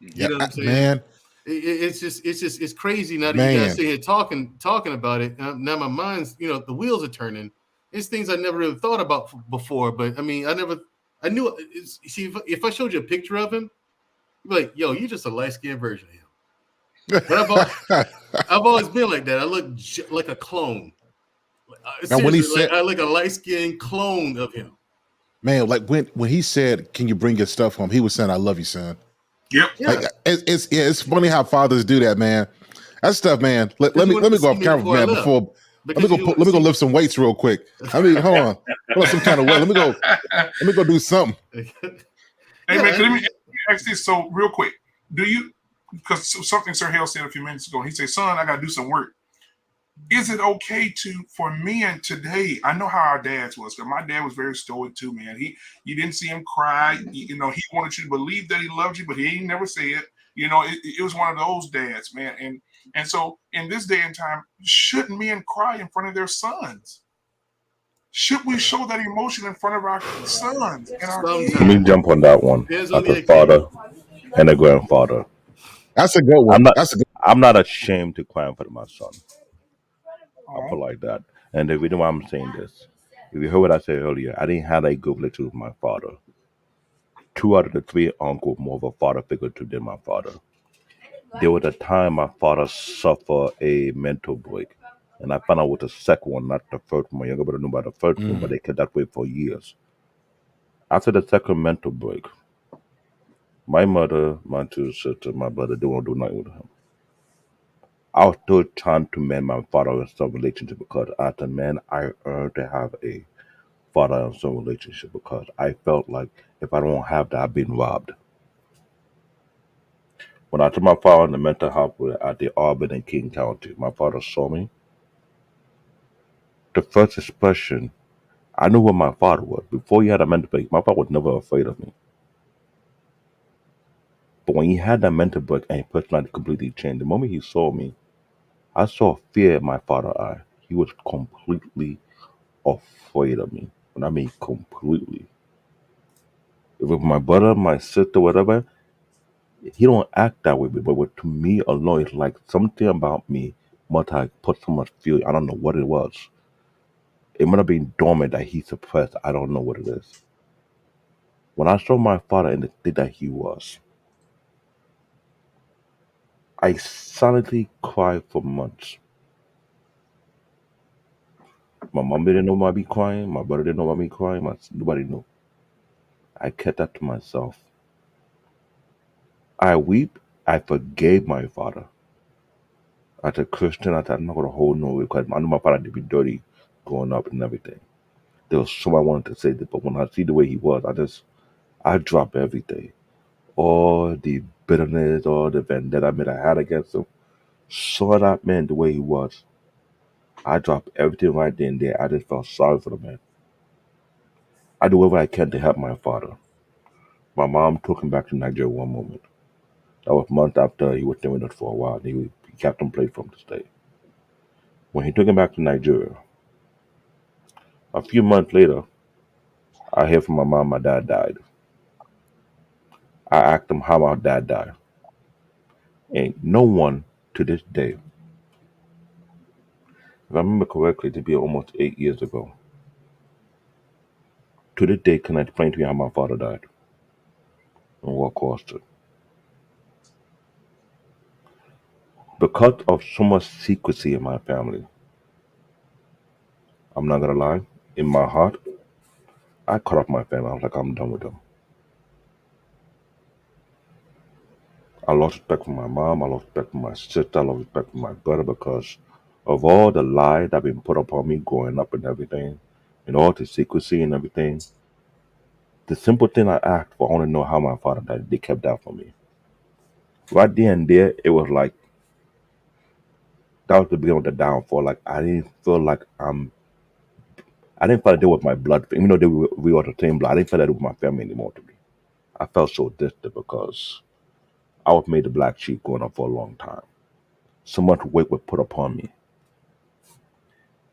You know what I'm saying? Man. It's crazy now that you guys sit here talking about it. Now my mind's, you know, the wheels are turning. It's things I never really thought about before. But I mean, I knew. See, if I showed you a picture of him, you'd be like, "Yo, you're just a light-skinned version of him." But I've always been like that. I look like a clone. Now, when he said, I look a light-skinned clone of him. Man, like when he said, "Can you bring your stuff home?" He was saying, "I love you, son." Yep. Like, it's funny how fathers do that, man. That stuff, man. Let me go off camera, man. Let me go lift some weights real quick. I mean, hold on, some kind of way. Let me go do something. Hey man, let me ask this so real quick. Do you? Because something Sir Hale said a few minutes ago, he said, "Son, I got to do some work." is it okay for men today? I know how our dads was, because my dad was very stoic too, man. You didn't see him cry. He wanted you to believe that he loved you, but he ain't never said. It was one of those dads, man. And so in this day and time, should men cry in front of their sons? Should we show that emotion in front of our sons and our Let me kids? Sometimes jump on that one depends on as the a occasion. father and a grandfather. That's a good one. I'm not That's a good. I'm not ashamed to cry in front of my son. I Oh, put it like that. And the reason why I'm saying this, if you heard what I said earlier, I didn't have a good relationship with my father. Two out of the three uncles more of a father figure to than my father. There was a time my father suffered a mental break. And I found out with the second one, not the first one. My younger brother knew about the first one, but they kept that way for years. After the second mental break, my mother, my two sisters, my brother, they won't do nothing with him. I was still trying to mend my father and son relationship because as a man, I earned to have a father and son relationship because I felt like if I don't have that, I've been robbed. When I took my father in the mental health ward at the Auburn and King County, my father saw me. The first expression, I knew what my father was. Before he had a mental break, my father was never afraid of me. But when he had that mental break and his personality completely changed, the moment he saw me, I saw fear in my father's eye. He was completely afraid of me. And I mean completely. If it was my brother, my sister, whatever, he don't act that way. But to me alone, it's like something about me must have put so much fear. I don't know what it was. It might have been dormant that he suppressed. I don't know what it is. When I saw my father in the state that he was, I silently cried for months. My mom didn't know about me crying. My brother didn't know about me crying. Nobody knew. I kept that to myself. I weep. I forgave my father. As a Christian, I thought I'm not going to hold no because I knew my father to be dirty growing up and everything. There was so I wanted to say that, but when I see the way he was, I drop everything. All the bitterness, all the vendetta I had against him, saw that man the way he was. I dropped everything right then and there. I just felt sorry for the man. I do whatever I can to help my father. My mom took him back to Nigeria one moment. That was months after he was staying with us for a while. He kept him place from the state. When he took him back to Nigeria, a few months later, I hear from my mom my dad died. I asked him how my dad died. And no one to this day, if I remember correctly, to be almost 8 years ago, to this day can explain to you how my father died and what caused it. Because of so much secrecy in my family, I'm not gonna lie, in my heart, I cut off my family. I was like, I'm done with them. I lost respect for my mom, I lost respect for my sister, I lost respect for my brother because of all the lies that been put upon me growing up and everything, and all the secrecy and everything. The simple thing I asked for, I want to know how my father died. They kept that from me. Right there and there, it was like that was the beginning of the downfall. Like I didn't feel like they were my blood. Even though we were the same blood, I didn't feel like it was my family anymore to me. I felt so distant because I was made the black sheep growing up for a long time. So much weight was put upon me,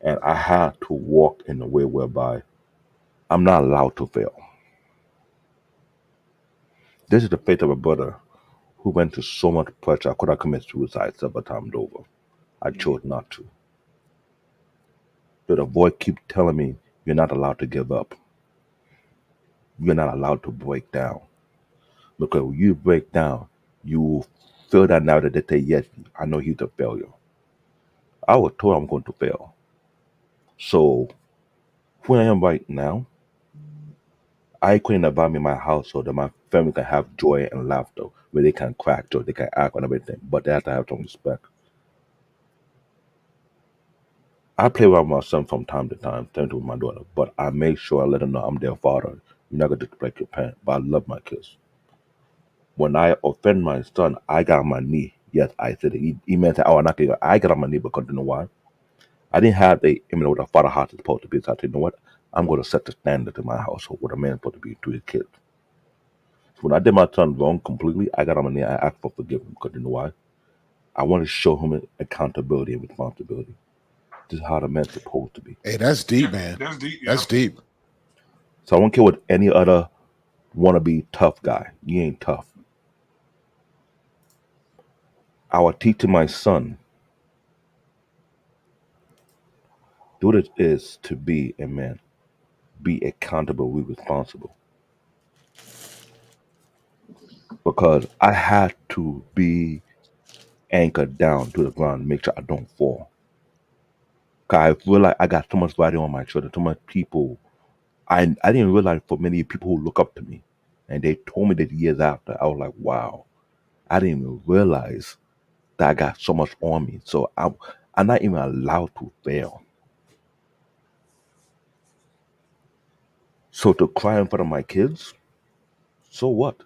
and I had to walk in a way whereby I'm not allowed to fail. This is the fate of a brother who went through so much pressure. I could have committed suicide several times over. I chose not to. So the voice keep telling me, you're not allowed to give up. You're not allowed to break down. Because when you break down, you will feel that now that they say, yes, I know he's a failure. I was told I'm going to fail. So where I am right now, I couldn't invite me in my house so that my family can have joy and laughter, where they can crack jokes, they can act and everything, but they have to have some respect. I play around with my son from time to time, same with my daughter, but I make sure I let them know I'm their father. You're not going to break your parent, but I love my kids. When I offend my son, I got on my knee. Yes, I said it. He meant, oh, I'm not gonna, I got on my knee because you know why? I didn't have what a father house is supposed to be. So I said, you know what? I'm going to set the standard in my household what a man's supposed to be to his kids. So when I did my son wrong completely, I got on my knee. I asked for forgiveness because you know why? I want to show him accountability and responsibility. This is how the man's supposed to be. Hey, that's deep, man. That's deep. Yeah. That's deep. So I don't care what any other wannabe tough guy. You ain't tough. I will teach my son what it is to be a man. Be accountable, be responsible. Because I had to be anchored down to the ground, make sure I don't fall. Cause I feel like I got so much value on my shoulder, so much people. I didn't realize for many people who look up to me, and they told me that years after. I was like, wow, I didn't even realize that I got so much on me. So I'm not even allowed to fail. So to cry in front of my kids, so what?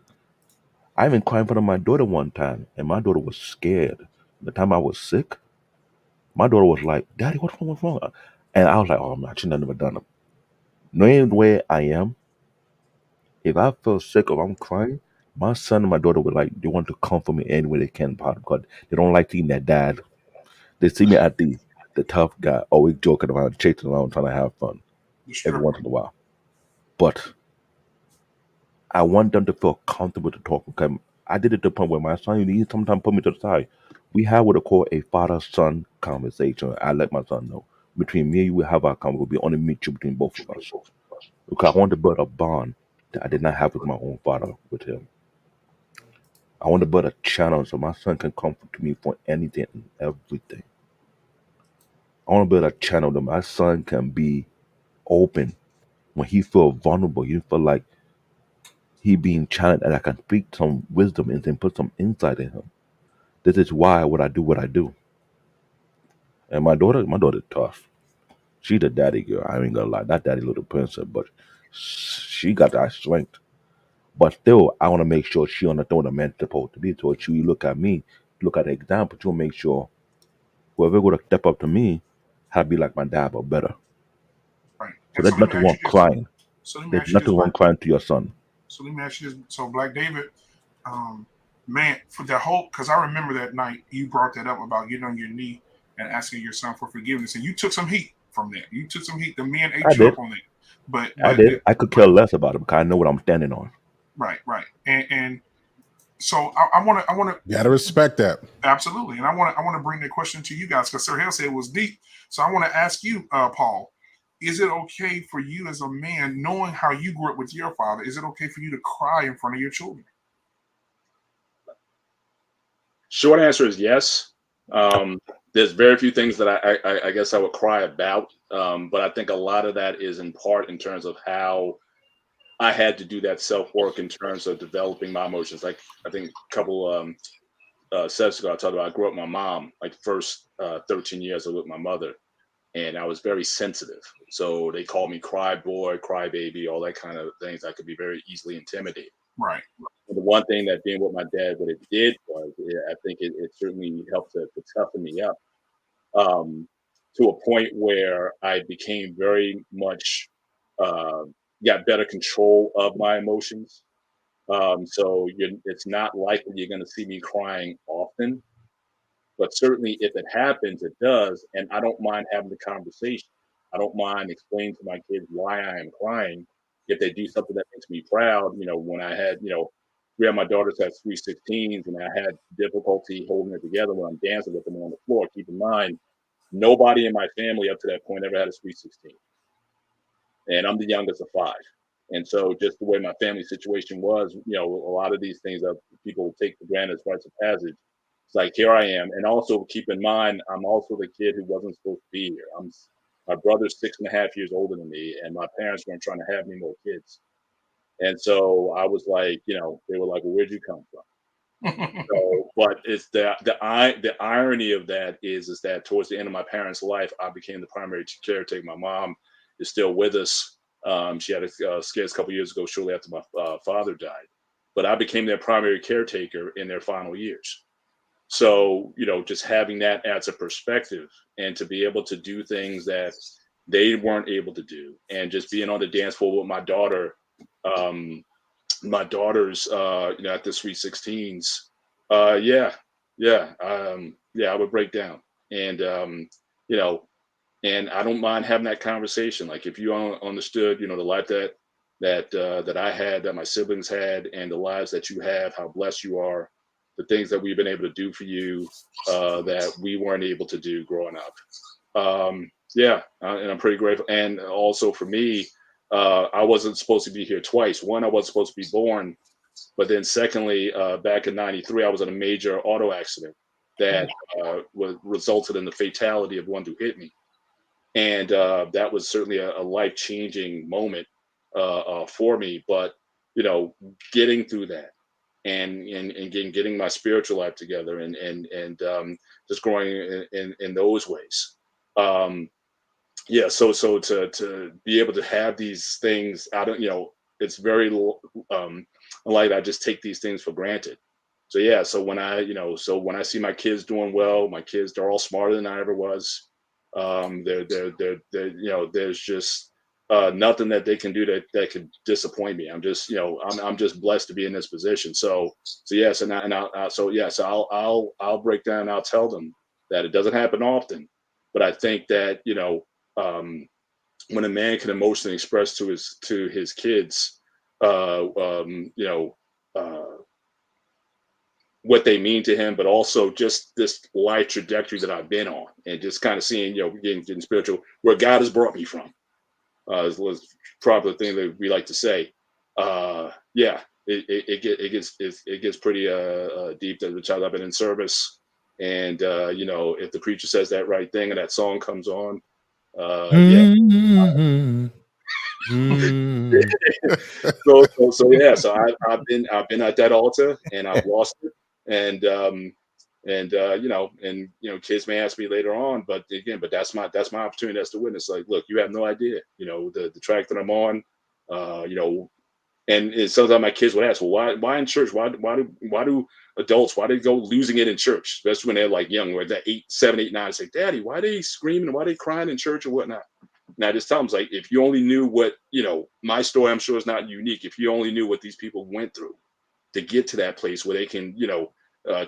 I even cried in front of my daughter one time, and my daughter was scared. The time I was sick, my daughter was like, "Daddy, what's wrong? What's wrong?" And I was like, "Oh man, I shouldn't have never done it." Knowing the way I am, if I feel sick or I'm crying, my son and my daughter would like they want to comfort me any way they can, because they don't like seeing their dad. They see me at the tough guy, always joking around, chasing around, trying to have fun every once in a while. But I want them to feel comfortable to talk. Okay, I did it to the point where my son, he sometimes put me to the side. We have what I call a father-son conversation. I let my son know. Between me and you, we have our conversation. We'll be only mutual between both of us. Because I want to build a bond that I did not have with my own father with him. I want to build a channel so my son can come to me for anything and everything. I want to build a channel that my son can be open when he feel vulnerable. You feel like he being challenged, and I can speak some wisdom and then put some insight in him. This is why what I do. And my daughter's tough. She the daddy girl. I ain't gonna lie, that daddy little princess, but she got that strength. But still, I want to make sure she understands what a man's supposed to be. So you look at me, look at the example, to make sure whoever going to step up to me, have to be like my dad or better. Right. So And so there's let me nothing ask wrong you this. crying. So let me There's ask you this, nothing wrong Black. crying to your son. So let me ask you this. So Black David, man, for the whole, because I remember that night you brought that up about getting on your knee and asking your son for forgiveness, and you took some heat from that. You took some heat. The men I ate you did. up on that. But I but did. I could care less about it because I know what I'm standing on. right, right. And so I want to You gotta respect that. absolutely, and I want to bring the question to you guys because Sir Hale said it was deep. So I want to ask you, Paul, is it okay for you as a man, knowing how you grew up with your father, is it okay for you to cry in front of your children? Short answer is yes. There's very few things that I guess I would cry about, but I think a lot of that is in part in terms of how I had to do that self work in terms of developing my emotions. Like I think a couple sets ago, I talked about I grew up with my mom. Like the first 13 years I was with my mother, and I was very sensitive. So they called me cry boy, cry baby, all that kind of things. I could be very easily intimidated. Right. The one thing that being with my dad, what it did was, I think it certainly helped to toughen me up, um, to a point where I became very much uh, got better control of my emotions. So it's not likely you're going to see me crying often, but certainly if it happens, it does, and I don't mind having the conversation. I don't mind explaining to my kids why I am crying. If they do something that makes me proud, when I had, three of my daughters had 316s, and I had difficulty holding it together when I'm dancing with them on the floor. Keep in mind, nobody in my family up to that point ever had a 316, and I'm the youngest of five. And so, just the way my family situation was, a lot of these things that people take for granted as rites of passage. It's like here I am, and also keep in mind, I'm also the kid who wasn't supposed to be here. My brother's 6.5 years older than me, and my parents weren't trying to have me more kids. And so I was like, they were like, "Well, where'd you come from?" So, but it's the irony of that is that towards the end of my parents' life, I became the primary caretaker. My mom is still with us. She had a scares a couple years ago, shortly after my father died. But I became their primary caretaker in their final years. So, just having that as a perspective and to be able to do things that they weren't able to do, and just being on the dance floor with my daughter, my daughter's, at the Sweet 16s, yeah, I would break down. And, you know, and I don't mind having that conversation. Like if you understood, the life that I had, that my siblings had, and the lives that you have, how blessed you are, the things that we've been able to do for you that we weren't able to do growing up. And I'm pretty grateful. And also for me, I wasn't supposed to be here twice. One, I wasn't supposed to be born, but then secondly, back in '93, I was in a major auto accident that resulted in the fatality of one who hit me. And that was certainly a life-changing moment for me. But getting through that and getting my spiritual life together and just growing in those ways. So to be able to have these things, I don't, it's very like I just take these things for granted. So when I see my kids doing well, they're all smarter than I ever was. There's just nothing that they can do that could disappoint me. I'm just, I'm just blessed to be in this position. So yes, I'll break down. I'll tell them that it doesn't happen often, but I think that when a man can emotionally express to his kids, what they mean to him, but also just this life trajectory that I've been on, and just kind of seeing, getting spiritual, where God has brought me from, was probably the thing that we like to say. It gets pretty deep. The child, I've been in service, and if the preacher says that right thing and that song comes on, so I've been at that altar, and I've lost it, and kids may ask me later on, but that's my opportunity as the witness. Like, look, you have no idea, the track that I'm on, and sometimes my kids would ask, well, why in church? Why do adults, why they go losing it in church, especially when they're like young, where they're 8, 7, 8, 9, say, Daddy, why are they screaming? Why are they crying in church or whatnot? And I just tell them, like, if you only knew what, my story, I'm sure is not unique. If you only knew what these people went through to get to that place where they can, to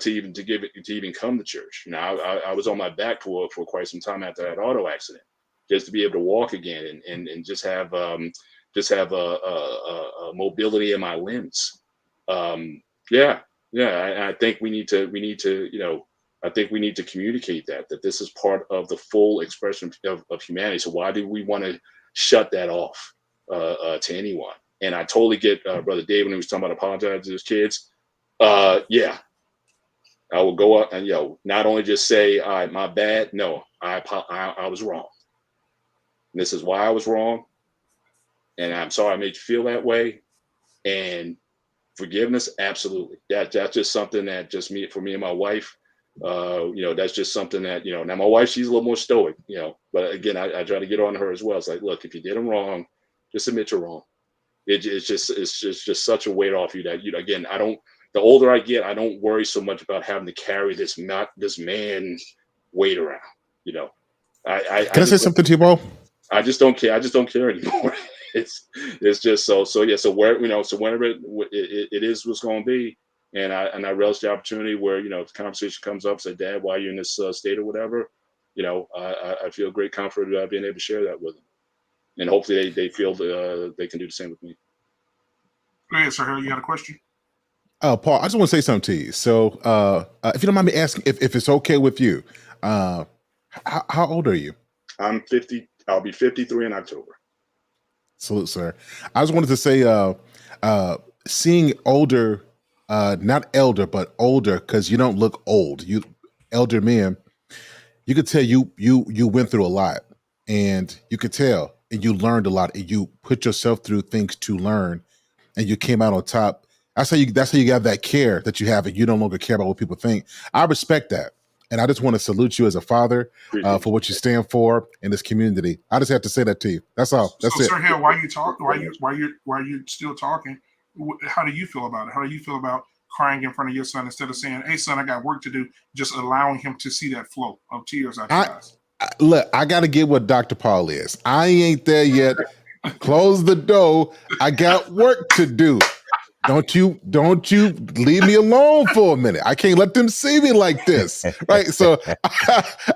even come to church. I was on my back for quite some time after that auto accident, just to be able to walk again and just have a mobility in my limbs. I think we need to, I think we need to communicate that this is part of the full expression of humanity. So why do we want to shut that off to anyone? And I totally get Brother David when he was talking about apologizing to his kids. I will go up and not only just say, all right, my bad. No, I was wrong. And this is why I was wrong. And I'm sorry I made you feel that way. And forgiveness, absolutely. That's just something that for me and my wife, that's just something that, now my wife, she's a little more stoic, but again, I try to get on her as well. It's like, look, if you did them wrong, just admit you're wrong. It's just such a weight off you that, again, the older I get, I don't worry so much about having to carry this man weight around, Can I say something to you, Bo? I just don't care. I just don't care anymore. It's just so where, so whenever it is what's going to be. And I relish the opportunity where, if the conversation comes up, say, Dad, why are you in this state or whatever, I feel great comfort being able to share that with them. And hopefully they feel they can do the same with me. Go ahead, sir. You got a question? Paul, I just want to say something to you. So if you don't mind me asking, if it's okay with you, how old are you? I'm 50. I'll be 53 in October. Salute, sir. I just wanted to say, seeing older, not elder, but older, because you don't look old. You elder men, you could tell you went through a lot, and you could tell, and you learned a lot, and you put yourself through things to learn, and you came out on top. That's how you have that care that you have, and you no longer care about what people think. I respect that. And I just want to salute you as a father for what you stand for in this community. I just have to say that to you. That's all. That's it. Sir Hill, why are you talking? Why are you still talking? How do you feel about it? How do you feel about crying in front of your son instead of saying, "Hey, son, I got work to do," just allowing him to see that flow of tears out your eyes. Look, I got to get what Dr. Paul is. I ain't there yet. Close the door. I got work to do. Don't you leave me alone for a minute. I can't let them see me like this. Right. So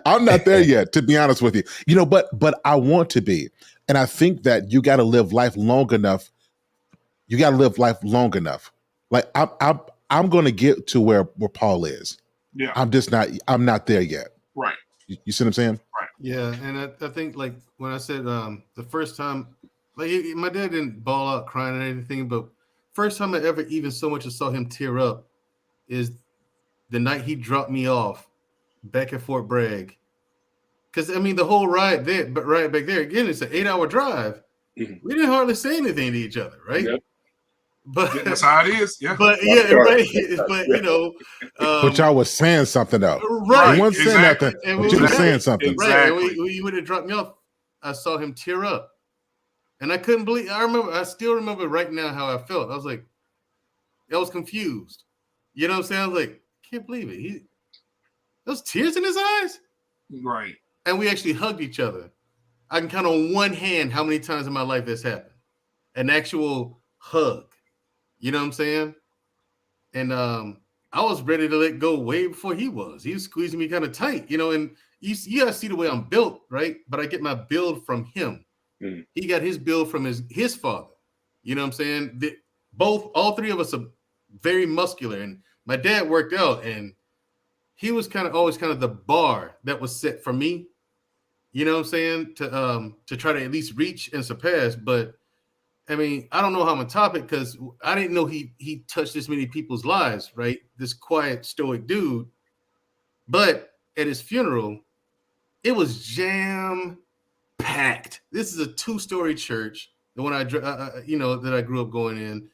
I'm not there yet, to be honest with you. You know, but I want to be. And I think that you got to live life long enough. You got to live life long enough. Like I'm going to get to where Paul is. Yeah. I'm not there yet. Right. You see what I'm saying? Right. Yeah, and I think like when I said the first time, like my dad didn't bawl out crying or anything, but first time I ever even so much as saw him tear up is the night he dropped me off back at Fort Bragg. Because I mean the whole ride there, but right back there again, it's an 8-hour drive. Mm-hmm. We didn't hardly say anything to each other, right? Yep. But that's how it is. Yeah. But yeah, right. But you know, but y'all was saying something though. Right. You weren't saying nothing, but you were saying something. Right. And when he would have dropped me off, I saw him tear up. And I couldn't believe I still remember right now how I felt. I was like, I was confused. You know what I'm saying? I was like, I can't believe it. Those tears in his eyes. Right. And we actually hugged each other. I can count on one hand how many times in my life this happened. An actual hug. You know what I'm saying? And I was ready to let go way before he was. He was squeezing me kind of tight, you know, and you guys see the way I'm built, right? But I get my build from him. Mm. He got his build from his father. You know what I'm saying? All three of us are very muscular. And my dad worked out, and he was always the bar that was set for me. You know what I'm saying? To try to at least reach and surpass. But I mean, I don't know how I'm gonna top it because I didn't know he touched this many people's lives, right? This quiet, stoic dude. But at his funeral, it was jam packed. This is a 2-story church, the one that I grew up going in.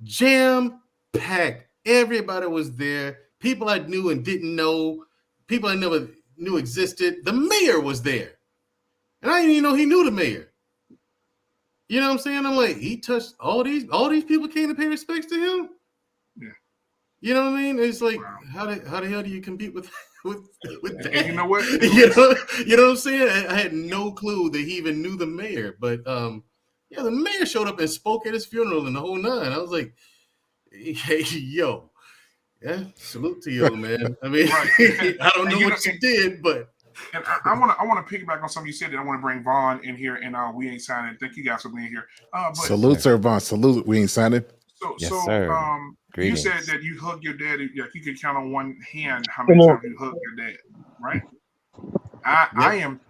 Jam packed. Everybody was there. People I knew and didn't know. People I never knew existed. The mayor was there, and I didn't even know he knew the mayor. You know what I'm saying? I'm like, he touched all these people came to pay respects to him. Yeah. You know what I mean? It's like, wow. How the hell do you compete with that? And you know what? you know what I'm saying? I had no clue that he even knew the mayor. But yeah, the mayor showed up and spoke at his funeral and the whole nine. I was like, hey, yo, yeah, salute to you, man. I mean, right. I don't know what you did, but. And I want to piggyback on something you said that I want to bring Vaughn in here, and we ain't signing. Thank you guys for being here. Salute, sir, Vaughn. Salute. We ain't signing. Sir. You said that you hug your dad. You could count on one hand how many times you hug your dad, right?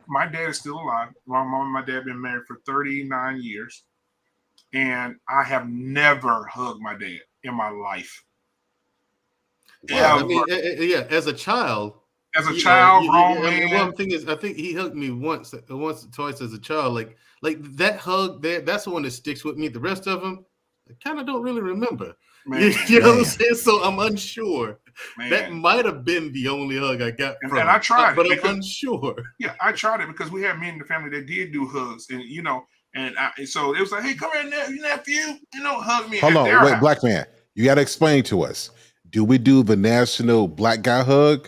My dad is still alive. My mom and my dad been married for 39 years, and I have never hugged my dad in my life. Yeah, I mean, yeah, as a child. As a child, grown man. One thing is, I think he hugged me once or twice as a child. Like that hug there, that's the one that sticks with me. The rest of them, I kind of don't really remember. Man, you know what I'm saying? So I'm unsure. Man. That might have been the only hug I got from and I tried but I'm unsure. Yeah, I tried it because we had men in the family that did do hugs, and so it was like, hey, come here, nephew, hug me. Hold on, wait, black man, you got to explain to us. Do we do the national black guy hug?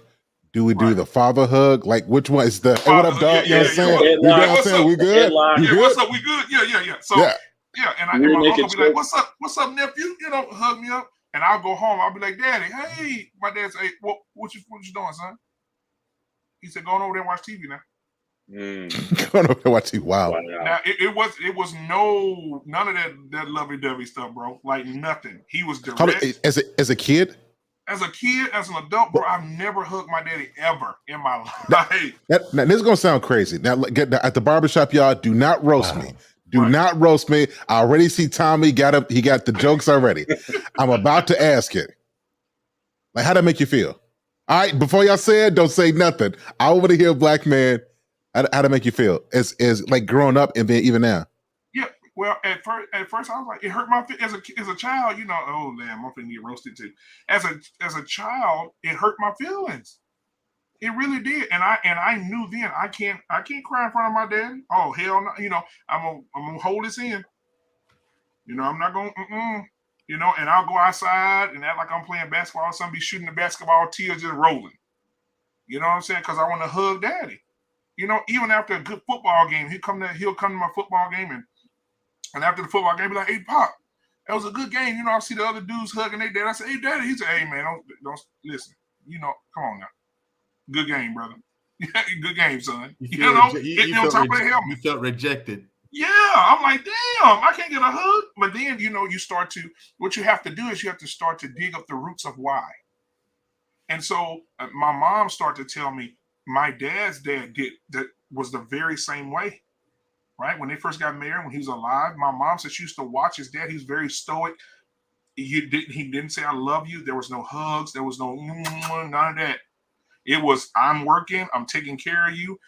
Do we do the father hug? Like, which one is the? Hey, what up, dog? You know what I'm saying? You know what I'm saying? We good? Yeah, what's up? We good? Yeah. So and my uncle be like, what's up, nephew? Hug me up, and I'll go home. I'll be like, Daddy, hey, my dad said, hey, what you doing, son? He said, going over there and watch TV now. Going over there and watch TV. Wow. Now it was none of that lovey-dovey stuff, bro. Like nothing. He was direct. As a kid. As a kid, as an adult, bro, I've never hugged my daddy ever in my life. Now this is gonna sound crazy. Now, at the barbershop, y'all, do not roast me. Do not roast me. I already see Tommy got he got the jokes already. I'm about to ask it. Like, how'd that make you feel? All right, before y'all say it, don't say nothing. I want to hear a black man. How'd that make you feel? As like growing up and then even now. Yeah. Well, at first I was like, it hurt my as a child, oh damn, I'm finna get roasted too. As a child, it hurt my feelings. It really did, and I knew then I can't cry in front of my daddy. Oh hell no, I'm gonna hold this in. I'm not gonna. You know, and I'll go outside and act like I'm playing basketball or something, be shooting the basketball, tears just rolling. You know what I'm saying? Because I want to hug daddy. You know, even after a good football game, he'll come to my football game and after the football game, be like, hey, Pop, that was a good game. You know, I see the other dudes hugging their dad. I said, hey, daddy. He said, hey, man, don't listen. You know, come on now. Good game, brother. Good game, son. You know, hitting on top of the helmet. You felt rejected. Yeah, I'm like, damn, I can't get a hug. But then, you know, what you have to do is you have to start to dig up the roots of why. And so my mom started to tell me my dad's dad was the very same way, right? When they first got married, when he was alive, my mom said she used to watch his dad. He was very stoic. He didn't say, I love you. There was no hugs. There was no none of that. It was, I'm working, I'm taking care of you.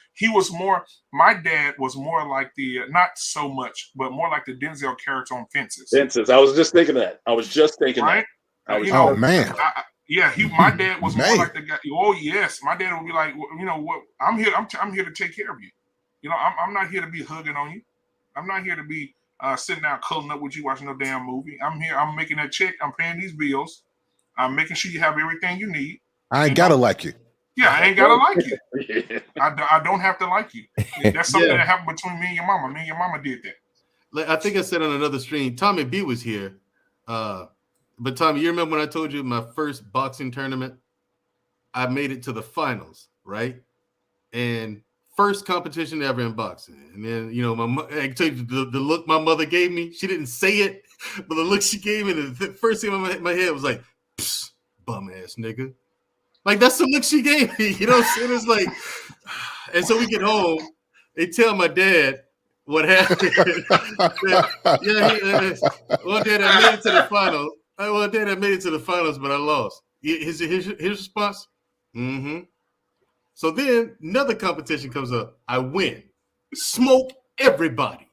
My dad was more like not so much, but more like the Denzel character on Fences. Fences. I was just thinking that. Right? Man. My dad was more like the guy. Oh yes, my dad would be like, you know what? I'm here to take care of you. You know, I'm not here to be hugging on you. I'm not here to be sitting down cuddling up with you watching no damn movie. I'm here. I'm making that check. I'm paying these bills. I'm making sure you have everything you need. I ain't gotta like you. Yeah, I ain't gotta like you. I don't have to like you. That's something that happened between me and your mama. Me and your mama did that. Like I think I said on another stream, Tommy B was here. But Tommy, you remember when I told you my first boxing tournament? I made it to the finals, right? And first competition ever in boxing. And then, you know, I can tell you the look my mother gave me. She didn't say it, but the look she gave me, the first thing in my head was like, bum ass nigga. Like, that's the look she gave me. You know what I'm saying? It's like, and so we get home, they tell my dad what happened. Well, Dad, I made it to the finals. Well, Dad, I made it to the finals, but I lost. His response? Mm-hmm. So then another competition comes up. I win. Smoke everybody.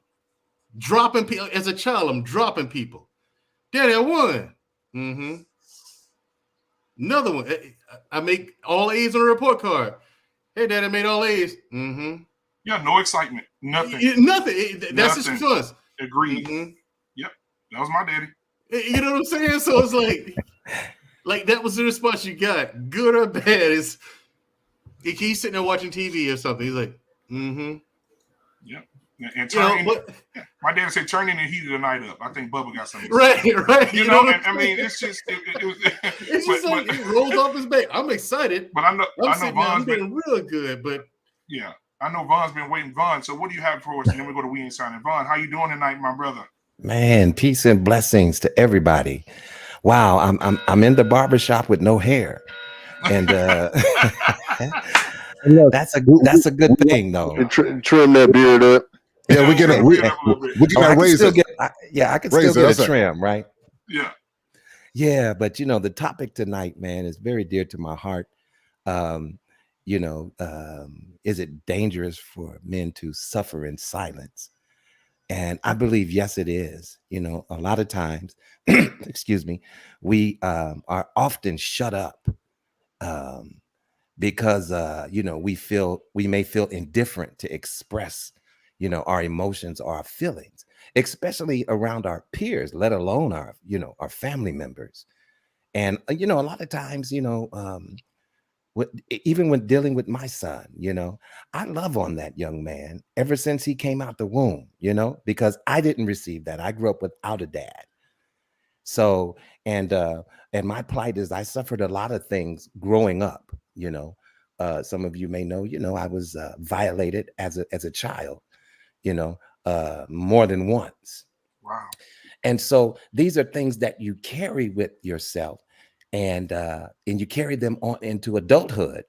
Dropping people. As a child, I'm dropping people. Daddy, I won. Mm-hmm. Another one. I make all A's on a report card. Hey, Dad, I made all A's. Mm-hmm. Yeah, no excitement. Nothing. Nothing. That's his response. Agreed. Mm-hmm. Yep. That was my daddy. You know what I'm saying? So it's like that was the response you got. Good or bad. Is he's sitting there watching TV or something. He's like, mm-hmm. Yep. And my dad said, turn in the heat of the night up. I think Bubba got something. Right. You know, I mean, it's just, it was. It's just like it rolls off his back. I'm excited. But I know Von's been real good, but. Yeah. I know Von's been waiting. Von, so what do you have for us? And then we go to We Ain't Signing. Von, how you doing tonight, my brother? Man, peace and blessings to everybody. Wow, I'm in the barbershop with no hair. And that's a good thing though. Trim that beard up. Yeah, we get a razor. I can still get a trim, right? Yeah. Yeah, but you know, the topic tonight, man, is very dear to my heart. You know, is it dangerous for men to suffer in silence? And I believe, yes, it is. You know, a lot of times, excuse me, we are often shut up because, you know, we may feel indifferent to express, you know, our emotions or our feelings, especially around our peers, let alone our family members. And, you know, a lot of times, you know, even when dealing with my son, you know, I love on that young man ever since he came out the womb, you know, because I didn't receive that. I grew up without a dad. So, and my plight is I suffered a lot of things growing up, you know. Some of you may know, you know, I was violated as a child, you know, more than once. Wow. And so these are things that you carry with yourself. And you carry them on into adulthood,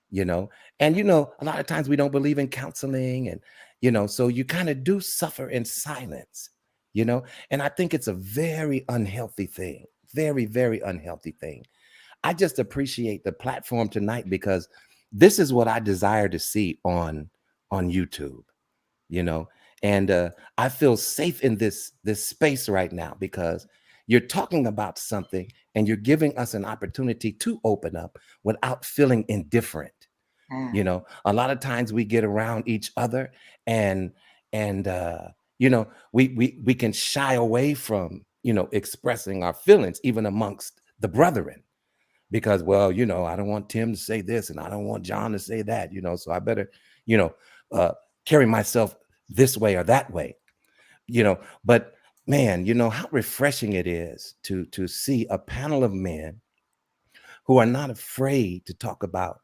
you know, and, you know, a lot of times we don't believe in counseling and, you know, so you kind of do suffer in silence, you know, and I think it's a very unhealthy thing, very, very unhealthy thing. I just appreciate the platform tonight because this is what I desire to see on YouTube, you know, and I feel safe in this space right now because you're talking about something and you're giving us an opportunity to open up without feeling indifferent. You know, a lot of times we get around each other and you know, we can shy away from expressing our feelings, even amongst the brethren, because, well, I don't want Tim to say this and I don't want John to say that, so I better, carry myself this way or that way, but man, how refreshing it is to see a panel of men who are not afraid to talk about,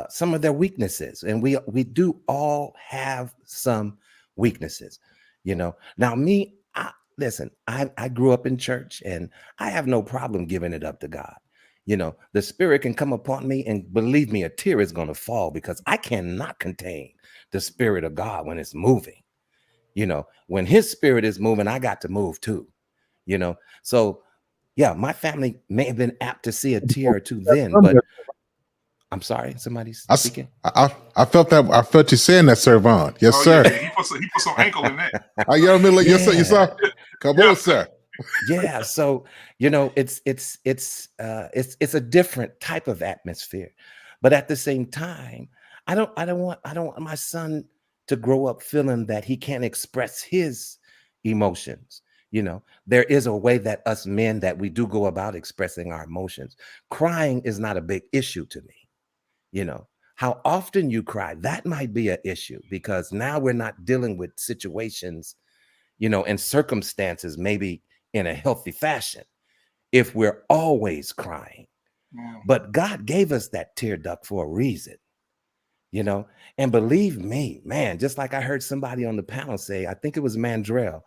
some of their weaknesses. And we do all have some weaknesses, Now me, listen, I grew up in church and I have no problem giving it up to God. The Spirit can come upon me, and believe me, a tear is going to fall, because I cannot contain the Spirit of God when it's moving. When His Spirit is moving, I got to move too. So yeah, my family may have been apt to see a tear or two then, but I'm sorry, somebody's speaking. I felt that. I felt you saying that, Sir Vaughn. Yes, sir. Yeah. He put some ankle in that. You know what I mean? Like, yes, sir. You saw. Come on, sir. Yeah, so it's a different type of atmosphere, but at the same time, I don't want my son to grow up feeling that he can't express his emotions. There is a way that us men that we do go about expressing our emotions. Crying is not a big issue to me. How often you cry, that might be an issue, because now we're not dealing with situations, and circumstances maybe in a healthy fashion if we're always crying. But God gave us that tear duct for a reason, and believe me, man, just like I heard somebody on the panel say, I think it was Mandrell,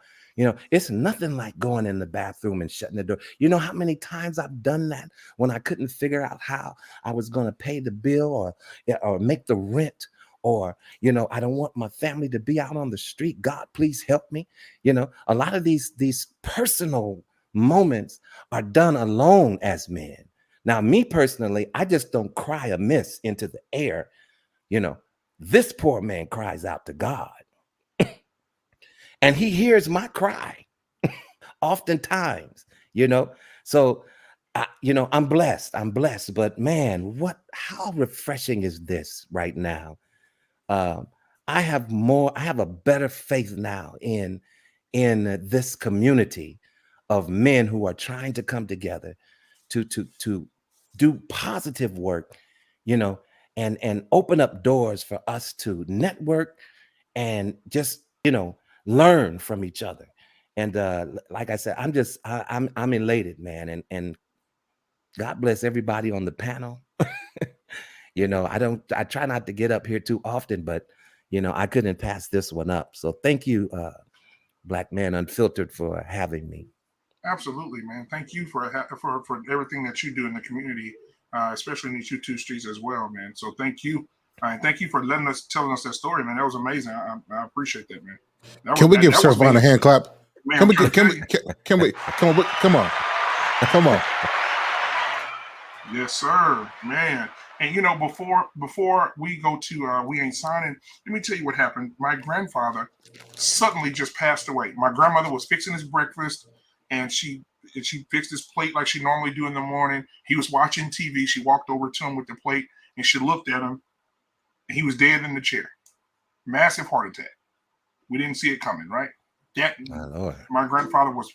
it's nothing like going in the bathroom and shutting the door. You know how many times I've done that when I couldn't figure out how I was going to pay the bill or make the rent, or, I don't want my family to be out on the street. God, please help me. A lot of these personal moments are done alone as men. Now, me personally, I just don't cry amiss into the air. This poor man cries out to God and He hears my cry oftentimes, so I'm blessed, but man, how refreshing is this right now? I have a better faith now in this community of men who are trying to come together to do positive work, and open up doors for us to network and just, learn from each other. And like I said, I'm elated, man, and God bless everybody on the panel. I try not to get up here too often, but I couldn't pass this one up. So thank you, Black Man Unfiltered, for having me. Absolutely, man. Thank you for everything that you do in the community, especially in these YouTube streets as well, man. So thank you. Thank you for telling us that story, man. That was amazing. I appreciate that, man. Can we give Sir Vaughn a hand clap? Man, can we come on. Yes, sir, man. And before we go to we ain't signing, let me tell you what happened. My grandfather suddenly just passed away. My grandmother was fixing his breakfast, and she fixed his plate like she normally do in the morning. He was watching TV. She walked over to him with the plate, and she looked at him, and he was dead in the chair. Massive heart attack. We didn't see it coming, right? My grandfather was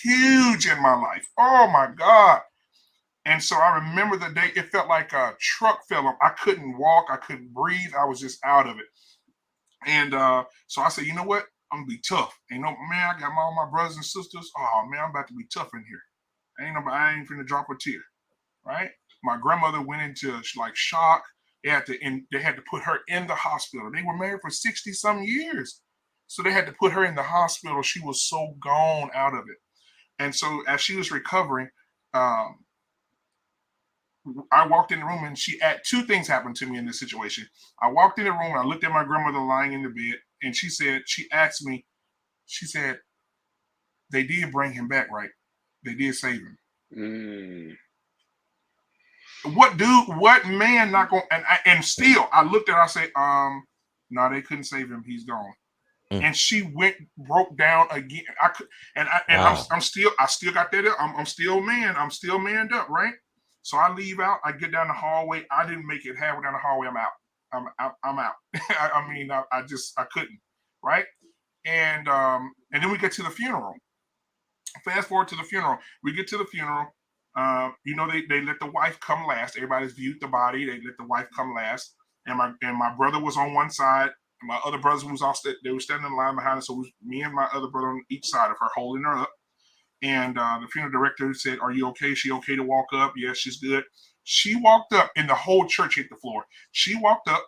huge in my life. Oh my God. And so I remember the day it felt like a truck fell on. I couldn't walk. I couldn't breathe. I was just out of it. And so I said, you know what? I'm going to be tough. And man, I got all my brothers and sisters. Oh, man, I'm about to be tough in here. I ain't finna drop a tear, right? My grandmother went into like shock. They had to put her in the hospital. They were married for 60-some years. So they had to put her in the hospital. She was so gone out of it. And so as she was recovering, I walked in the room, and two things happened to me in this situation. I walked in the room, I looked at my grandmother lying in the bed, and she asked me, she said, they did bring him back, right? They did save him. What man not going, and still, I looked at her, I said, no, they couldn't save him. He's gone. And she broke down again. I still got that. I'm still manned up, right? So I leave out. I get down the hallway. I didn't make it halfway down the hallway. I'm out. I'm out. I couldn't, right? And then we get to the funeral, Fast forward to the funeral. We get to the funeral. They let the wife come last. Everybody's viewed the body. They let the wife come last. And my brother was on one side. And my other brothers was they were standing in line behind us. So it was me and my other brother on each side of her, holding her up. And the funeral director said, "Are you okay? Is she okay to walk up?" Yes, she's good. She walked up, and the whole church hit the floor. She walked up,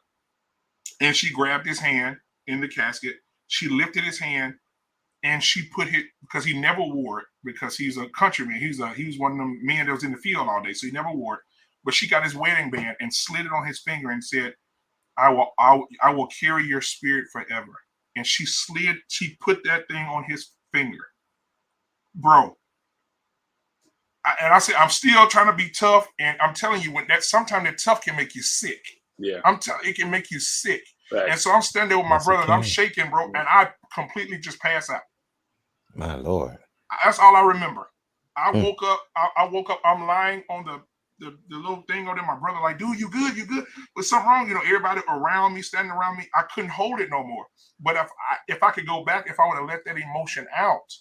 and she grabbed his hand in the casket. She lifted his hand, and she put it, because he never wore it, because he's a countryman. He was one of them men that was in the field all day, so he never wore it. But she got his wedding band and slid it on his finger and said, I will carry your spirit forever. And she put that thing on his finger. Bro. I said, I'm still trying to be tough, and I'm telling you, sometimes that tough can make you sick. Yeah. It can make you sick. Right. And so I'm standing there with my brother, and I'm shaking, bro, and I completely just pass out. My Lord. That's all I remember. I woke up, I'm lying on the little thing on there. My brother like, "Dude, you good? You good?" But something wrong, everybody around me, standing around me, I couldn't hold it no more. But if I could go back, if I would have let that emotion out,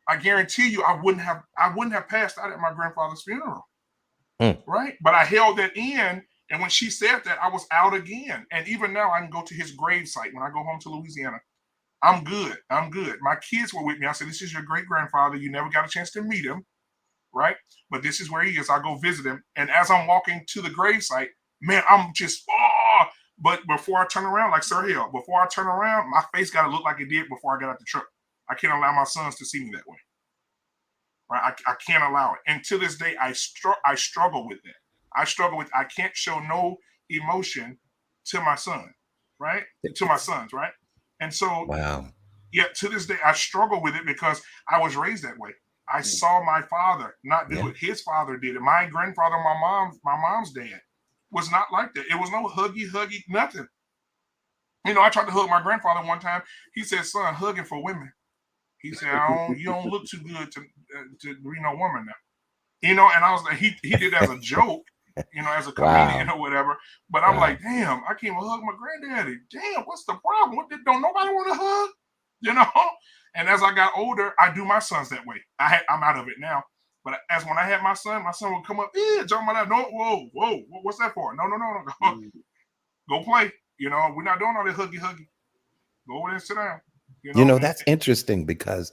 I guarantee you I wouldn't have passed out at my grandfather's funeral. Right? But I held that in, and when she said that, I was out again. And even now I can go to his grave site when I go home to Louisiana. I'm good. I'm good. My kids were with me. I said, "This is your great grandfather. You never got a chance to meet him, right? But this is where he is." I go visit him. And as I'm walking to the gravesite, man, I'm just, but before I turn around, like Sir Hill, before I turn around, my face got to look like it did before I got out the truck. I can't allow my sons to see me that way. Right? I can't allow it. And to this day, I struggle with that. I can't show no emotion to my son, right? To my sons, right? And so, yeah, to this day, I struggle with it because I was raised that way. I saw my father not do it. His father did it. My grandfather, my mom's dad was not like that. It was no huggy, nothing. I tried to hug my grandfather one time. He said, "Son, hugging for women." He said, "You don't look too good to be no woman now." And I was like, he did it as a joke, as a comedian or whatever. But I'm like, damn, I can't even hug my granddaddy. Damn, what's the problem? Don't nobody want to hug? And as I got older, I do my sons that way. I'm out of it now. But as when I had my son would come up, jump my lap. No, whoa, what's that for? No. Go play. We're not doing all that huggy. Go over there and sit down. That's interesting because,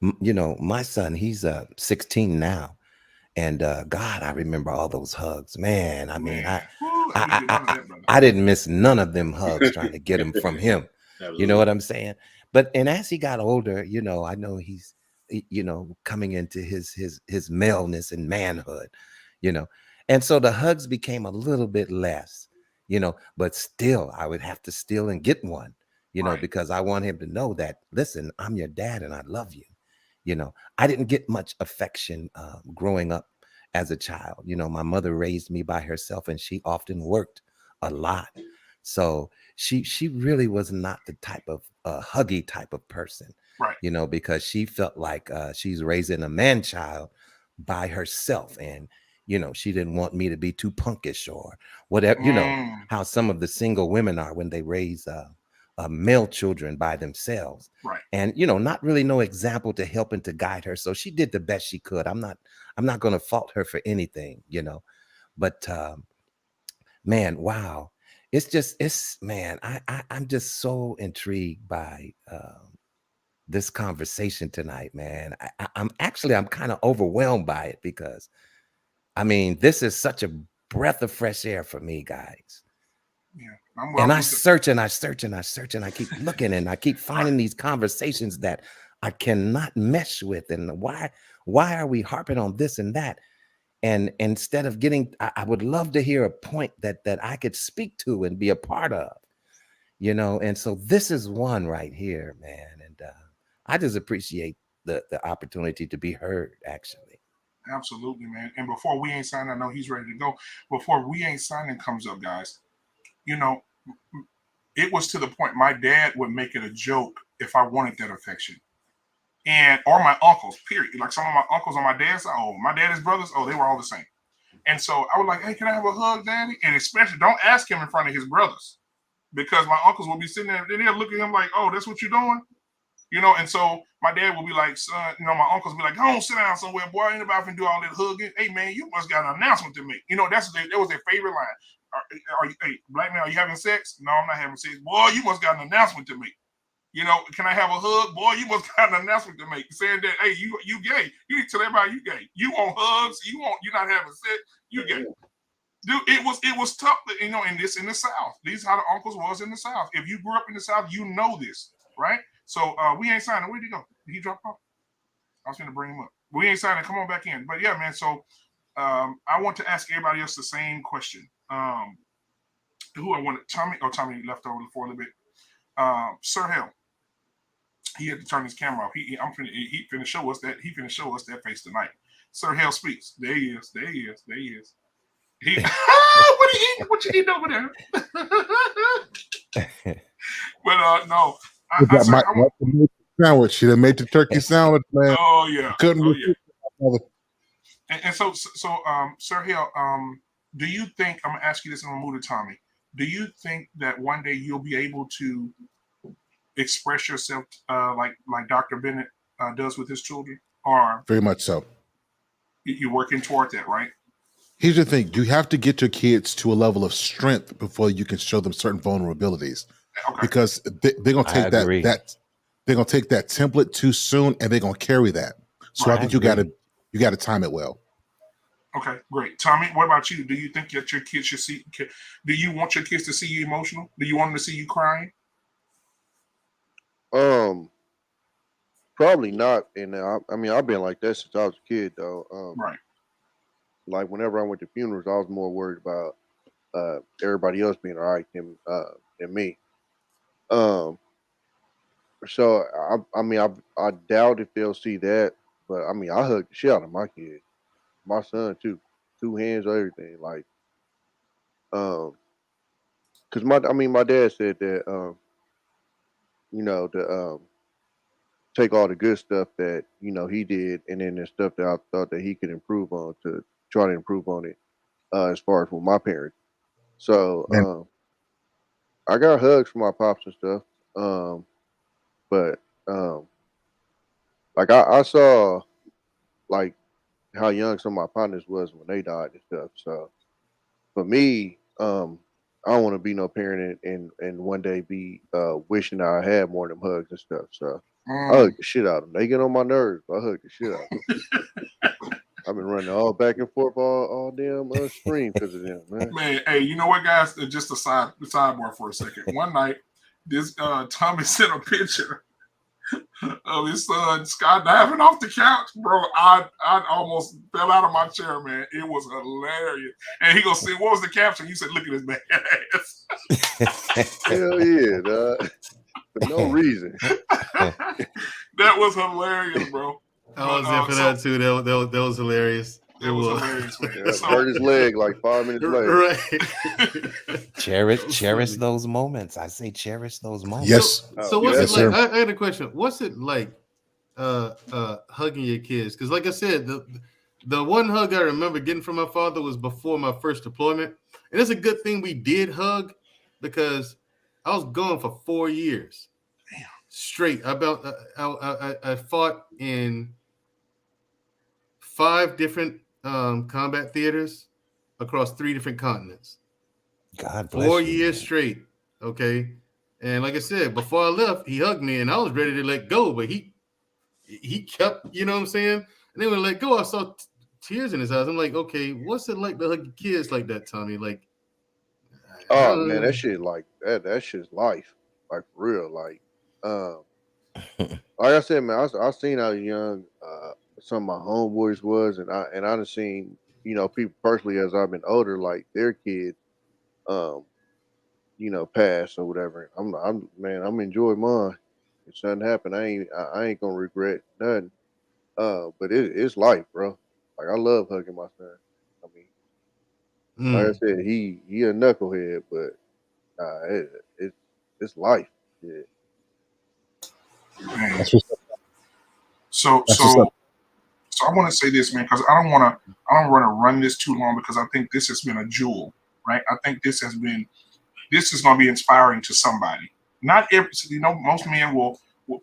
my son, he's 16 now. And God, I remember all those hugs, man. I mean, I didn't miss none of them hugs trying to get them from him. You know what I'm saying? And as he got older, I know he's, coming into his maleness and manhood, and so the hugs became a little bit less, but still, I would have to steal and get one, because I want him to know that, listen, I'm your dad and I love you. I didn't get much affection growing up as a child. My mother raised me by herself, and she often worked a lot. So she really was not the type of huggy type of person, right? Because she felt like she's raising a man child by herself, and she didn't want me to be too punkish or whatever. How some of the single women are when they raise male children by themselves, right? And not really no example to help and to guide her. So she did the best she could. I'm not going to fault her for anything, But man, wow, I'm just so intrigued by this conversation tonight, man. I'm kind of overwhelmed by it because, I mean, this is such a breath of fresh air for me, guys. Yeah, and I search and I keep looking and I keep finding these conversations that I cannot mesh with. And why are we harping on this and that? And instead of I would love to hear a point that I could speak to and be a part of, And so this is one right here, man. And I just appreciate the opportunity to be heard, actually. Absolutely, man. And before We Ain't Signing, I know he's ready to go. Before We Ain't Signing comes up, guys, it was to the point my dad would make it a joke if I wanted that affection. Or my uncles, period. Like some of my uncles on my dad's side, my dad's brothers, they were all the same. And so I was like, "Hey, can I have a hug, Daddy?" And especially don't ask him in front of his brothers, because my uncles will be sitting there and they'll look at him like, "Oh, that's what you're doing?" You know, and so my dad would be like, son, you know, my uncles would be like, go on, sit down somewhere, boy. Ain't nobody finna do all that hugging. Hey, man, you must got an announcement to make. You know, that was their favorite line. Are you, hey, black man, are you having sex? No, I'm not having sex. Boy, you must got an announcement to make. You know, can I have a hug? Boy, you must got an announcement to make. Saying that, hey, you gay. You need to tell everybody you gay. You want hugs. You're not having sex. You gay. Dude, it was tough, you know, in the South. These how the uncles was in the South. If you grew up in the South, you know this, right? So we ain't signing. Where'd he go? Did he drop off? I was gonna bring him up. We ain't signing. Come on back in. But yeah, man. So I want to ask everybody else the same question. Who I wanted? Tommy. Oh, Tommy left over for a little bit. Sir Hell. He had to turn his camera off. He finna show us that. He finna show us that face tonight. Sir Hell speaks. There he is. There he is. There he is. What are you eating? What you eating over there? But no. Sandwich. She done made the turkey sandwich, man. Oh yeah. Couldn't resist. And so, Sir Hill, do you think, I'm gonna ask you this and I'm gonna move to Tommy. Do you think that one day you'll be able to express yourself like Dr. Bennett does with his children? Or very much so. You're working toward that, right? Here's the thing: you have to get your kids to a level of strength before you can show them certain vulnerabilities, because they're gonna take that they're gonna take that template too soon, and they're gonna carry that. So I think you gotta time it well. Okay, great. Tommy, what about you? Do you think that your kids should see? Do you want your kids to see you emotional? Do you want them to see you crying? Probably not. And I mean, I've been like that since I was a kid, though. Right. Like whenever I went to funerals, I was more worried about everybody else being all right than me. So I mean, I doubt if they'll see that, but I mean, I hug the shit out of my kids, my son too, 2 hands, everything. Like, cause my dad said that, you know, to take all the good stuff that he did, and then the stuff that I thought that he could improve on, to try to improve on it, as far as with my parents. So I got hugs from my pops and stuff, but like I saw like how young some of my partners was when they died and stuff. So for me, I don't want to be no parent and one day be wishing I had more of them hugs and stuff. So I hug the shit out of them. They get on my nerves, but I hug the shit out of them. I've been running all back and forth all damn spring because of them, man. Man, hey, you know what, guys? Just a sidebar for a second. One night, this Tommy sent a picture of his son skydiving off the couch, bro. I almost fell out of my chair, man. It was hilarious. And he gonna say, "What was the caption?" You said, "Look at his bad ass." Hell yeah, dog. For no reason. That was hilarious, bro. I was there for that too. That was hilarious. It was hilarious, man. Yeah, hurt his leg like 5 minutes later. Right. cherish those moments. I say cherish those moments. Yes. So what's it like? I had a question. What's it like hugging your kids? Because like I said, the one hug I remember getting from my father was before my first deployment. And it's a good thing we did hug, because I was gone for 4 years. Damn. Straight. I fought in 5 different combat theaters across 3 different continents. God bless 4 you, years man. straight. Okay. And like I said, before I left, he hugged me and I was ready to let go, but he kept, you know what I'm saying? And then when I let go, I saw tears in his eyes. I'm like, okay, what's it like to hug your kids like that, Tommy? Like, oh man, that shit like that shit's life. Like for real. Like like I said, man, I seen how young some of my homeboys was, and I done seen, people personally as I've been older, like their kids pass or whatever. I'm enjoying mine. If something happened, I ain't gonna regret nothing. But it's life, bro. Like I love hugging my son. I mean, like I said, he a knucklehead, but it's life. Yeah. Man. So I want to say this, man, because I don't want to run this too long, because I think this has been a jewel, right? I think this is going to be inspiring to somebody. Not every, most men will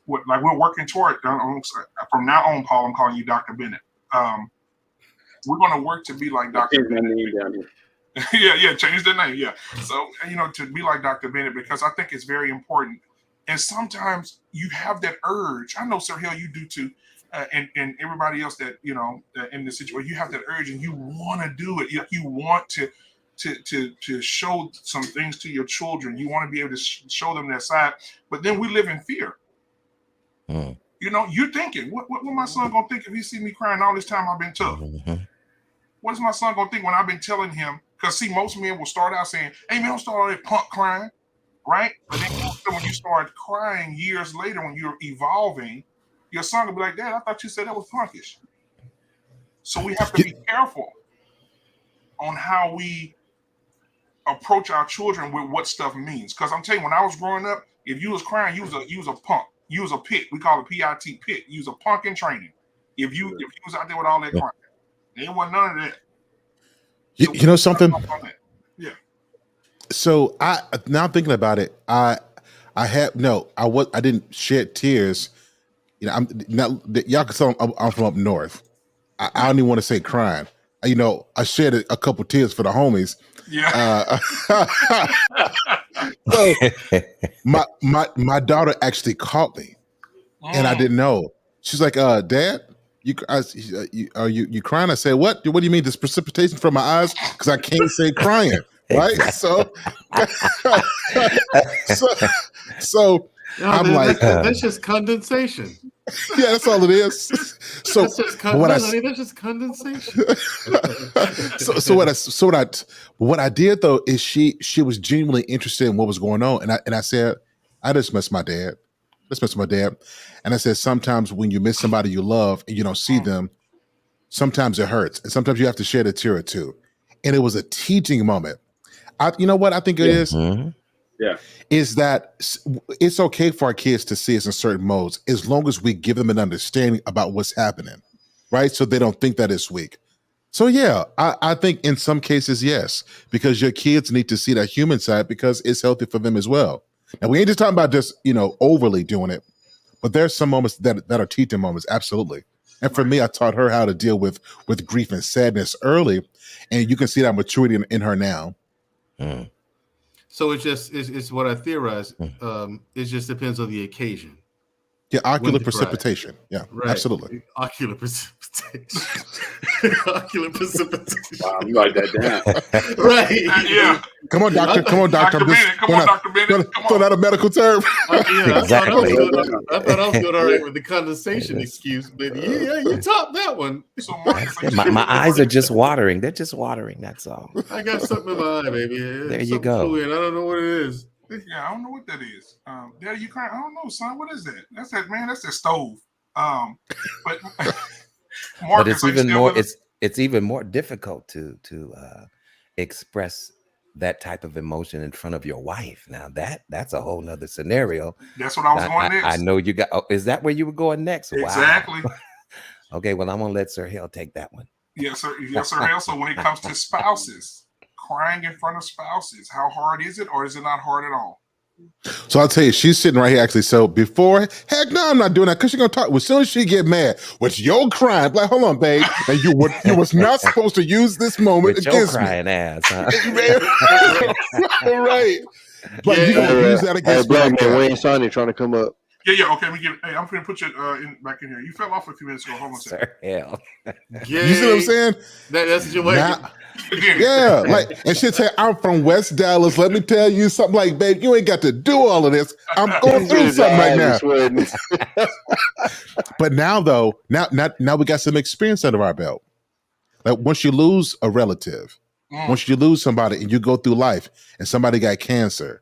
like we're working toward. From now on, Paul, I'm calling you Dr. Bennett. We're going to work to be like Dr. Bennett. yeah, change the name. Yeah. So, to be like Dr. Bennett, because I think it's very important. And sometimes you have that urge. I know, Sir Hill, you do too. And everybody else that, in the situation, you have that urge and you want to do it. You want to show some things to your children. You want to be able to show them that side. But then we live in fear. You're thinking, what my son going to think if he see me crying all this time I've been tough? What's my son going to think when I've been telling him? Because, see, most men will start out saying, hey, man, don't start all that punk crying, right? But then when you start crying years later, when you're evolving, your son will be like, Dad, I thought you said that was punkish. So we have to be careful on how we approach our children with what stuff means. Because I'm telling you, when I was growing up, if you was crying, you was a punk. You was a pit. We call it PIT, pit. You was a punk in training. If you was out there with all that crying. There wasn't none of that. So you know something? Yeah. So now thinking about it, I didn't shed tears. I'm not, y'all can tell I'm from up north. I don't even want to say crying. I shed a couple tears for the homies. Yeah. So my daughter actually caught me, and I didn't know. She's like, Dad, are you crying? I said, what do you mean? This precipitation from my eyes? Because I can't say crying, right? So I'm like, that's just condensation. Yeah, that's all it is. So that's just that's just condensation. What I did though is she was genuinely interested in what was going on, and I said, I just missed my dad. And I said, sometimes when you miss somebody you love and you don't see them, sometimes it hurts, and sometimes you have to shed a tear or two. And it was a teaching moment. You know what I think it is? Yeah. Is that it's okay for our kids to see us in certain modes as long as we give them an understanding about what's happening, right? So they don't think that it's weak. So yeah, I think in some cases, yes, because your kids need to see that human side because it's healthy for them as well. And we ain't just talking about just, overly doing it, but there's some moments that are teaching moments, absolutely. And for me, I taught her how to deal with grief and sadness early, and you can see that maturity in her now. So it's what I theorize. It just depends on the occasion. Yeah, ocular precipitation. Yeah, right. Absolutely. Ocular precipitation. Ocular precipitation. Wow, you write that down. Right. Yeah. Come on, doctor. Come on, doctor. Dr. Bennett. Come on, Dr. Bennett. Throw out a medical term. Exactly. I thought I was doing all right with the condensation excuse, but yeah, you topped that one. So my eyes are just watering. They're just watering. That's all. I got something in my eye, baby. There you go. Fluid. I don't know what it is. Yeah, I don't know what that is. Daddy, you crying? I don't know, son. What is that? That's the stove. But Marcus, but it's even more difficult to express that type of emotion in front of your wife. Now that's a whole nother scenario. That's what I was going next. I know you got. Oh, is that where you were going next? Exactly. Wow. Okay, well, I'm gonna let Sir Hill take that one. Yes, sir. Yes, Sir Hill. So when it comes to spouses, crying in front of spouses, how hard is it, or is it not hard at all? So I'll tell you, she's sitting right here actually. So before, heck no, I'm not doing that because she's gonna talk. As soon as she get mad, with your crying, like, hold on, babe, and you was not supposed to use this moment with against your crying me. Ass, huh? Right. But you gonna use that against Black man, Wayne Sonny trying to come up. Yeah. Okay, hey, I'm gonna put you back in here. You fell off a few minutes ago. Hold on a second. Hell. You see what I'm saying? That's your way. Yeah, like, and she'll say, I'm from West Dallas. Let me tell you something. Like, babe, you ain't got to do all of this. I'm going through something right now. But now, though, now we got some experience under our belt. Like, once you lose a relative, once you lose somebody, and you go through life, and somebody got cancer,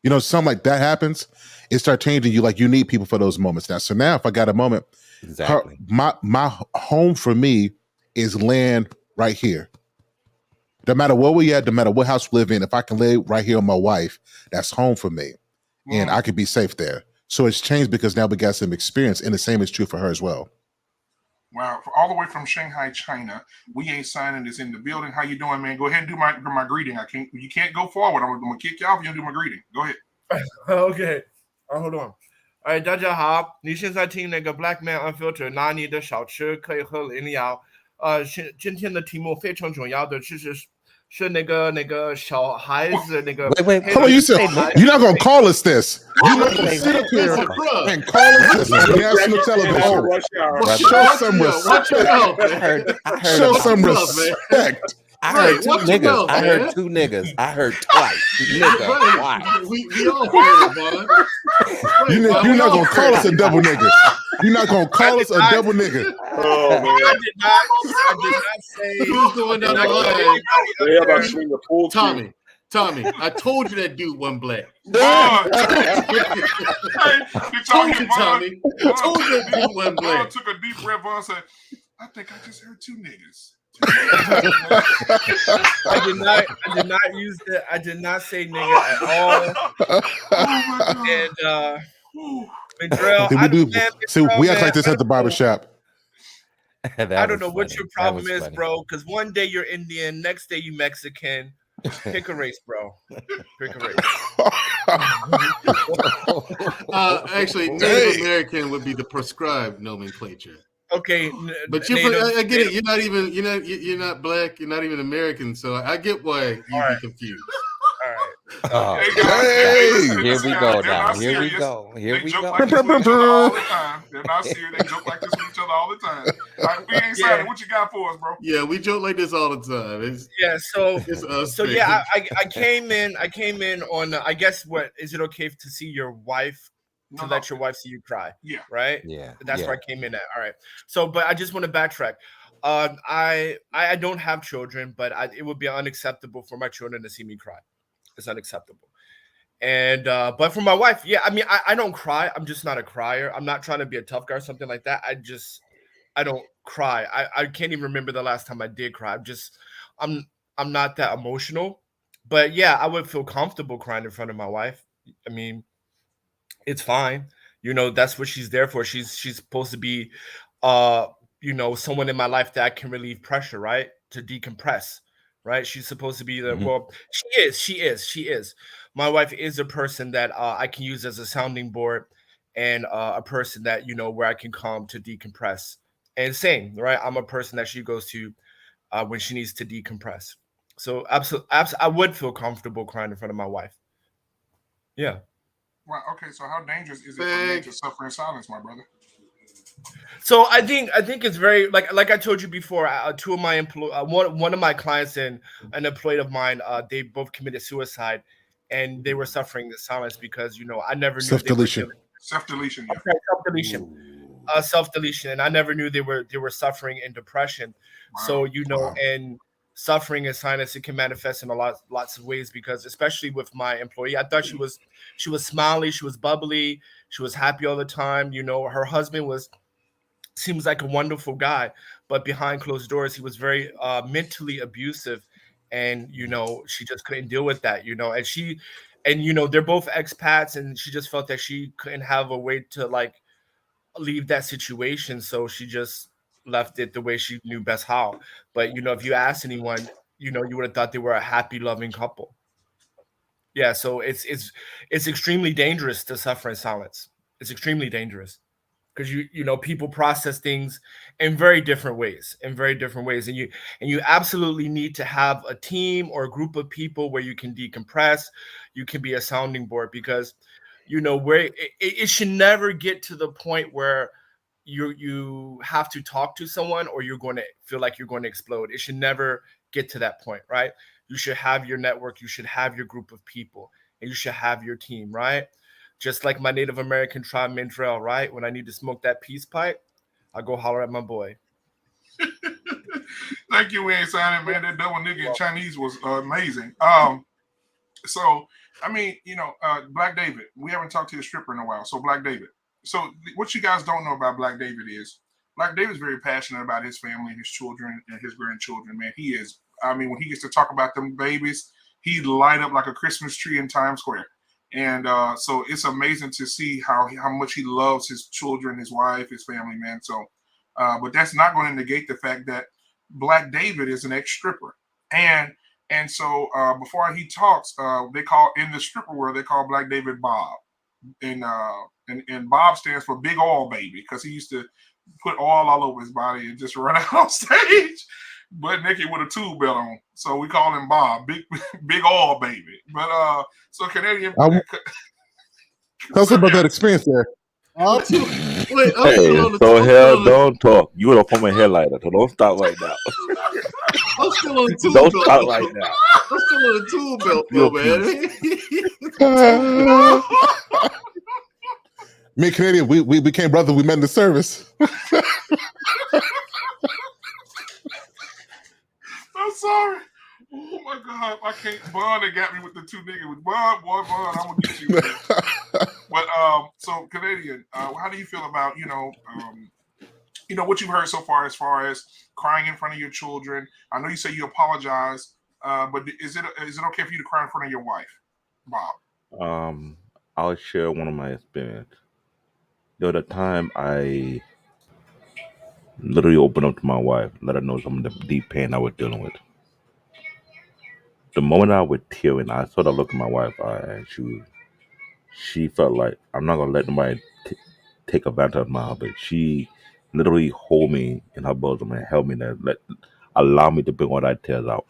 something like that happens, it starts changing you. Like, you need people for those moments now. So now, if I got a moment, exactly, my home for me is land right here. No matter where we at, no matter what house we live in, if I can live right here with my wife, that's home for me. And I can be safe there. So it's changed because now we got some experience, and the same is true for her as well. Wow, all the way from Shanghai, China. We ain't signing is in the building. How you doing, man? Go ahead and do my greeting. You can't go forward. I'm gonna kick you off. You do my greeting. Go ahead. Okay. Hold on. 哎，大家好，你现在听那个 Blackman Unfiltered，拿你的小吃可以喝饮料。今天的题目非常重要的，是那个小孩子那个 Wait, Hold on, you said you're not gonna call us this. You're not gonna Wait, sit up here Listen, bruh. and call us this on national television. Rush hour. Show some Watch your mouth, respect. man. I heard Show about some your mouth, man. respect. I Right, heard two watch your niggas. mouth, I heard man. two niggas. I heard twice. Nigga, Right. twice. We all heard it, Vaughn. Right, You're Vaughn, you're we not all gonna call heard us a it. double nigga. You're not gonna call us a double nigga. Oh man. I did not say. Who's going down the I did not line? call anybody up They about there. to swing the pool cue. Tommy, I told you that dude wasn't black. Hey, did y'all Told hear you, Vaughn? Tommy. Vaughn Told took you a that dude wasn't Vaughn black. took a deep breath. Vaughn said, "I think I just heard two niggas." I did not use that. I did not say nigga at all. Oh my god. And Mandrell, See, I we do. understand, See, Mandrell, we act man, like this at the barbershop. I don't know what your problem is, bro. Because one day you're Indian, next day you Mexican. Pick a race, bro. Pick a race. Actually, Native American would be the prescribed nomenclature. Okay, but I get it. You're not even. You're not black. You're not even American. So I get why you'd be confused. All right. Hey, here we go now. Here we go. Here we go. They're not serious. They joke like this with each other all the time. Like, we ain't signing. What you got for us, bro? Yeah, we joke like this all the time. It's us. So yeah, I came in. I came in on. I guess what is it okay to see your wife? To let your wife see you cry. Yeah. Right. Yeah. That's where I came in at. All right. So, but I just want to backtrack. I don't have children, but it would be unacceptable for my children to see me cry. It's unacceptable. And but for my wife, yeah, I mean, I don't cry. I'm just not a crier. I'm not trying to be a tough guy or something like that. I don't cry. I can't even remember the last time I did cry. I'm not that emotional. But yeah, I would feel comfortable crying in front of my wife. I mean, it's fine. You know, that's what she's there for. She's supposed to be someone in my life that can relieve pressure, right? To decompress. Right? She's supposed to be the well, she is. My wife is a person that I can use as a sounding board and a person that, where I can come to decompress. And same, right? I'm a person that she goes to when she needs to decompress. So absolutely, I would feel comfortable crying in front of my wife. Yeah. Right. Okay. So how dangerous is it for men to suffer in silence, my brother? So I think it's very like I told you before. Two of my one of my clients and an employee of mine, they both committed suicide, and they were suffering in silence because I never knew self-deletion. Self-deletion. Yeah. Okay, self-deletion. Self-deletion, and I never knew they were suffering in depression. Wow. So and suffering in silence, it can manifest in lots of ways because especially with my employee, I thought she was smiley, she was bubbly, she was happy all the time. Her husband seems like a wonderful guy, but behind closed doors, he was very mentally abusive, and she just couldn't deal with that. And they're both expats, and she just felt that she couldn't have a way to leave that situation, so she just left it the way she knew best how. But if you ask anyone, you would have thought they were a happy, loving couple. Yeah, so it's extremely dangerous to suffer in silence. It's extremely dangerous. Because people process things in very different ways, and you absolutely need to have a team or a group of people where you can decompress, you can be a sounding board, because where it should never get to the point where you have to talk to someone or you're going to feel like you're going to explode. It should never get to that point, right? You should have your network, you should have your group of people, and you should have your team, right? Just like my Native American tribe, Mandrell, right? When I need to smoke that peace pipe, I go holler at my boy. Thank you, we ain't signing, man. That double nigga in Chinese was amazing. So, I mean, Black David, we haven't talked to the stripper in a while. So, Black David. So, what you guys don't know about Black David is Black David's very passionate about his family, his children, and his grandchildren, man. He is. I mean, when he gets to talk about them babies, he light up like a Christmas tree in Times Square. And so it's amazing to see how much he loves his children, his wife, his family, man. So, but that's not going to negate the fact that Black David is an ex-stripper. And so before he talks, they call in the stripper world, they call Black David Bob. and Bob stands for Big Oil Baby because he used to put oil all over his body and just run out on stage, butt naked with a tool belt on. So we call him Bob, Big Oil Baby. But so Canadian. Tell us about that experience there. I'm still Hey, on the so hell, don't talk. You a former headliner, so don't stop right now. I'm still on the tool Don't belt. stop right now. I'm still on the tool belt, You're though, man. Me and Canadian, we became brothers. We met in the service. I'm sorry. Oh my God, I can't. Bun that got me with the two niggas. With Bun, boy, Bun, I'm gonna get you. But so Canadian, how do you feel about what you've heard so far as crying in front of your children? I know you say you apologize, but is it okay for you to cry in front of your wife, Bob? I'll share one of my experience. The other time I literally opened up to my wife, let her know some of the deep pain I was dealing with. The moment I was tearing, I sort of looked at my wife and she felt like I'm not gonna let nobody take advantage of my heart, but she literally hold me in her bosom and help me to allow me to bring all that tears out.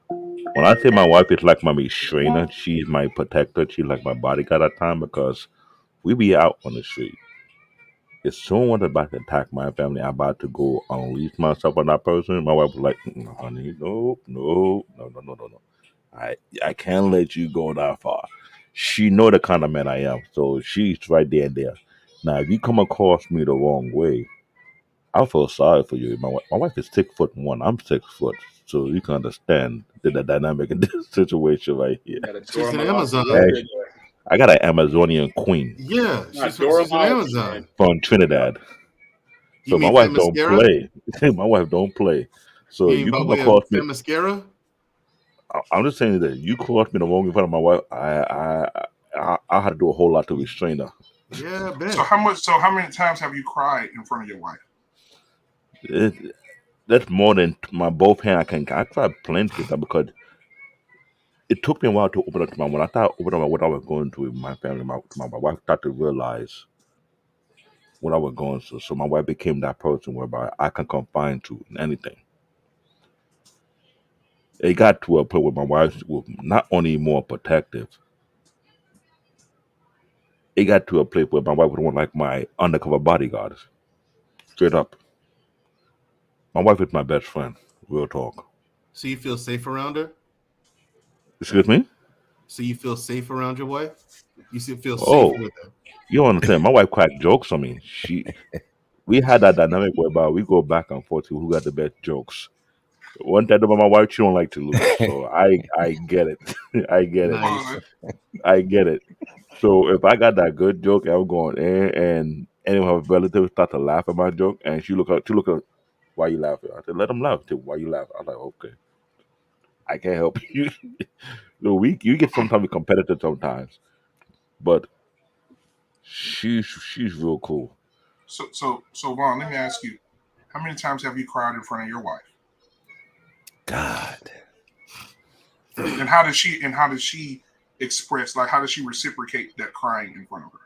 When I say my wife is like my restrainer, she's my protector, she's like my bodyguard at time because we be out on the street. If someone's about to attack my family, I'm about to go unleash myself on that person. My wife was like, honey, no. I can't let you go that far. She know the kind of man I am, so she's right there and there. Now, if you come across me the wrong way, I feel sorry for you. My wife is 6'1". I'm 6 foot, so you can understand the dynamic in this situation right here. She's an Amazon. I got an Amazonian queen. Yeah, she's an Amazon from Trinidad. You So mean my wife mascara? don't play. My wife don't play. So you you by come way across of me. mascara? I'm just saying that you cross me the wrong in front of my wife. I had to do a whole lot to restrain her. Yeah, I bet. So how many times have you cried in front of your wife? That's more than my both hand. I cried plenty of time because it took me a while to open up to my when I thought open up what I was going through with my family. My wife started to realize what I was going through. So my wife became that person whereby I can confide to in anything. It got to a point where my wife was not only more protective. It got to a place where my wife would want like my undercover bodyguard. Straight up. My wife is my best friend. Real talk. So you feel safe around her? Excuse me? So you feel safe around your wife? You feel Oh, safe with her? you don't understand. My wife cracked jokes on me. We had that dynamic whereby we go back and forth to who got the best jokes. One thing about my wife, she don't like to lose. So I get it. I get it. I get it. So if I got that good joke, I'm going in, and any of her relatives start to laugh at my joke, and she look at, why you laughing? I said, let them laugh. She said, why you laughing? I was like, okay, I can't help you. So you get sometimes competitive sometimes, but she's real cool. So Vaughn, let me ask you, how many times have you cried in front of your wife? God. And how does she express, like, how does she reciprocate that crying in front of her?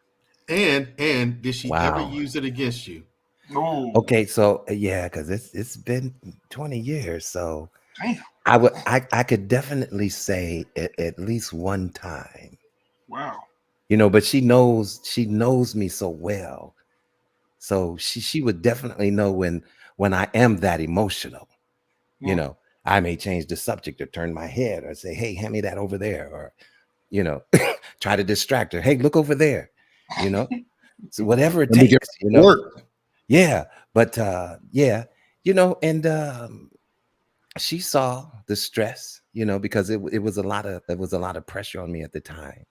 And did she ever use it against you? No. Okay, so yeah, because it's been 20 years. So damn. I could definitely say at least one time. Wow. But she knows me so well. So she would definitely know when I am that emotional. I may change the subject or turn my head or say, hey, hand me that over there, or try to distract her. Hey, look over there. So whatever it takes, work. Yeah, but yeah, and she saw the stress, because it was a lot of pressure on me at the time,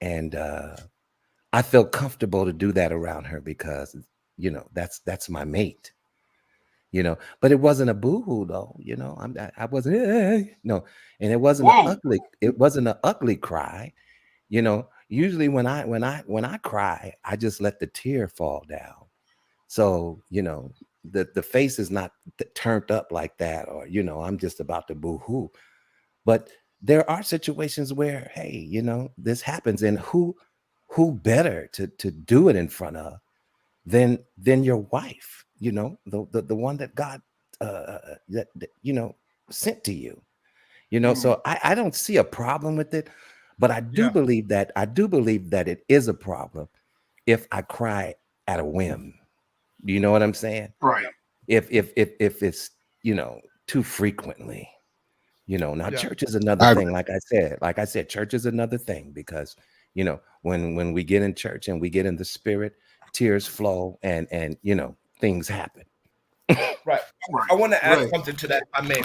and I felt comfortable to do that around her because that's my mate. But it wasn't a boohoo though. I wasn't no, and it wasn't an ugly cry. Usually when I cry, I just let the tear fall down. So, the face is not turned up like that, or, I'm just about to boo-hoo. But there are situations where, hey, this happens. And who who better to do it in front of than your wife, the one that God that sent to you. So I don't see a problem with it, but I do Yeah. believe that it is a problem if I cry at a whim. Do you know what I'm saying? Right. If it's too frequently. Now Yeah. church is another I thing. Like I said, church is another thing because when we get in church and we get in the spirit, tears flow and things happen. Right. Right. I want to add Right. something to that, if I may.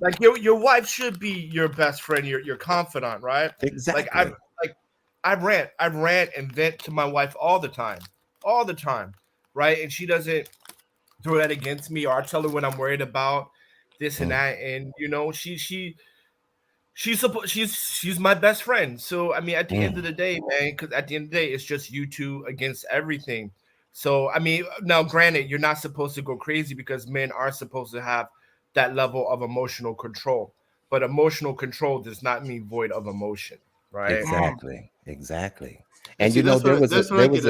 Like your wife should be your best friend, your confidant, right? Like Exactly. I rant and vent to my wife all the time, right? And she doesn't throw that against me, or I tell her when I'm worried about this and Mm, that, and she's my best friend. So I mean, at the end of mm. the day, man, because at the end of the day, it's just you two against everything. So I mean, now granted, you're not supposed to go crazy because men are supposed to have that level of emotional control, but emotional control does not mean void of emotion, right? Exactly. And And see, that's there what was a that's what I get.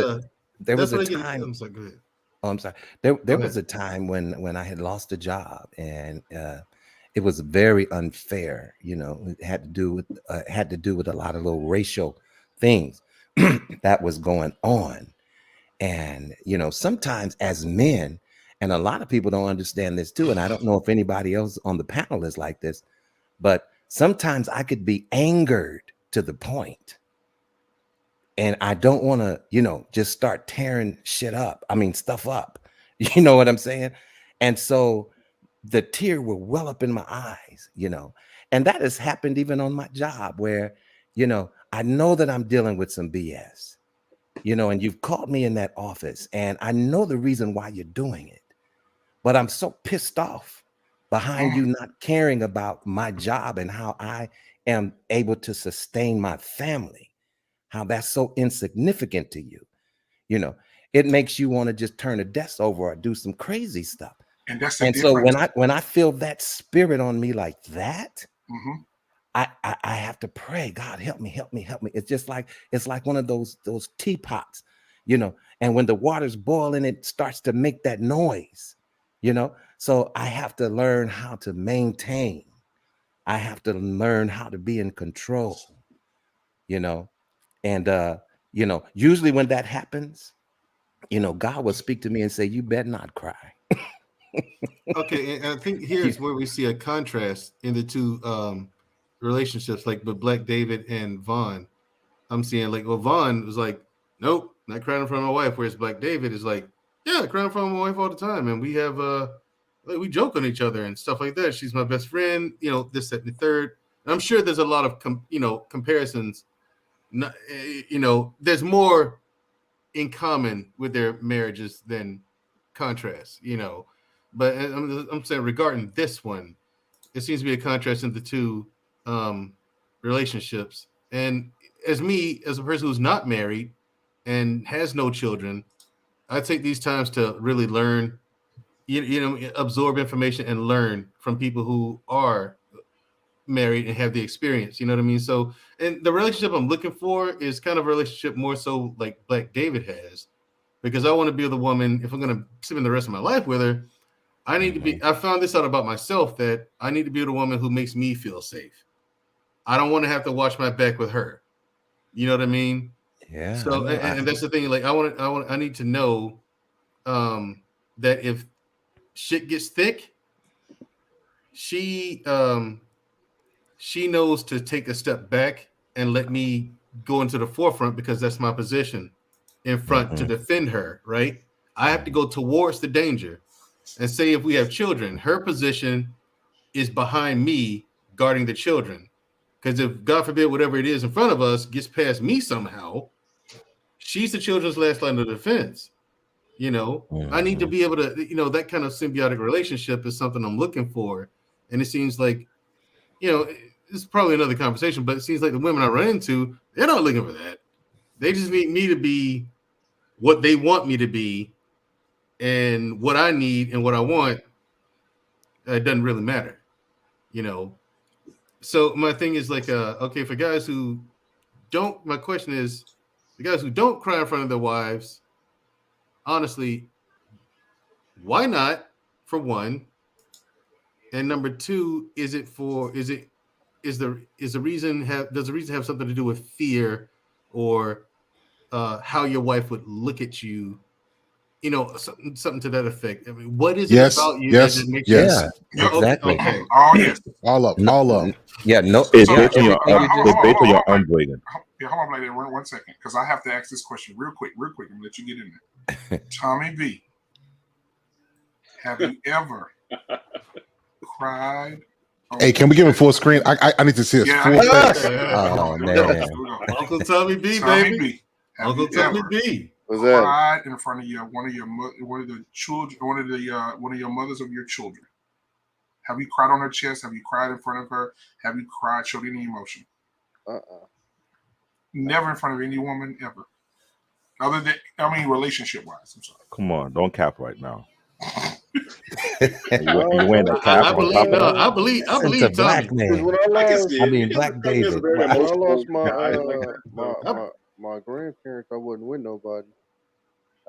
there That's was a what I get. time. I'm sorry. Go ahead. Oh, I'm sorry. There Go was ahead. a time when I had lost a job, and it was very unfair. It had to do with a lot of little racial things that was going on. And sometimes as men, and a lot of people don't understand this too, and I don't know if anybody else on the panel is like this, but sometimes I could be angered to the point, and I don't want to, just start tearing stuff up. You know what I'm saying? And so the tear will well up in my eyes, and that has happened even on my job where, I know that I'm dealing with some BS, and you've called me in that office, and I know the reason why you're doing it, but I'm so pissed off behind you not caring about my job and how I am able to sustain my family, how that's so insignificant to you. you know it makes you want to just turn a desk over or do some crazy stuff. And that's the And so difference. when I feel that spirit on me like that, Hmm. I have to pray, God, help me, help me, help me. It's like one of those teapots, and when the water's boiling, it starts to make that noise, so I have to learn how to maintain. I have to learn how to be in control, you know and usually when that happens, God will speak to me and say, you better not cry. Okay, and I think You- here's where we see a contrast in the two relationships, like with Black David and Vaughn. I'm seeing like, well, Vaughn was like, nope, not crying in front of my wife, whereas Black David is like, yeah, I cry in front of my wife all the time, and we have like, we joke on each other and stuff like that. She's my best friend, this, that, and the third. And I'm sure there's a lot of comparisons. There's more in common with their marriages than contrast, But I'm saying regarding this one, it seems to be a contrast in the two relationships. And as me, as a person who's not married and has no children, I take these times to really learn, absorb information and learn from people who are married and have the experience. You know what I mean? So, and the relationship I'm looking for is kind of a relationship more so like Black David has, because I want to be with a woman. If I'm going to spend the rest of my life with her, I need to be. I found this out about myself, that I need to be with a woman who makes me feel safe. I don't want to have to watch my back with her. You know what I mean? yeah, I So, know. and that's the thing. Like, I need to know that if shit gets thick, she she knows to take a step back and let me go into the forefront, because that's my position in front to Mhm, defend her. Right? I have to go towards the danger. And say if we have children, her position is behind me guarding the children. Because if, God forbid, whatever it is in front of us gets past me somehow, she's the children's last line of defense. I need to mhm. be able to, that kind of symbiotic relationship is something I'm looking for. And it seems like, it's probably another conversation, but it seems like the women I run into, they're not looking for that. They just need me to be what they want me to be, and what I need and what I want, it doesn't really matter, you know. So my thing is like, okay, for guys who don't, my question is, the guys who don't cry in front of their wives, honestly, why not? For one, and number two, does the reason have something to do with fear or how your wife would look at you? You know, something to that effect. I mean, what is it about you that makes you? Yeah, exactly. Okay. Oh yes. All of them. Yeah, no. It's So, based on your hold on, upbringing. Yeah, hold on, like that. 1 second, because I have to ask this question real quick. I'm gonna let you get in there. Tommy B, have you ever cried? Hey, can we give him full screen? I need to see his full face. Oh man, Uncle Tommy B, Tommy baby. B, have Uncle you Tommy ever B. cried in front of one of your mothers of your children? Have you cried on her chest? Have you cried in front of her? Have you cried, showed any emotion? Never in front of any woman ever. Other than, relationship wise. I'm sorry. Come on, don't cap right now. You wearing that cap I on top of that? I believe it's a black man. Black David. When I lost my grandparents, I wasn't with nobody.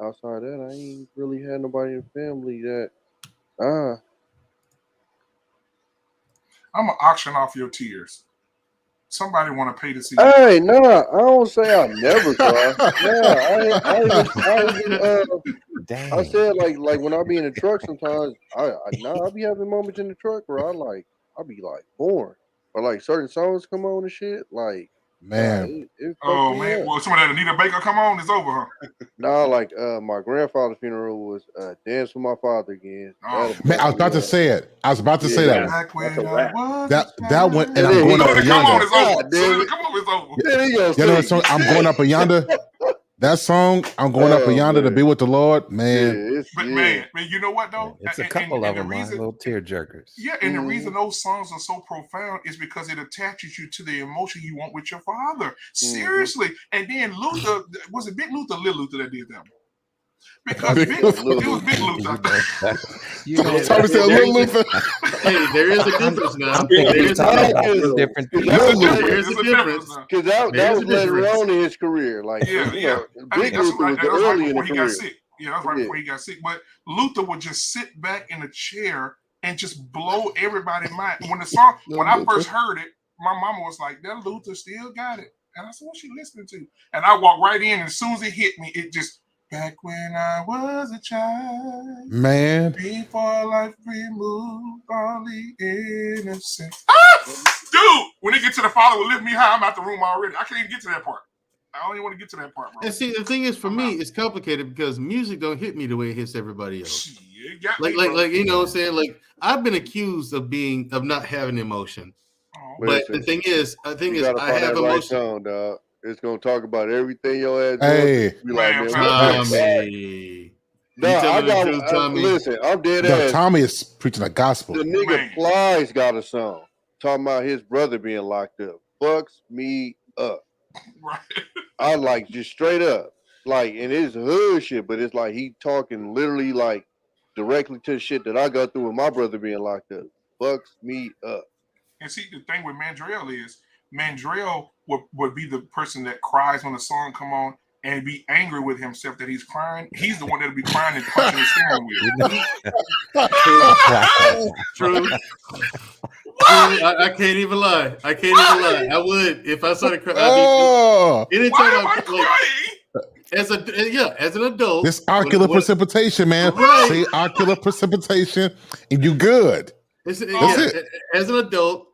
Outside that, I ain't really had nobody in the family that. I'm gonna auction off your tears. Somebody want to pay to see? Hey, no, I don't say I never cry. I said like when I be in the truck sometimes. I be having moments in the truck where I be like bored, or like certain songs come on and shit. Like man, oh man, well, some of that Anita Baker come on, it's over, huh? No, like my grandfather's funeral was Dance with My Father Again. Man, I was about to say it. I was about to say that one. That one, and I'm going up a yonder. You know, so I'm going up a yonder. That song, I'm going up a yonder to be with the Lord, man. Man, you know what though? It's a couple of them, little tear jerkers. Yeah, and the reason those songs are so profound is because it attaches you to the emotion you want with your father. Seriously. And then Luther, was it Big Luther or Little Luther that did that one? Because it was Big Luther. Tommy said Little Luther. Hey, there is a difference now. There's a difference. Because that was later on in his career. Like, Big Luther was early in his career. Yeah, that's right before he got sick. But Luther would just sit back in a chair and just blow everybody's mind. When I first heard it, my mama was like, "That Luther still got it," and I said, "What's she listening to?" And I walked right in, and as soon as it hit me, it just. Back when I was a child, man, before life removed all the innocence. Dude, when they get to the Father will lift me high, I'm out the room already. I can't even get to that part. I don't even want to get to that part, bro. And see, the thing is, for me, it's complicated because music don't hit me the way it hits everybody else. Like you know what I'm saying? Like I've been accused of not having emotion, but the thing is, I have emotion. Song, dog. It's gonna talk about everything your ass doing. Be like, Tommy. Listen, I'm dead ass. Tommy is preaching the gospel. The nigga Plies got a song talking about his brother being locked up. Fucks me up. Right. I like just straight up. Like, and it's hood shit, but it's like he talking literally like directly to the shit that I go through with my brother being locked up. Fucks me up. And see, the thing with Mandrell is Mandrell would be the person that cries when the song come on and be angry with himself that he's crying. He's the one that'll be crying and punching the steering wheel. True. I can't even lie. I would if I started crying. Anytime I'm crying. As an adult. This ocular precipitation, man. Right. See, ocular precipitation, and you good. That's it. As an adult,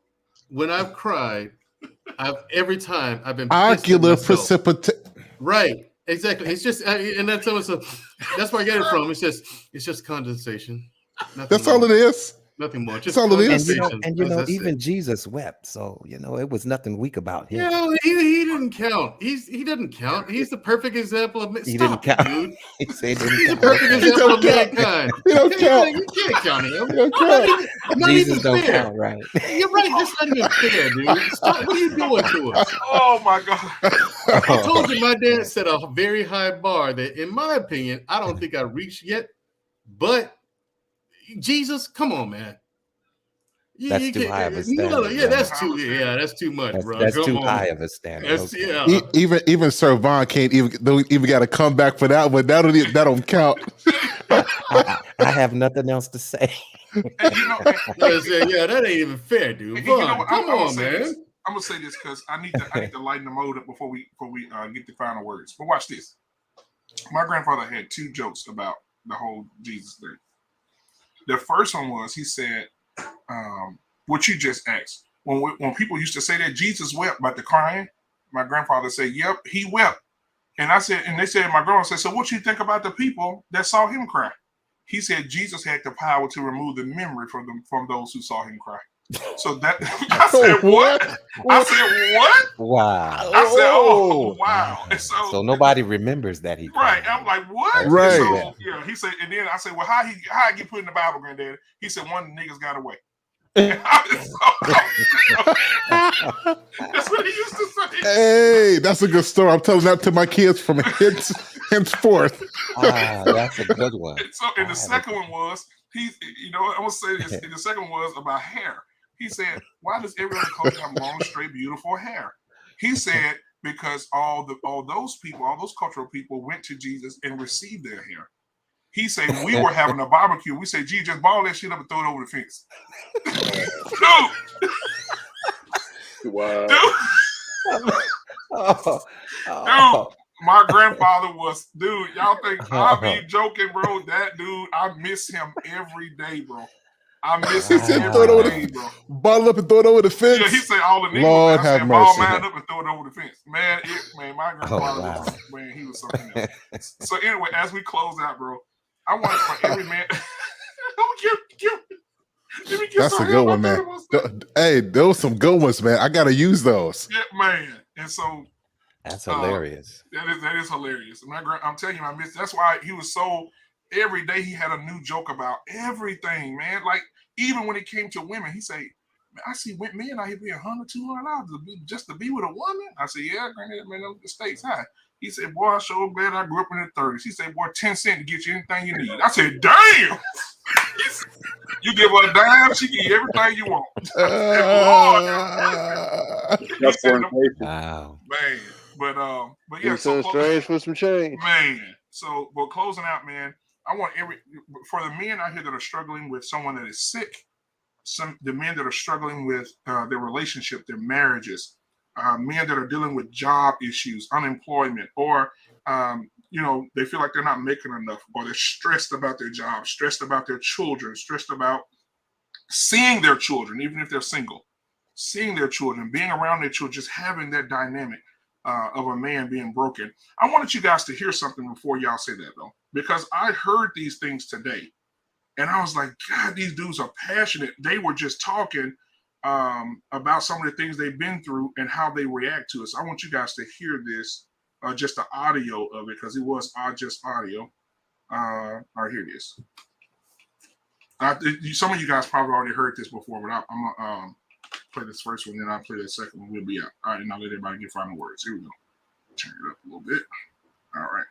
when I've cried, every time I've been ocular precipitation. Right, exactly. It's just, and that's where I get it from. It's just condensation. That's all it is. Nothing more. Just all it is. And even Jesus wept, so it was nothing weak about him. Yeah, he didn't count. He doesn't count. He's the perfect example of he didn't count. Dude. He said He's the perfect example of mankind. He don't count. You can't count him. Not Jesus don't fair. Count, right? You're right. That's not even fair, dude. Stop. What are you doing to us? Oh my God! I told you my dad set a very high bar that, in my opinion, I don't think I reached yet. But Jesus, come on, man. That's too high of a No, standard. yeah, bro. that's too much, bro. That's Come too on. high of a standard. That's, Okay. yeah. Even Sir Von can't even got to come back for that one. That don't count. I have nothing else to say. And you know, yeah, that ain't even fair, dude. and you know Vaughn, what? come on, man. I'm gonna say this because I need to lighten the mode up before we get the final words. But watch this. My grandfather had two jokes about the whole Jesus thing. The first one was he said, what you just asked. When people used to say that Jesus wept about the crying, my grandfather said, "Yep, he wept." And I said, and they said, my grandma said, "So what you think about the people that saw him cry?" He said Jesus had the power to remove the memory from those who saw him cry. So that I said, what? I said, what? Wow. I said, oh wow. And so nobody remembers that he cried. Right. I'm like, what? Right. So, yeah, he said, and then I said, well, how I get put in the Bible, granddaddy? He said, one of the niggas got away. That's what he used to say. Hey, that's a good story. I'm telling that to my kids from henceforth. That's a good one. And the second one was I'm gonna say this. And the second one was about hair. He said, "Why does every other culture have long, straight, beautiful hair?" He said, "Because all those cultural people went to Jesus and received their hair." He said, "We were having a barbecue. We said, gee, just ball that shit up and throw it over the fence." Dude. Wow. Dude, my grandfather was, dude, y'all think I be joking, bro? That dude, I miss him every day, bro. I miss him every day, bro. Bottle up and throw it over the fence. Yeah, he said all the niggas. Lord have mercy. Ball mine up and throw it over the fence. Man, my grandfather was, man, he was something else. So anyway, as we close out, bro, I want for every man. That's a good one, man. Hey, those some good ones, man. I gotta use those. Yeah, man. And so that's hilarious. That is hilarious. I'm telling you, that's why he was so. Every day he had a new joke about everything, man. Like even when it came to women, he say, "I see men out here paying $100, $200 just to be with a woman." I said, "Yeah, granddad, man, the stakes high." He said, "Boy, I'm so glad I grew up in the 30s." He said, "Boy, 10 cents to get you anything you need." I said, "Damn." You give her a dime, she give you everything you want. That's wow, man. But yeah, so strange for some change, man. So, but closing out, man, I want for the men out here that are struggling with someone that is sick, the men that are struggling with their relationship, their marriages, men that are dealing with job issues, unemployment, or they feel like they're not making enough, or they're stressed about their job, stressed about their children, stressed about seeing their children, even if they're single, seeing their children, being around their children, just having that dynamic of a man being broken. I wanted you guys to hear something before y'all say that, though, because I heard these things today, and I was like, God, these dudes are passionate. They were just talking about some of the things they've been through and how they react to it. So I want you guys to hear this. Just the audio of it, because it was just audio. All right, here it is. Some of you guys probably already heard this before, but I'm gonna play this first one, then I'll play that second one. We'll be out. All right, and I'll let everybody get final words. Here we go. Turn it up a little bit. All right.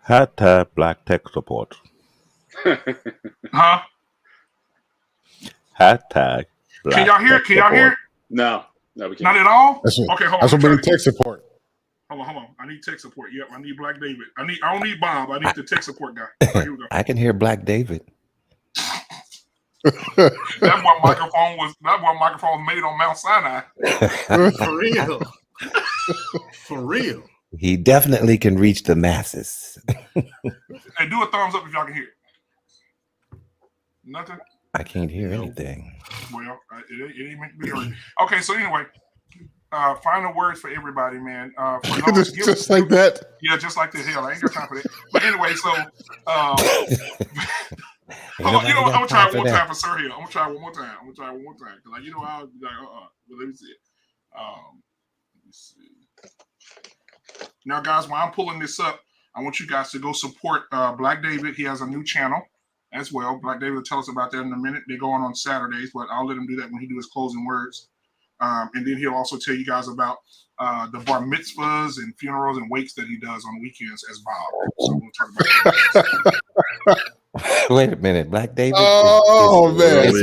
Hashtag black tech support. Huh? Hashtag black Can y'all hear it? Can y'all hear it? No, we can't. Not at all? Okay, hold on. That's what we need tech support. Hold on. I need tech support. Yep, I need Black David. I don't need Bob. I need the tech support guy. Right, here we go. I can hear Black David. That one microphone was made on Mount Sinai. For real. For real. He definitely can reach the masses. Hey, do a thumbs up if y'all can hear it. Nothing? I can't hear anything. Well, it ain't meant to be heard. Okay, so anyway, final words for everybody, man. Just like that? Yeah, just like this. Hell, I ain't got time for that. But anyway, so hold on, I'm gonna try it one more time for Sir Hill. I'm gonna try it one more time. Because I'll be like, but let me see it. Let me see. Now, guys, while I'm pulling this up, I want you guys to go support Black David. He has a new channel as well. Black David will tell us about that in a minute. They're going on Saturdays, but I'll let him do that when he do his closing words. And then he'll also tell you guys about the bar mitzvahs and funerals and wakes that he does on weekends as Bob. So we'll talk about that. Wait a minute, Black David. Man,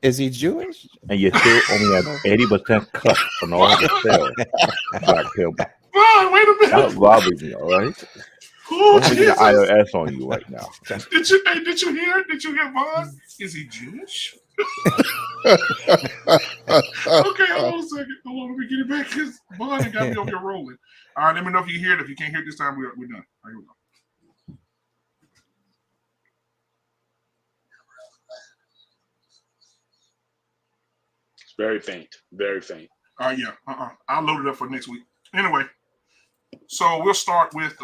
is he Jewish? And you still only have 80% cut on all the sales. Black Hill. Bob, wait a minute. Not robbing me, all right? Oh, don't get IRS on you right now. Did you hear? Did you hear Vaughn? Is he Jewish? Okay, hold on a second. Hold on, let me get it back because Vaughn got me over here rolling. All right, let me know if you hear it. If you can't hear it this time, we're done. All right, here we go. It's very faint. Very faint. Yeah. I'll load it up for next week. Anyway, so we'll start with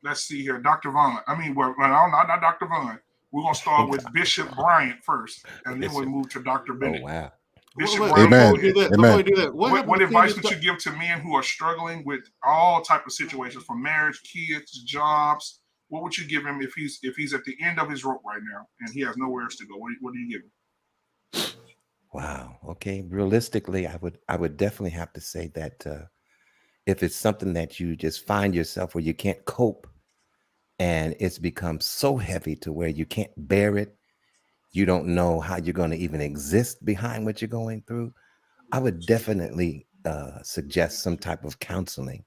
let's see here, Dr. Vaughn. Not Dr. Vaughn. We're gonna start with Bishop Bryant first, and then we'll move to Dr. Bennett. Oh wow. Bishop Amen. Bryant, what advice would you give to men who are struggling with all type of situations, from marriage, kids, jobs? What would you give him if he's at the end of his rope right now and he has nowhere else to go? What do you give him? Wow. Okay. Realistically, I would definitely have to say that if it's something that you just find yourself where you can't cope and it's become so heavy to where you can't bear it, you don't know how you're going to even exist behind what you're going through, I would definitely suggest some type of counseling.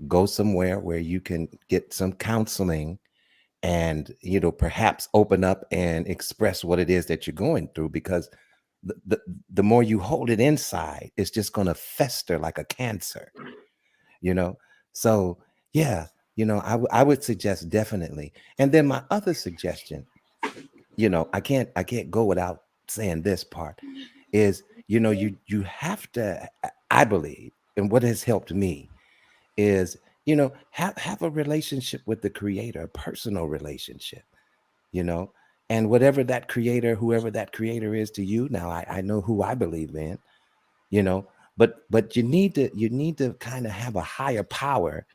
Go somewhere where you can get some counseling and perhaps open up and express what it is that you're going through, because the more you hold it inside, it's just going to fester like a cancer. So yeah, I would suggest definitely. And then my other suggestion, I can't go without saying this part is, you have to, I believe, and what has helped me is, have a relationship with the Creator, a personal relationship, and whoever that creator is to you. Now I know who I believe in, but you need to kind of have a higher power,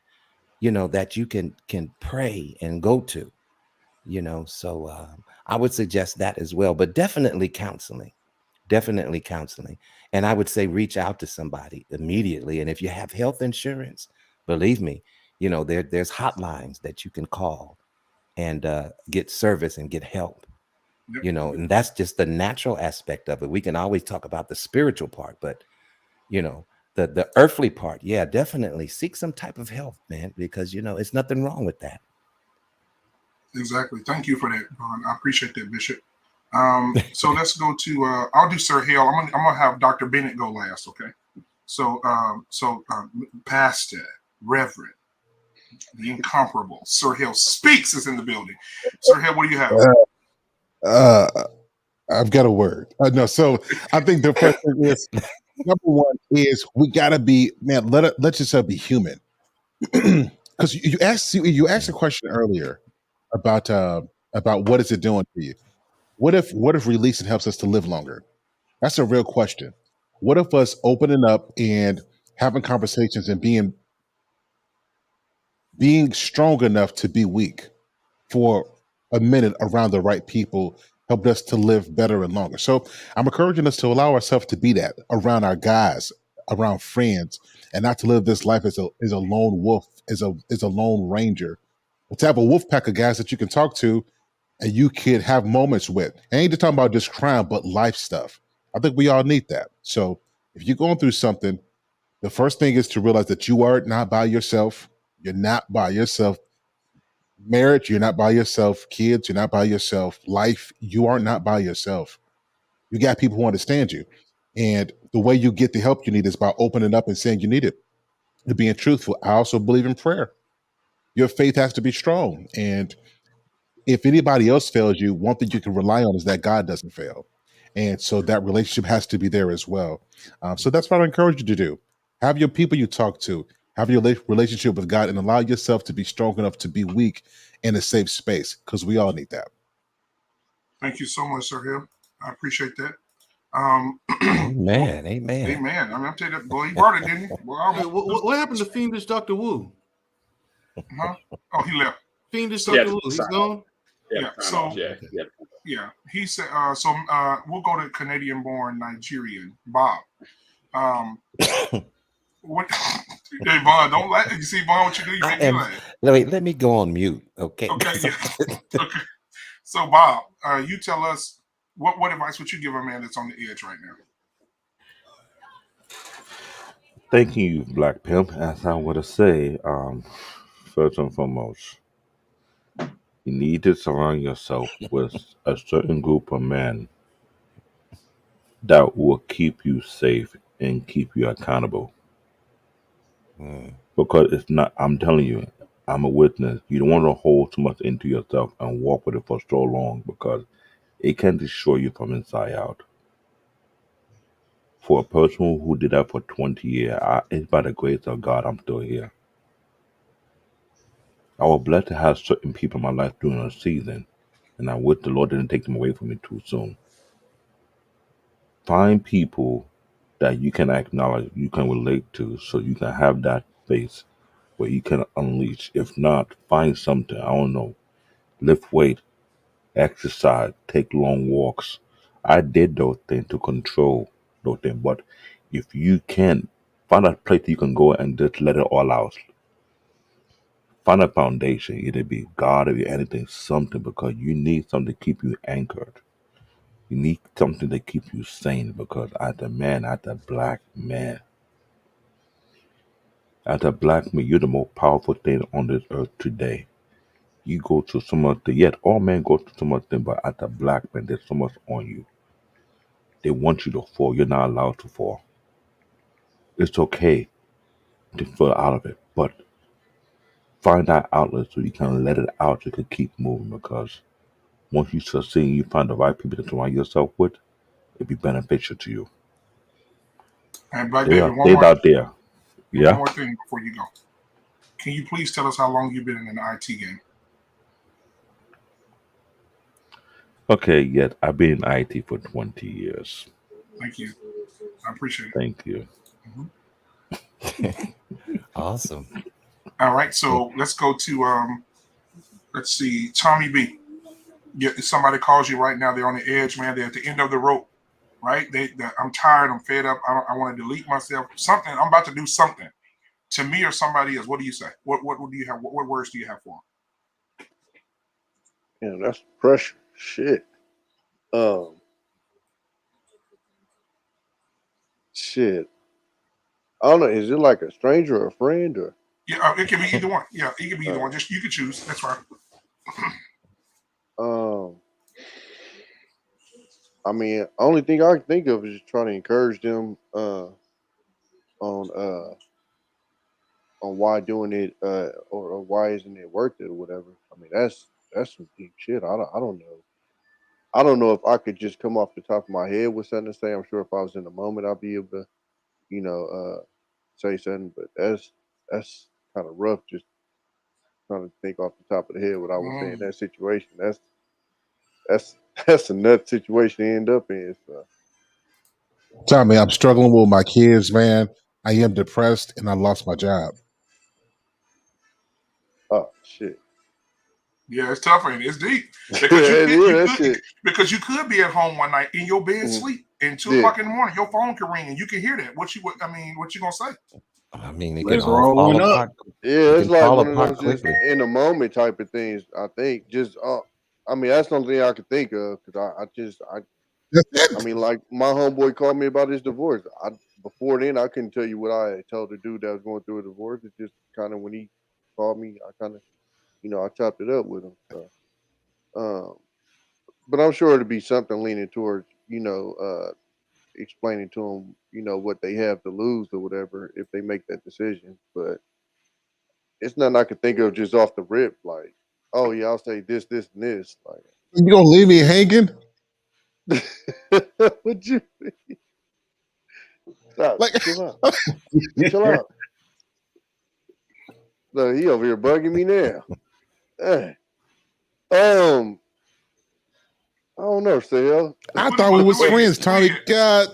that you can pray and go to, so I would suggest that as well, but definitely counseling. And I would say reach out to somebody immediately. And if you have health insurance, believe me, there's hotlines that you can call and get service and get help, and that's just the natural aspect of it. We can always talk about the spiritual part, but the earthly part, yeah, definitely seek some type of help, man, because it's nothing wrong with that. Exactly. Thank you for that, Vaughn. I appreciate that, Bishop. So let's go to I'll do Sir Hale. I'm gonna have Dr. Bennett go last, okay? So Pastor, Reverend, the incomparable Sir Hale Speaks is in the building. Sir Hale, what do you have? I've got a word. No, so I think the first thing is, number one is we gotta be, man, let yourself be human. Because you asked a question earlier about what is it doing to you? What if releasing helps us to live longer? That's a real question. What if us opening up and having conversations and being strong enough to be weak for a minute around the right people helped us to live better and longer? So I'm encouraging us to allow ourselves to be that around our guys, around friends, and not to live this life as a lone wolf, as a lone ranger, but to have a wolf pack of guys that you can talk to and you could have moments with. I ain't just talking about just crime, but life stuff. I think we all need that. So if you're going through something, the first thing is to realize that you are not by yourself. You're not by yourself. Marriage, you're not by yourself. Kids, you're not by yourself. Life, you are not by yourself. You got people who understand you. And the way you get the help you need is by opening up and saying you need it, and being truthful. I also believe in prayer. Your faith has to be strong. And if anybody else fails you, one thing you can rely on is that God doesn't fail. And so that relationship has to be there as well. So that's what I encourage you to do. Have your people you talk to, have your relationship with God, and allow yourself to be strong enough to be weak in a safe space, because we all need that. Thank you so much, Sir Hill. I appreciate that. Amen. Amen. Amen. I mean, I'm telling you, boy, he brought it, didn't he? Well, Wait, what happened to Fiendish Dr. Wu? huh? Oh, he left. Fiendish So, Dr. Wu, he's gone? Yeah. So, yeah, he said. So, we'll go to Canadian-born Nigerian Bob. What? Hey, Vaughn, don't let you see Vaun. What you do? You make me laugh. Let me go on mute. Okay. Okay. Yeah. Okay. So, Bob, you tell us what advice would you give a man that's on the edge right now? Thank you, Black Pimp. As I would say, first and foremost, you need to surround yourself with a certain group of men that will keep you safe and keep you accountable. Because it's not, I'm telling you, I'm a witness. You don't want to hold too much into yourself and walk with it for so long because it can destroy you from inside out. For a person who did that for 20 years, it's by the grace of God I'm still here. I was blessed to have certain people in my life during a season, and I wish the Lord didn't take them away from me too soon. Find people that you can acknowledge, you can relate to, so you can have that space where you can unleash. If not, find something, I don't know, lift weight, exercise, take long walks. I did those things to control those things, but if you can, find a place you can go and just let it all out. Find a foundation, either be God or be anything, something, because you need something to keep you anchored. You need something to keep you sane, because as a man, as a black man, you're the most powerful thing on this earth today. You go to so much, yet all men go through so much thing, but as a black man, there's so much on you. They want you to fall. You're not allowed to fall. It's okay to fall out of it, but find that outlet so you can let it out. You can keep moving, because once you succeed, you find the right people to surround yourself with, it'll be beneficial to you. And Black They David, are stayed out there. one Yeah. more thing before you go. Can you please tell us how long you've been in the IT game? Okay, yet I've been in IT for 20 years. Thank you. I appreciate it. Thank you. Awesome. All right, so let's go to let's see, Tommy B. Somebody calls you right now. They're on the edge, man. They're at the end of the rope, right? I'm tired. I'm fed up. I want to delete myself. Something. I'm about to do something to me or somebody else. What do you say? What do you have? What words do you have for them? Yeah, that's pressure. Shit. Shit. I don't know. Is it like a stranger or a friend or? Yeah, it can be either one. Yeah, it can be either one. Just you can choose. That's right. I mean, only thing I can think of is just trying to encourage them on why doing it or why isn't it worth it or whatever. I mean, that's some deep shit. I don't know. I don't know if I could just come off the top of my head with something to say. I'm sure if I was in the moment, I'd be able to, say something. But that's kind of rough. Just trying to think off the top of the head what I would say in that situation. That's a nut situation to end up in. So. Tommy, I'm struggling with my kids, man. I am depressed and I lost my job. Oh shit. Yeah, it's tough, and it's deep because you could be at home one night in your bed, sleep, and 2 o'clock in the morning, your phone can ring and you can hear that. What you gonna say? I mean, it can all fall apart. Yeah, it's like one of those just in the moment type of things. I think just, I mean, that's the only thing I could think of because I mean, like my homeboy called me about his divorce. Before then, I couldn't tell you what I told the dude that was going through a divorce. It's just kind of when he called me, I kind of, I chopped it up with him. So, but I'm sure it'll be something leaning towards, explaining to them, what they have to lose or whatever if they make that decision. But it's nothing I could think of just off the rip. Like, oh yeah, I'll say this, this, and this. Like, You gonna leave me hanging? what you mean? Stop. Like, Chill out. Chill out. Look, he over here bugging me now. Hey. I don't know, Sale. I thought we was friends, Tommy. God,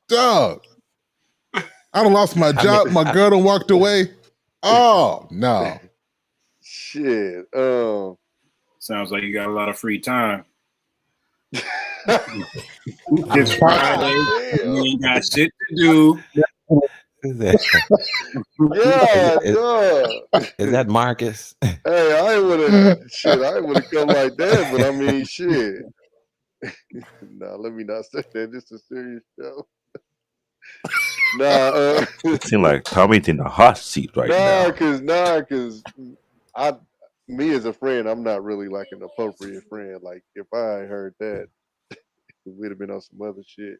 dog. I done lost my job. My girl done walked away. Oh no. Shit. Sounds like you got a lot of free time. It's Friday. You ain't got shit to do. Yeah, is that Marcus? Hey, I ain't would have come like that, but I mean, shit. Nah, let me not say that. This is a serious show. It seems like Tommy's in the hot seat right now. Cause me as a friend, I'm not really like an appropriate friend. Like if I had heard that, we'd have been on some other shit.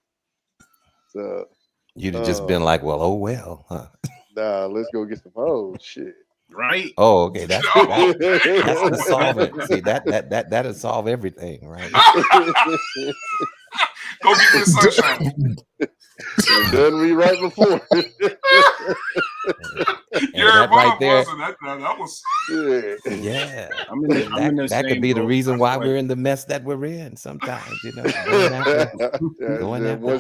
So you'd have just been like, well, oh well, huh? Nah, let's go get some hoes. Shit. Right. Oh, okay. That's the solvent. See, that'll solve everything, right? Go get me the sunshine. Done me right before. That right there. That was yeah. That could be the reason why we're in the mess that we're in. Sometimes, you know, going after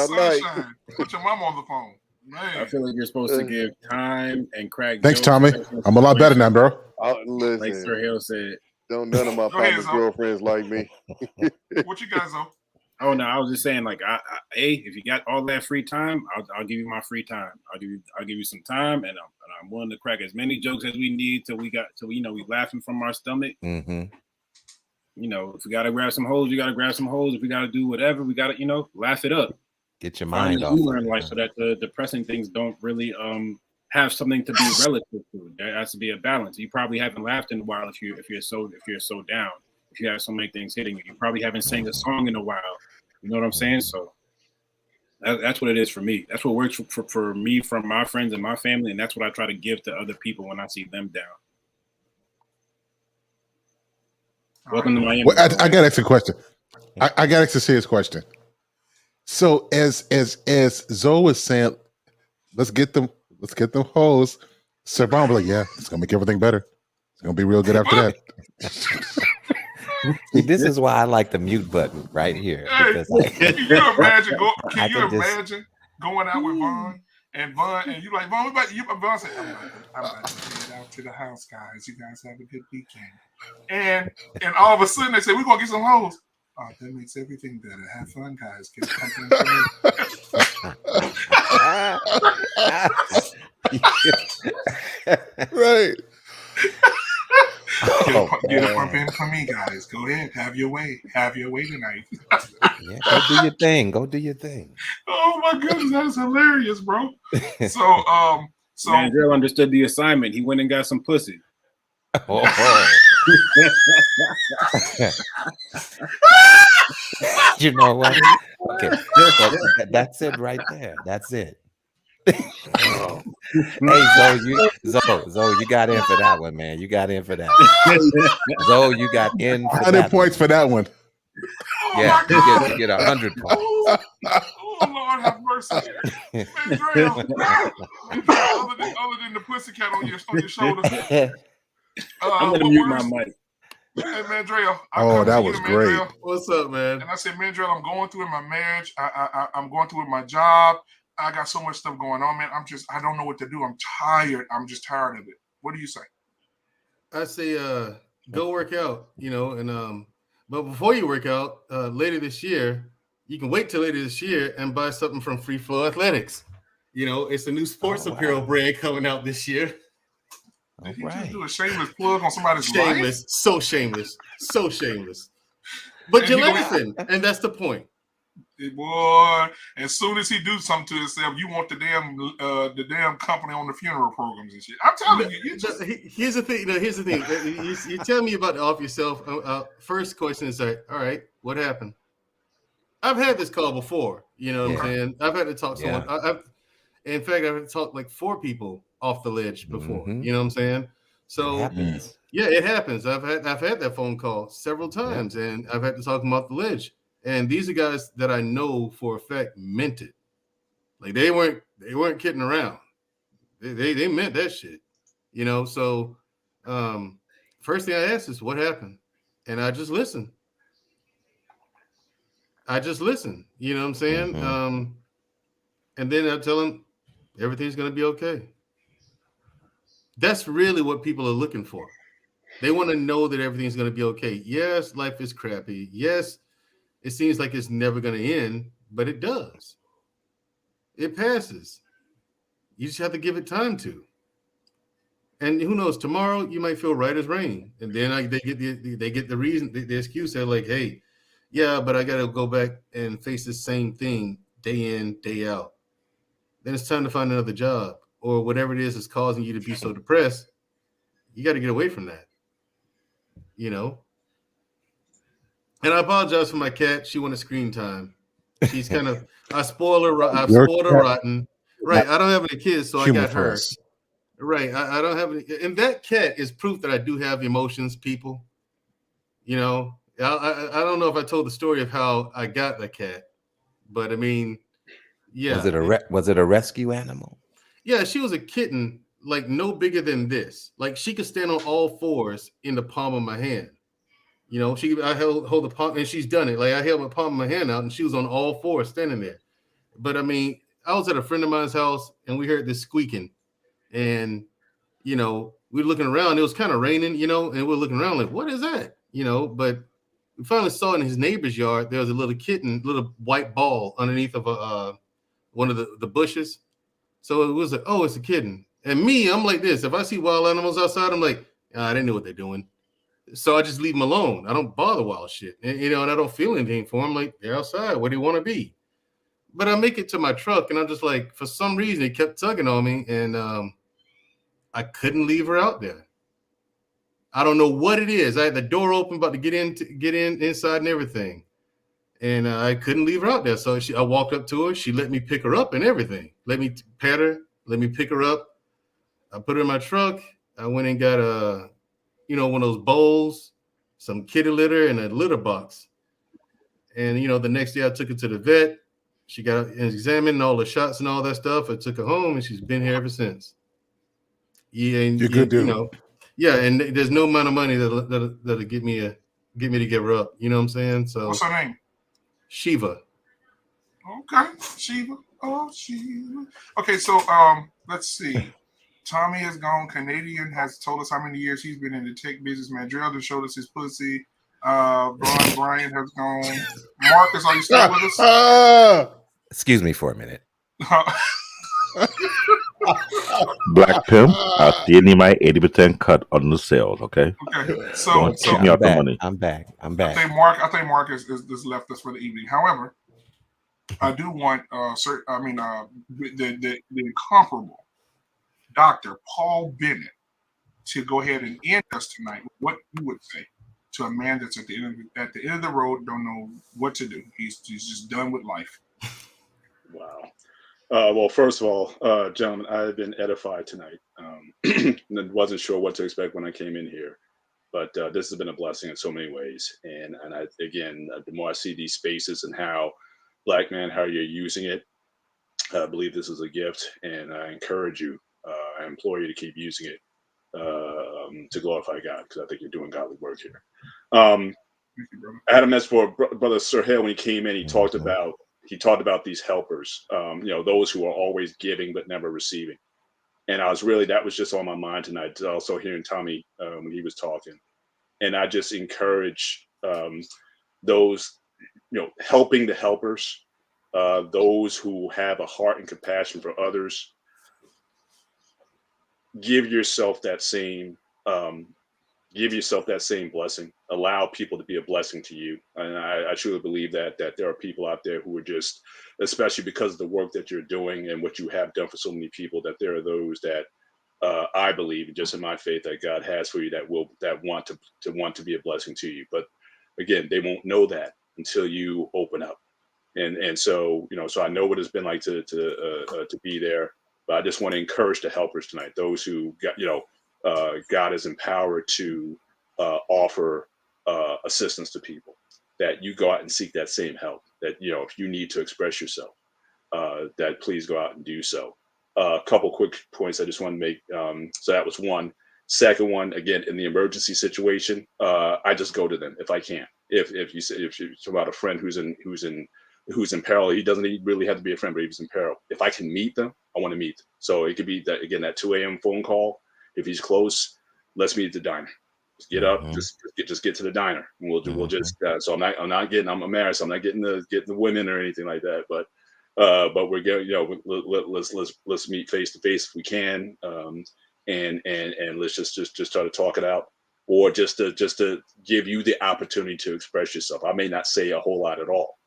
sunshine. Put your mom on the phone. Man. I feel like you're supposed to give time and crack. Thanks, Tommy. I'm a lot better now, bro. Listen, like Sir Hill said, don't none of my partner's girlfriends like me. What you guys know? Oh no, I was just saying, like, if you got all that free time, I'll give you my free time. I'll give you some time, and I'm willing to crack as many jokes as we need till we we laughing from our stomach. Mm-hmm. You know, if we gotta grab some hoes, we gotta grab some hoes. If we gotta do whatever, we gotta laugh it up. Get your mind off. Humor in life so that the depressing things don't really have something to be relative to. There has to be a balance. You probably haven't laughed in a while if you're so down. If you have so many things hitting you, you probably haven't sang a song in a while. You know what I'm saying? So that's what it is for me. That's what works for me from my friends and my family, and that's what I try to give to other people when I see them down. Welcome to Miami. Well, I got to ask a question. I got to ask a serious question. So as Zoe was saying, let's get them hoes. Sir Brown was like, yeah, it's gonna make everything better. It's gonna be real good after that. See, this is why I like the mute button right here. Hey, can you imagine going out with Vaughn and you like, Vaughn, Vaun said, I'm about to head out to the house, guys. You guys have a good weekend. And all of a sudden they say, we're gonna get some hoes. Oh, that makes everything better. Have fun, guys. Get something right. Get a pump in for me, guys. Go ahead. Have your way. Have your way tonight. Yeah, go do your thing. Go do your thing. Oh my goodness, that is hilarious, bro. So Mandrell understood the assignment. He went and got some pussy. Oh. You know what? Okay, that's it right there. That's it. Hey, Zoe, you got in for that one, man. You got in for that. Zoe, you got in for 100 points for that one. Yeah, you get 100 points. Oh Lord, have mercy. Other than the pussycat on your shoulders. I'm gonna mute my mic. Hey, Mandrell. That was great. What's up, man? And I said, Mandrell, I'm going through in my marriage. I'm going through with my job. I got so much stuff going on, man. I don't know what to do. I'm tired. I'm just tired of it. What do you say? I say, go work out, and but before you work out, later this year, you can wait till later this year and buy something from Free Flow Athletics. It's a new sports apparel brand coming out this year. Did he just do a shameless plug on somebody's shameless, life? So shameless. But you listen, and that's the point. Boy, as soon as he do something to himself, you want the damn company on the funeral programs and shit. I'm telling you. Here's the thing. You tell me about the off yourself. First question is like, all right, what happened? I've had this call before. You know what I'm saying? I've had to talk to someone. In fact, I've had to talk like 4 people off the ledge before. You know what I'm saying? So it happens. I've had that phone call several times, and I've had to talk them off the ledge. And these are guys that I know for a fact meant it. Like they weren't kidding around. They meant that shit. So first thing I asked is what happened? And I just listened. I just listen. You know what I'm saying? And then I tell them everything's going to be okay. That's really what people are looking for. They want to know that everything's going to be okay. Yes, life is crappy. Yes, it seems like it's never going to end, but it does. It passes. You just have to give it time to. And who knows? Tomorrow you might feel right as rain, and then they get the reason, the excuse. They're like, "Hey, yeah, but I got to go back and face the same thing day in, day out." Then it's time to find another job or whatever it is that's causing you to be so depressed. You got to get away from that. You know. And I apologize for my cat. She wanted screen time. She's kind of I've spoiled her rotten. Right. I don't have any kids, so I got her. Right. I don't have any, and that cat is proof that I do have emotions, people. You know, I don't know if I told the story of how I got the cat, but I mean, yeah. Was it a rescue animal? Yeah, she was a kitten, like no bigger than this. Like she could stand on all fours in the palm of my hand. You know, I hold the palm, and she's done it. Like I held my palm of my hand out, and she was on all fours standing there. But I mean, I was at a friend of mine's house, and we heard this squeaking, and you know, we were looking around. It was kind of raining, you know, and we were looking around like, what is that? You know, but we finally saw in his neighbor's yard there was a little kitten, little white ball underneath of one of the bushes. So it was like, oh, it's a kitten. And me, I'm like this. If I see wild animals outside, I'm like, they know what they're doing. So I just leave them alone. I don't bother wild shit. And, you know, and I don't feel anything for them. Like, they're outside. Where do you want to be? But I make it to my truck, and I'm just like, for some reason, it kept tugging on me, and I couldn't leave her out there. I don't know what it is. I had the door open, about to get in inside and everything. And I couldn't leave her out there. So I walked up to her. She let me pick her up and everything. Let me pet her. Let me pick her up. I put her in my truck. I went and got one of those bowls, some kitty litter, and a litter box. And, you know, the next day I took her to the vet. She got examined, all the shots and all that stuff. I took her home, and she's been here ever since. Yeah, and you're good, dude. You know, yeah, and there's no amount of money that'll get me to give her up. You know what I'm saying? So what's her name? Shiva. Okay, Shiva. Oh, Shiva. Okay, so let's see. Tommy has gone. Canadian has told us how many years he's been in the tech business. Mandrell just showed us his pussy. Brian has gone. Marcus, are you still with us? Excuse me for a minute. Black Pimp, I still need my 80% cut on the sales, okay? Okay, so keep me out the money. I'm back. I think Mark has left us for the evening. However, I do want the incomparable Dr. Paul Bennett to go ahead and end us tonight. What you would say to a man that's at the end of the road, don't know what to do. He's just done with life. Wow. Well, first of all, gentlemen, I have been edified tonight. Wasn't sure what to expect when I came in here, but this has been a blessing in so many ways. And the more I see these spaces and how Black man, how you're using it, I believe this is a gift, and I encourage you, I implore you to keep using it to glorify God, because I think you're doing godly work here. I had a message for Brother Sir Hale when he came in. He talked about these helpers, those who are always giving but never receiving. And that was just on my mind tonight. Also hearing Tommy when he was talking, and I just encourage those, helping the helpers, those who have a heart and compassion for others. Give yourself that same blessing. Allow people to be a blessing to you. And I truly believe that there are people out there who are just, especially because of the work that you're doing and what you have done for so many people, that there are those that I believe, just in my faith, that God has for you that want to be a blessing to you. But again, they won't know that until you open up. And so, so I know what it's been like to be there. But I just want to encourage the helpers tonight, those who God is empowered to offer assistance to people, that you go out and seek that same help, that, if you need to express yourself, that please go out and do so. A couple quick points I just want to make. So that was one. Second one, again, in the emergency situation, I just go to them if I can. if you talk about a friend who's in peril, he doesn't really have to be a friend, but he's in peril. If I can meet them, I want to meet them. So it could be that, again, that 2 a.m. phone call. If he's close, let's meet at the diner. Just get up, just get to the diner, and we'll just. So I'm married, so I'm not getting the women or anything like that. But we're getting, let's meet face to face if we can, and let's just try to talk it out, or just to give you the opportunity to express yourself. I may not say a whole lot at all,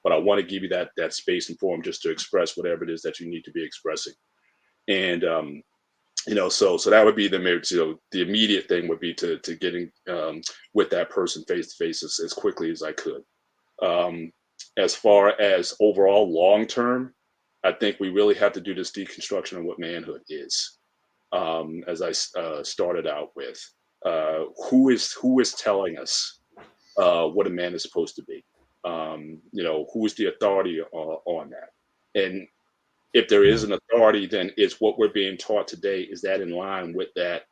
but I want to give you that space and forum just to express whatever it is that you need to be expressing. And so that would be the immediate thing would be to getting with that person face to face as quickly as I could. As far as overall long term, I think we really have to do this deconstruction of what manhood is. As I started out with, who is telling us what a man is supposed to be? Who is the authority on that? And if there is an authority, then is what we're being taught today, is that in line with that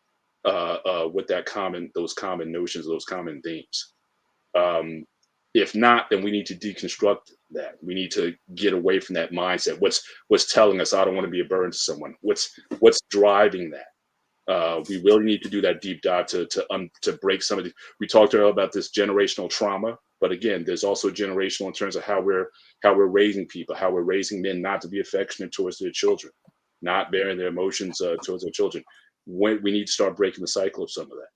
those common notions, those common themes? If not, then we need to deconstruct that. We need to get away from that mindset. What's telling us I don't want to be a burden to someone? What's driving that? We really need to do that deep dive to break some of the. We talked earlier about this generational trauma, but again, there's also generational in terms of how we're raising people, how we're raising men not to be affectionate towards their children, not bearing their emotions towards their children. We need to start breaking the cycle of some of that.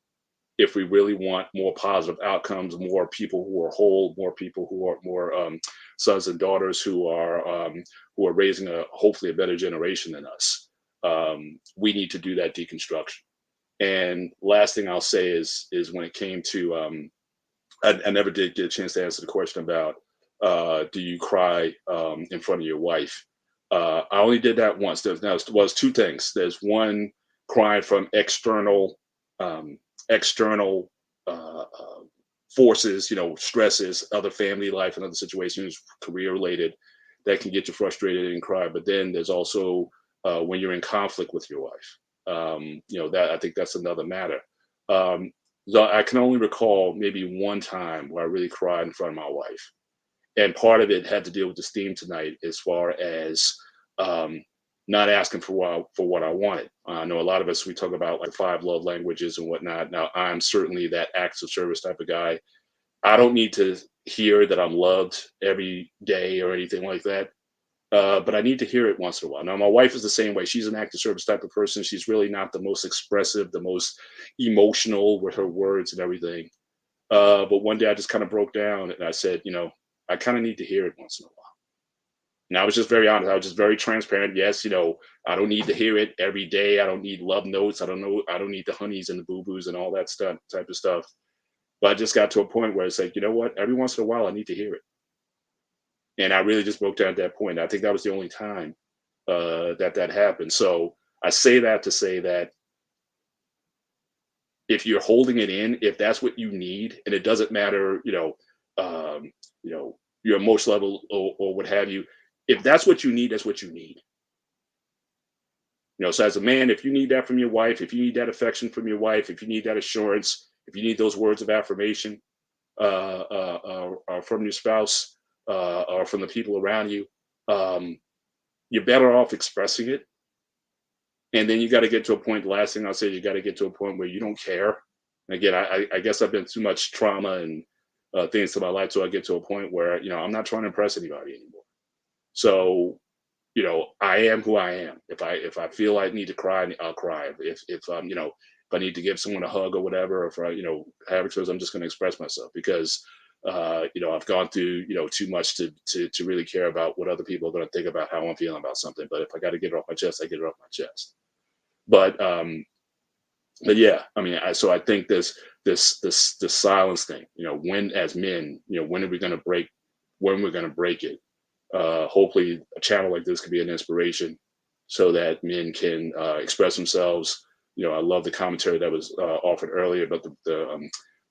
If we really want more positive outcomes, more people who are whole, more people who are more sons and daughters who are raising hopefully a better generation than us, we need to do that deconstruction. And last thing I'll say is when it came to I never did get a chance to answer the question about do you cry in front of your wife? I only did that once. There was two things. There's one, crying from external forces, stresses, other family life and other situations, career related, that can get you frustrated and cry. But then there's also when you're in conflict with your wife. That I think that's another matter. So I can only recall maybe one time where I really cried in front of my wife. And part of it had to deal with this theme tonight, as far as not asking for what I wanted. I know a lot of us, we talk about like 5 love languages and whatnot. Now, I'm certainly that acts of service type of guy. I don't need to hear that I'm loved every day or anything like that. But I need to hear it once in a while. Now, my wife is the same way. She's an act of service type of person. She's really not the most expressive, the most emotional with her words and everything. But one day I just kind of broke down and I said, I kind of need to hear it once in a while. And I was just very honest. I was just very transparent. Yes, I don't need to hear it every day. I don't need love notes. I don't need the honeys and the boo-boos and all that stuff, type of stuff. But I just got to a point where it's like, you know what? Every once in a while, I need to hear it. And I really just broke down at that point. I think that was the only time that happened. So I say that to say that if you're holding it in, if that's what you need, and it doesn't matter, your emotional level or what have you, if that's what you need, that's what you need. So as a man, if you need that from your wife, if you need that affection from your wife, if you need that assurance, if you need those words of affirmation from your spouse or from the people around you, you're better off expressing it. And then you got to get to a point. The last thing I'll say is you got to get to a point where you don't care. And again, I guess I've been too much trauma and things to my life, so I get to a point where I'm not trying to impress anybody anymore. So, I am who I am. If I feel I need to cry, I'll cry. If I need to give someone a hug or whatever, or if I have it, I'm just going to express myself because I've gone through too much to really care about what other people are going to think about how I'm feeling about something. But if I got to get it off my chest, I get it off my chest. But yeah, I mean, so I think this silence thing, when as men, when are we going to break? When we're going to break it? Hopefully, a channel like this could be an inspiration, so that men can express themselves. I love the commentary that was offered earlier about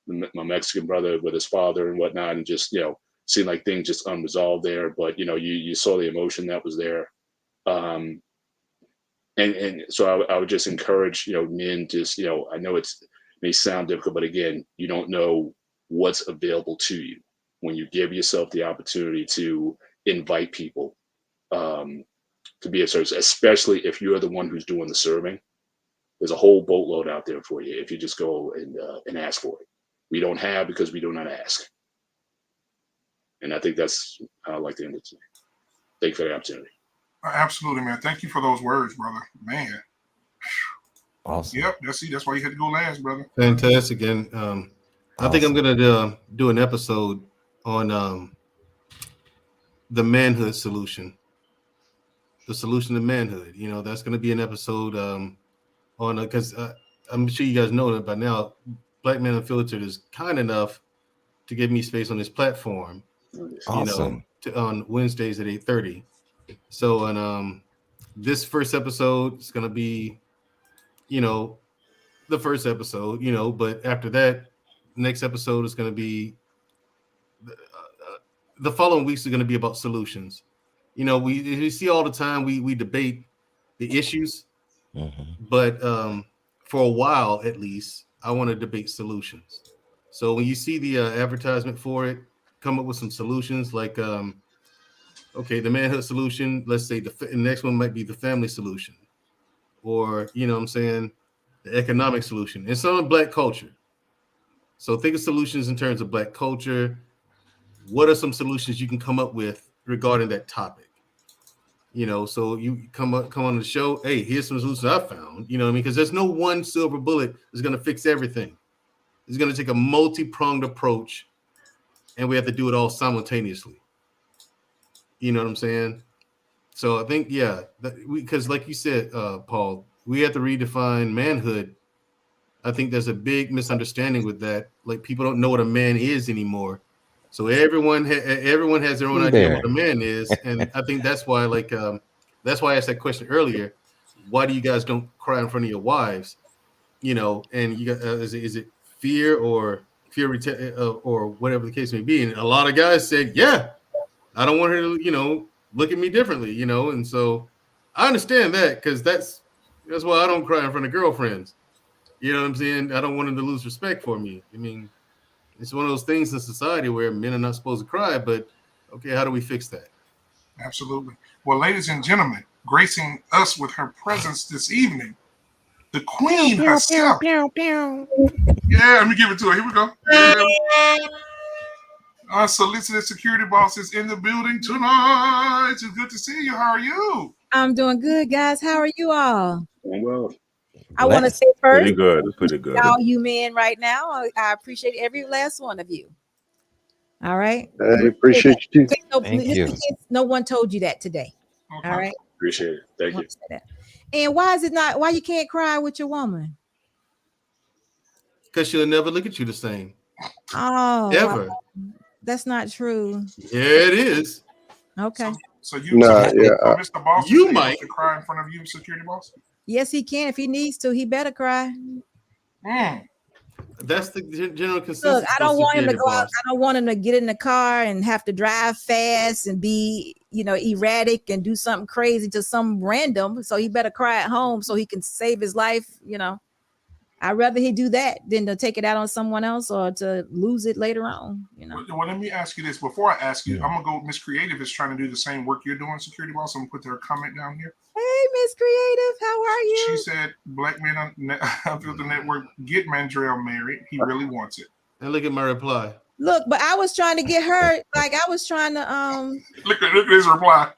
my Mexican brother with his father and whatnot, and just seemed like things just unresolved there. But you saw the emotion that was there. And so I would just encourage, men, just, I know it may sound difficult, but again, you don't know what's available to you when you give yourself the opportunity to invite people to be a service, especially if you're the one who's doing the serving. There's a whole boatload out there for you if you just go and ask for it. We don't have because we do not ask. And I think that's how I like to end it today. Thank you for the opportunity. Absolutely, man. Thank you for those words, brother. Man. Awesome. Yep. That's why you had to go last, brother. Fantastic. And I think I'm going to do an episode on the manhood solution. The solution to manhood. You know, that's going to be an episode on because I'm sure you guys know that by now. Black Man Unfiltered is kind enough to give me space on this platform. Awesome. You know, on Wednesdays at 8:30. So, on this first episode is going to be, you know, the first episode. You know, but after that, next episode is going to be the following weeks are going to be about solutions. You know, we see all the time we debate the issues, but for a while at least, I want to debate solutions. So when you see the advertisement for it, come up with some solutions like, okay, the manhood solution. Let's say the next one might be the family solution, or you know what I'm saying, the economic solution. It's on Black culture. So think of solutions in terms of Black culture. What are some solutions you can come up with regarding that topic? You know, so you come on the show. Hey, here's some solutions I found. You know what I mean? Because there's no one silver bullet that's going to fix everything. It's going to take a multi-pronged approach, and we have to do it all simultaneously. You know what I'm saying? So I think, yeah, because like you said, Paul, we have to redefine manhood. I think there's a big misunderstanding with that. Like people don't know what a man is anymore. So everyone has their own idea of what a man is, and I think that's why, that's why I asked that question earlier. Why do you guys don't cry in front of your wives? You know, and you got is it fear or whatever the case may be? And a lot of guys said, yeah, I don't want her to, you know, look at me differently, you know, and so I understand that because that's why I don't cry in front of girlfriends. You know what I'm saying? I don't want them to lose respect for me. I mean, it's one of those things in society where men are not supposed to cry, but okay, how do we fix that? Absolutely. Well, ladies and gentlemen, gracing us with her presence this evening, the queen herself. Yeah, let me give it to her. Here we go. Our solicitor security boss is in the building tonight. It's good to see you. How are you? I'm doing good, guys. How are you all? Doing well. I want to say first, pretty good. Pretty good. all you men right now, I appreciate every last one of you. All right. I appreciate you too. Thank you. No one told you that today. Okay. All right. Appreciate it. Thank you. And why you can't cry with your woman? Because she'll never look at you the same. Oh, ever. That's not true. Yeah, it is. Okay. So you, Mr. Boss, you might cry in front of you, security boss. Yes, he can. If he needs to, he better cry. That's the general consensus. Look, I don't want him to go out. I don't want him to get in the car and have to drive fast and be, you know, erratic and do something crazy to some random. So he better cry at home so he can save his life. You know, I'd rather he do that than to take it out on someone else or to lose it later on. You know. Well, let me ask you this. Before I ask you, I'm gonna go. Miss Creative is trying to do the same work you're doing, security boss. I'm gonna put their comment down here. Hey, Miss Creative, how are you? She said, "Black Man Unfiltered Network, get Mandrell married. He really wants it." And look at my reply. Look, but I was trying to get her. Like I was trying to Look at his reply.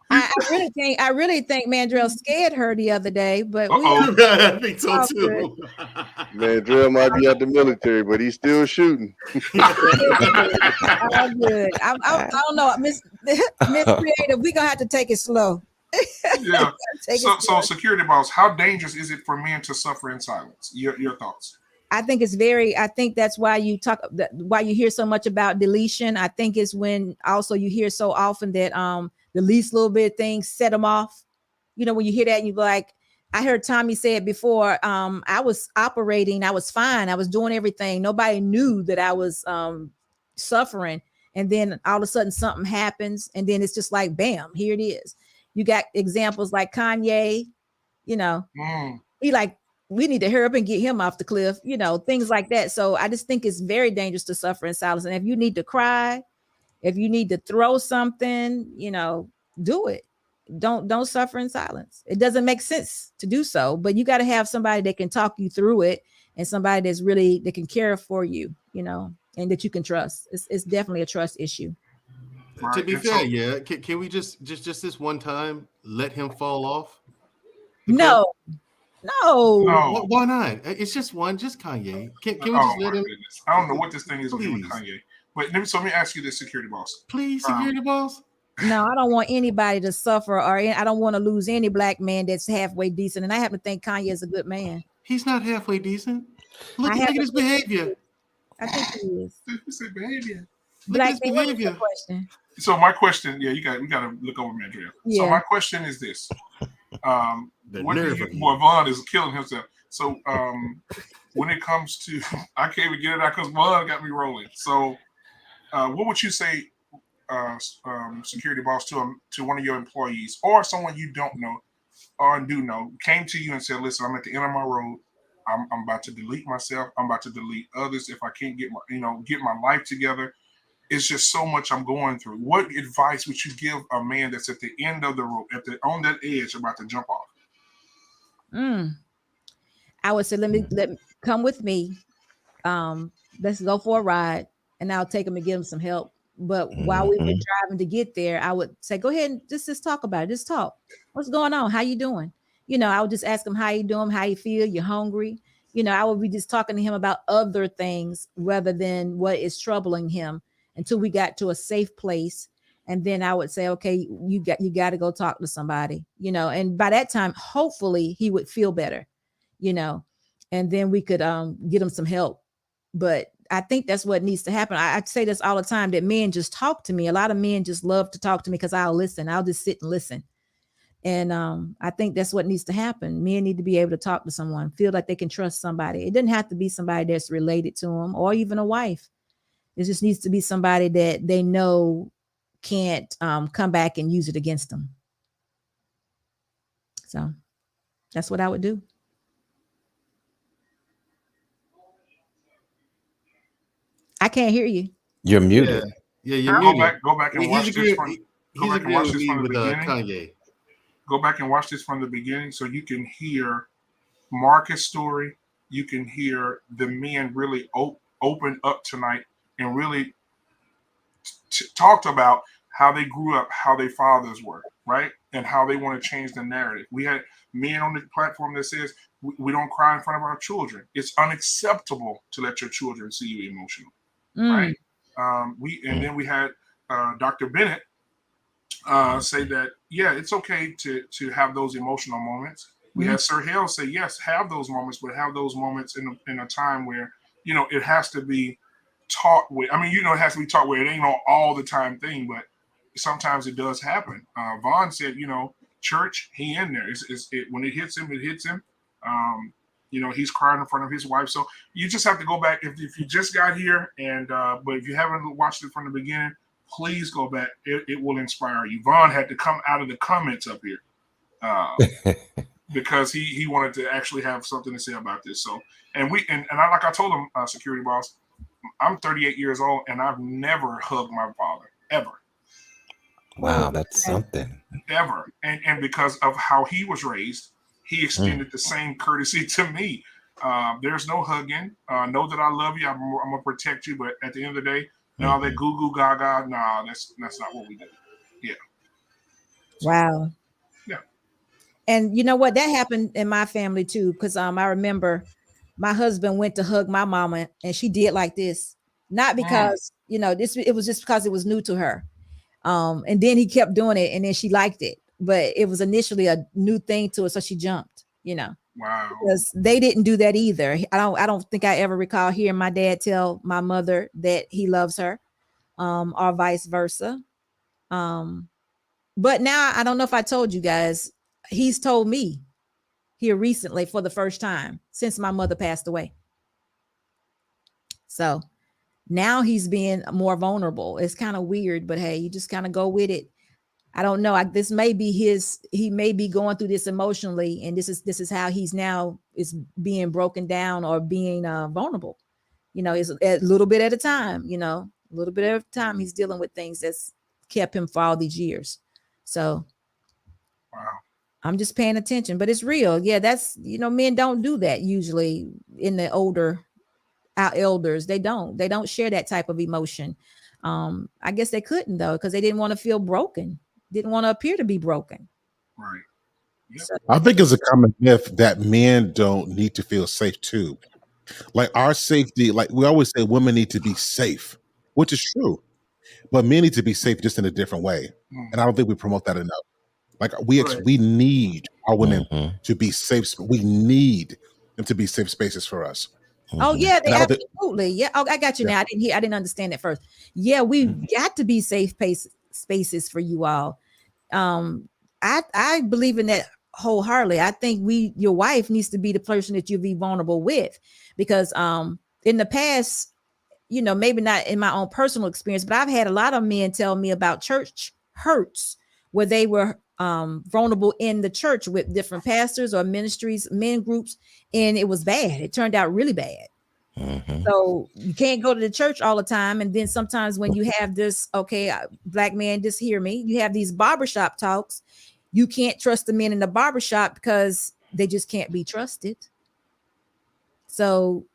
I really think Mandrell scared her the other day, but I think so too. Mandrell might be out the military, but he's still shooting. All good. I don't know, Miss Creative. We're gonna have to take it slow. Yeah. So, security boss, how dangerous is it for men to suffer in silence? Your thoughts? I think it's I think that's why why you hear so much about deletion. I think it's when also you hear so often that the least little bit of things set them off. You know, when you hear that and you're like, I heard Tommy say it before. I was operating, I was fine, I was doing everything. Nobody knew that I was suffering. And then all of a sudden something happens, and then it's just like, bam, here it is. You got examples like Kanye, you know, he like we need to hurry up and get him off the cliff, things like that. So I just think it's very dangerous to suffer in silence. And if you need to cry, if you need to throw something, do it. Don't suffer in silence. It doesn't make sense to do so, but you got to have somebody that can talk you through it, and somebody that can care for you, and that you can trust. It's definitely a trust issue. Right. To be fair, yeah. Can we just this one time let him fall off? No. Why not? It's just one, just Kanye. Can we just let him? Goodness. I don't know what this thing is with him and Kanye. But let me ask you this, security boss. Please, security boss. No, I don't want anybody to suffer, or I don't want to lose any black man that's halfway decent. And I happen to think Kanye is a good man. He's not halfway decent. Look at his behavior. I think he is. He said behavior. Look at his behavior. Question. So my question, we got to look over Mandrill. Yeah. So my question is this: Vaughn is killing himself. So when it comes to, I can't even get it out because Vaughn got me rolling. So what would you say, security boss, to one of your employees or someone you don't know or do know, came to you and said, "Listen, I'm at the end of my road. I'm about to delete myself. I'm about to delete others. If I can't get my life together, it's just so much I'm going through." What advice would you give a man that's at the end of the road, on that edge, about to jump off? I would say, let come with me. Let's go for a ride, and I'll take him and get him some help. But while we were driving to get there, I would say, go ahead and just talk about it. Just talk. What's going on? How you doing? I would just ask him, how you doing? How you feel? You hungry? I would be just talking to him about other things rather than what is troubling him until we got to a safe place. And then I would say, okay, you got to go talk to somebody, and by that time, hopefully he would feel better, and then we could get him some help. But I think that's what needs to happen. I say this all the time, that men just talk to me. A lot of men just love to talk to me because I'll listen. I'll just sit and listen. And I think that's what needs to happen. Men need to be able to talk to someone, feel like they can trust somebody. It doesn't have to be somebody that's related to them or even a wife. It just needs to be somebody that they know can't come back and use it against them. So that's what I would do. I can't hear you. You're muted. Yeah, you're muted. Go back and watch this from the beginning. Kanye. Go back and watch this from the beginning so you can hear Marcus' story. You can hear the men really open up tonight and really talked about how they grew up, how their fathers were, right? And how they want to change the narrative. We had men on the platform that says, we don't cry in front of our children. It's unacceptable to let your children see you emotional, right? Then we had Dr. Bennett say that, yeah, it's okay to have those emotional moments. We had Sir Hale say, yes, have those moments, but have those moments in a time where, it has to be taught with. I mean, it has to be taught where it ain't all the time thing, but sometimes it does happen. Vaughn said, church, he in there. When it hits him, it hits him. He's crying in front of his wife. So you just have to go back. If you just got here but if you haven't watched it from the beginning, please go back. It will inspire you. Vaughn had to come out of the comments up here because he wanted to actually have something to say about this. So, and I, like I told him, security boss, I'm 38 years old and I've never hugged my father, ever. Wow, that's something. Ever. And because of how he was raised, he extended the same courtesy to me. There's no hugging. Know that I love you. I'm going to protect you. But at the end of the day, no, that goo goo gaga, nah, that's not what we do. Yeah. Wow. Yeah. And you know what? That happened in my family too. Because I remember my husband went to hug my mama and she did like this. Not because, it was just because it was new to her. And then he kept doing it and then she liked it. But it was initially a new thing to her. So she jumped, Wow. Because they didn't do that either. I don't think I ever recall hearing my dad tell my mother that he loves her, or vice versa. But now I don't know if I told you guys, he's told me here recently for the first time since my mother passed away. So now he's being more vulnerable. It's kind of weird, but hey, you just kind of go with it. I don't know. This may be he may be going through this emotionally, and this is how he's now is being broken down or being vulnerable. It's a little bit at a time, a little bit at a time. He's dealing with things that's kept him for all these years. So wow. I'm just paying attention, but it's real. Yeah, that's, men don't do that usually in the older, our elders. They don't share that type of emotion. I guess they couldn't though, because they didn't want to feel broken, didn't want to appear to be broken. Right. Yep. So, I think it's a common myth that men don't need to feel safe too. Like our safety, like we always say, women need to be safe, which is true, but men need to be safe just in a different way. And I don't think we promote that enough. Like we need our women to be safe. We need them to be safe spaces for us. oh yeah, they And I don't think, absolutely. Yeah. Oh, I got you now. I didn't understand it first. Yeah, we've got to be safe spaces for you all. I believe in that wholeheartedly. I think your wife needs to be the person that you be vulnerable with, because in the past, maybe not in my own personal experience, but I've had a lot of men tell me about church hurts where they were vulnerable in the church with different pastors or ministries, men groups, and it was bad. It turned out really bad. So you can't go to the church all the time. And then sometimes when you have this, black man, just hear me, you have these barbershop talks. You can't trust the men in the barbershop because they just can't be trusted. So,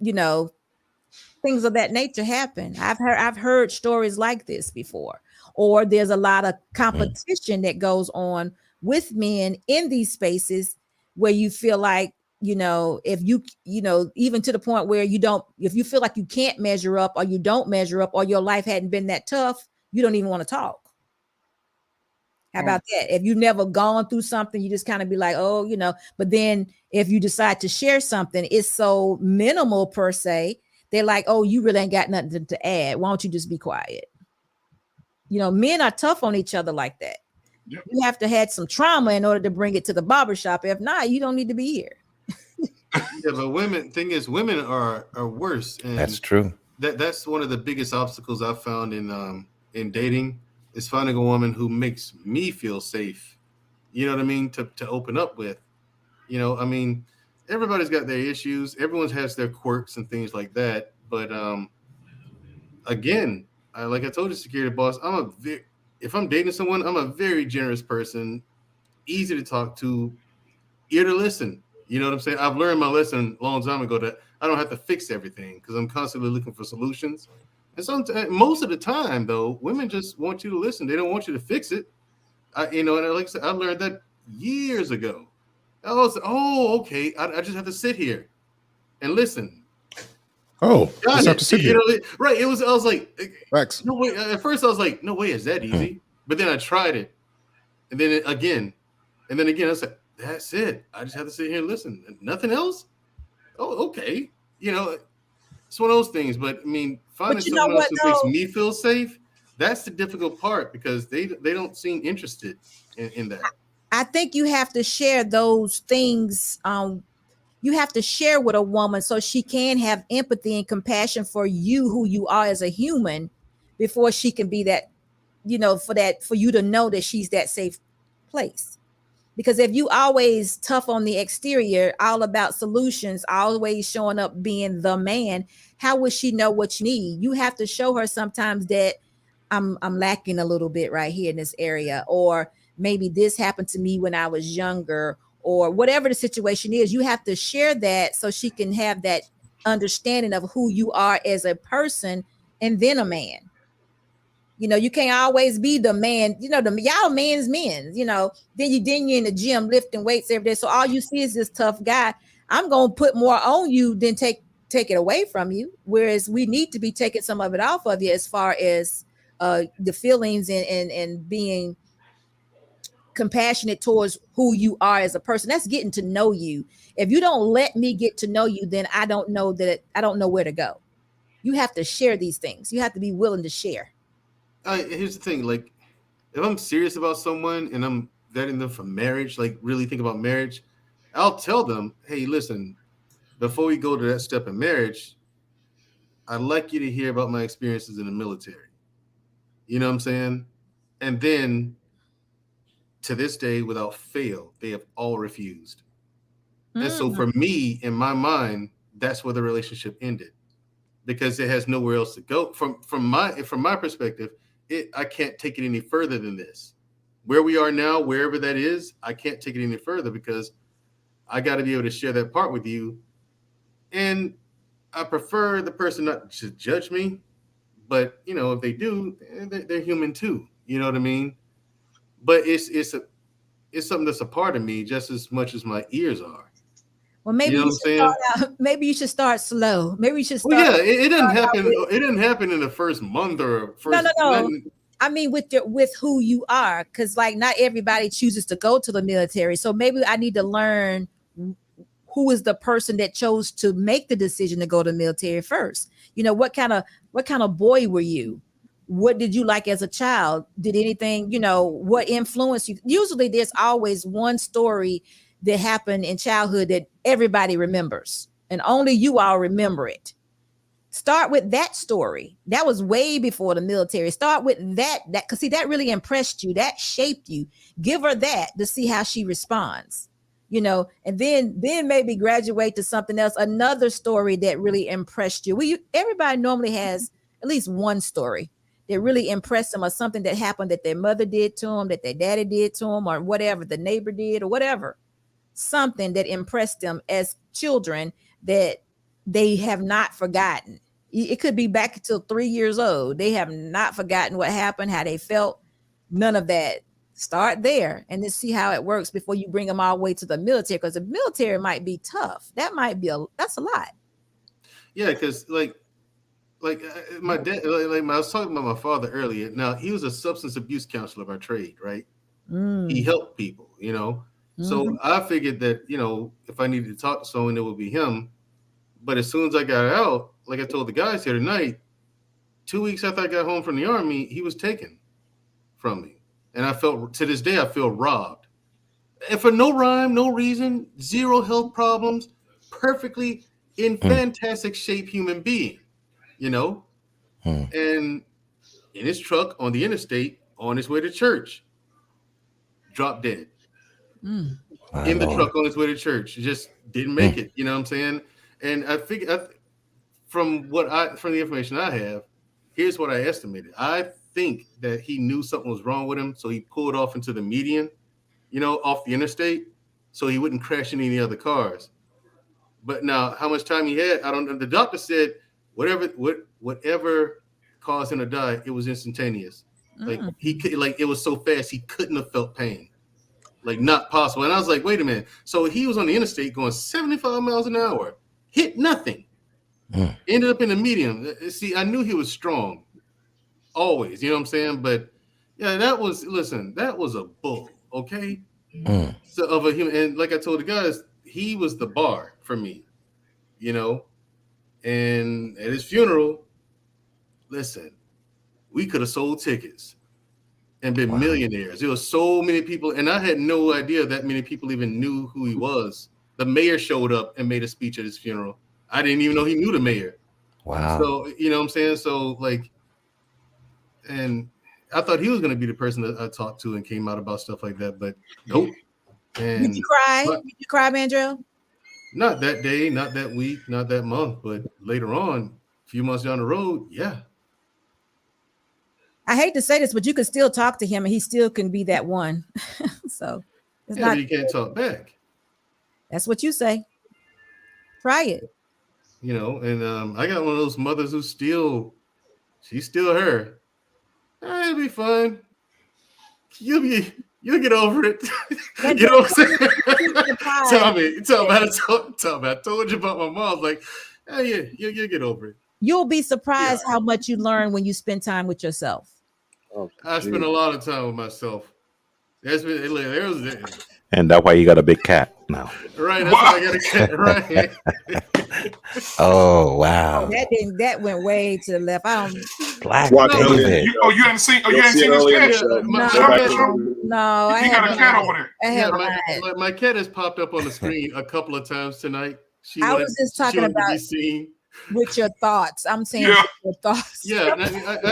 things of that nature happen. I've heard stories like this before. Or there's a lot of competition that goes on with men in these spaces where you feel like, if you even to the point where if you feel like you can't measure up or you don't measure up or your life hadn't been that tough, you don't even want to talk. How about that? If you've never gone through something, you just kind of be like, oh, but then if you decide to share something, it's so minimal per se. They're like, oh, you really ain't got nothing to add. Why don't you just be quiet? Men are tough on each other like that. Yep. You have to have some trauma in order to bring it to the barbershop. If not, you don't need to be here. Yeah, but women are worse. And that's true. That's one of the biggest obstacles I've found in dating, is finding a woman who makes me feel safe. You know what I mean? To open up with. Everybody's got their issues. Everyone has their quirks and things like that. But again, like I told you, security boss, if I'm dating someone, I'm a very generous person, easy to talk to, ear to listen. You know what I'm saying? I've learned my lesson a long time ago that I don't have to fix everything because I'm constantly looking for solutions. And most of the time, though, women just want you to listen. They don't want you to fix it. And like I said, I learned that years ago. I was, okay. I just have to sit here and listen. Oh, just have to sit here. Right. I was like, Rex. No way. At first, I was like, no way, is that easy? But then I tried it, and then again, I said, that's it. I just have to sit here and listen. Nothing else. Oh, okay. It's one of those things. But I mean, finding someone else who makes me feel safe, that's the difficult part, because they don't seem interested in that. I think you have to share those things. You have to share with a woman so she can have empathy and compassion for you, who you are as a human, before she can be that, for you to know that she's that safe place. Because if you always tough on the exterior, all about solutions, always showing up being the man, how would she know what you need? You have to show her sometimes that I'm lacking a little bit right here in this area, or maybe this happened to me when I was younger, or whatever the situation is. You have to share that so she can have that understanding of who you are as a person, and then a man. You can't always be the man, y'all men's men, then you're in the gym lifting weights every day. So all you see is this tough guy. I'm going to put more on you than take it away from you. Whereas we need to be taking some of it off of you, as far as the feelings and being compassionate towards who you are as a person. That's getting to know you. If you don't let me get to know you, then I don't know where to go. You have to share these things. You have to be willing to share. Here's the thing, like, if I'm serious about someone and I'm vetting them for marriage, like really think about marriage, I'll tell them, hey, listen, before we go to that step in marriage, I'd like you to hear about my experiences in the military. You know what I'm saying? And then to this day, without fail, they have all refused. And so for me, in my mind, that's where the relationship ended, because it has nowhere else to go. From my perspective, I can't take it any further than this. Where we are now, wherever that is, I can't take it any further, because I got to be able to share that part with you. And I prefer the person not to judge me, but if they do, they're human too. You know what I mean? But it's something that's a part of me just as much as my ears are. Well, maybe you know you should start out, maybe you should start slow. Maybe you should start. Well, yeah, it didn't happen. It didn't happen in the first month or first. No. I mean, with who you are, because like not everybody chooses to go to the military. So maybe I need to learn who is the person that chose to make the decision to go to the military first. What kind of boy were you? What did you like as a child? Did anything, what influenced you? Usually there's always one story that happened in childhood that everybody remembers, and only you all remember it. Start with that story. That was way before the military. Start with that because see, that really impressed you. That shaped you. Give her that to see how she responds, and then maybe graduate to something else, another story that really impressed you. Everybody normally has at least one story that really impressed them, or something that happened that their mother did to them, that their daddy did to them, or whatever, the neighbor did, or whatever. Something that impressed them as children that they have not forgotten. It could be back until 3 years old. They have not forgotten what happened, how they felt, none of that. Start there and then see how it works before you bring them all the way to the military, because the military might be tough. That's a lot. Yeah, because like my dad, like I was talking about my father earlier. Now, he was a substance abuse counselor by trade, right? He helped people, So I figured that, if I needed to talk to someone, it would be him. But as soon as I got out, like I told the guys here tonight, 2 weeks after I got home from the Army, he was taken from me. And to this day, I feel robbed. And for no rhyme, no reason, zero health problems, perfectly in fantastic shape human being, And in his truck on the interstate, on his way to church, dropped dead. In the truck on his way to church. Just didn't make it. You know what I'm saying? And I figured from the information I have, here's what I estimated. I think that he knew something was wrong with him, so he pulled off into the median, off the interstate, so he wouldn't crash into any other cars. But now, how much time he had, I don't know. The doctor said whatever caused him to die, it was instantaneous. Like it was so fast he couldn't have felt pain. Like not possible. And I was like, wait a minute. So he was on the interstate going 75 miles an hour, hit nothing, ended up in the medium. See, I knew he was strong, always. You know what I'm saying? But yeah, that was a bull. Okay, so of a human. And like I told the guys, he was the bar for me. And at his funeral, listen, we could have sold tickets and been millionaires. There were so many people, and I had no idea that many people even knew who he was. The mayor showed up and made a speech at his funeral. I didn't even know he knew the mayor. Wow. So, you know what I'm saying? So, and I thought he was going to be the person that I talked to and came out about stuff like that, but nope. And did you cry? Did you cry, Mandrell? Not that day, not that week, not that month, but later on, a few months down the road, yeah. I hate to say this, but you can still talk to him and he still can be that one. So it's not. But you can't talk back. That's what you say. Try it. And I got one of those mothers who's she's still her. It'll be fine. You'll get over it. You know what I'm saying? Tell me. I told you about my mom. Like, yeah, you'll get over it. You'll be surprised how much you learn when you spend time with yourself. I spend a lot of time with myself. And that's why you got a big cat now. Right, that's why I got a cat. Right. Oh wow. That went way to the left. I don't. Black David. You hadn't seen this cat? No, I got a cat over there. My cat has popped up on the screen a couple of times tonight. I was just talking about. To be seen. with your thoughts. I'm saying Yeah. with your thoughts. Yeah, and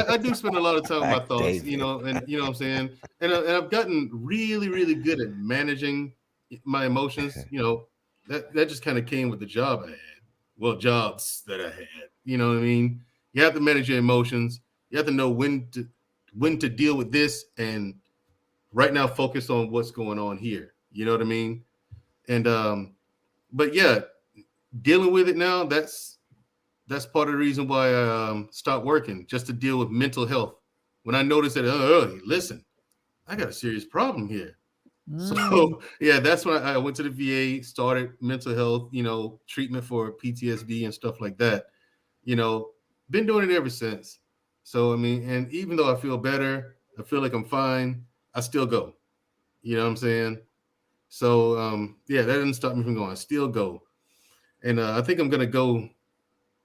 I do spend a lot of time with my Black thoughts, David. and you know what I'm saying, and I've gotten really, really good at managing my emotions. That just kind of came with the job I had. Well, jobs that I had. You know what I mean? You have to manage your emotions. You have to know when to deal with this, and right now focus on what's going on here. You know what I mean? And but yeah, dealing with it now, that's part of the reason why I stopped working, just to deal with mental health. When I noticed that, listen, I got a serious problem here. So yeah, that's when I went to the VA, started mental health, treatment for PTSD and stuff like that. Been doing it ever since. So I mean, and even though I feel better, I feel like I'm fine, I still go. You know what I'm saying? So yeah, that didn't stop me from going. I still go, and I think I'm gonna go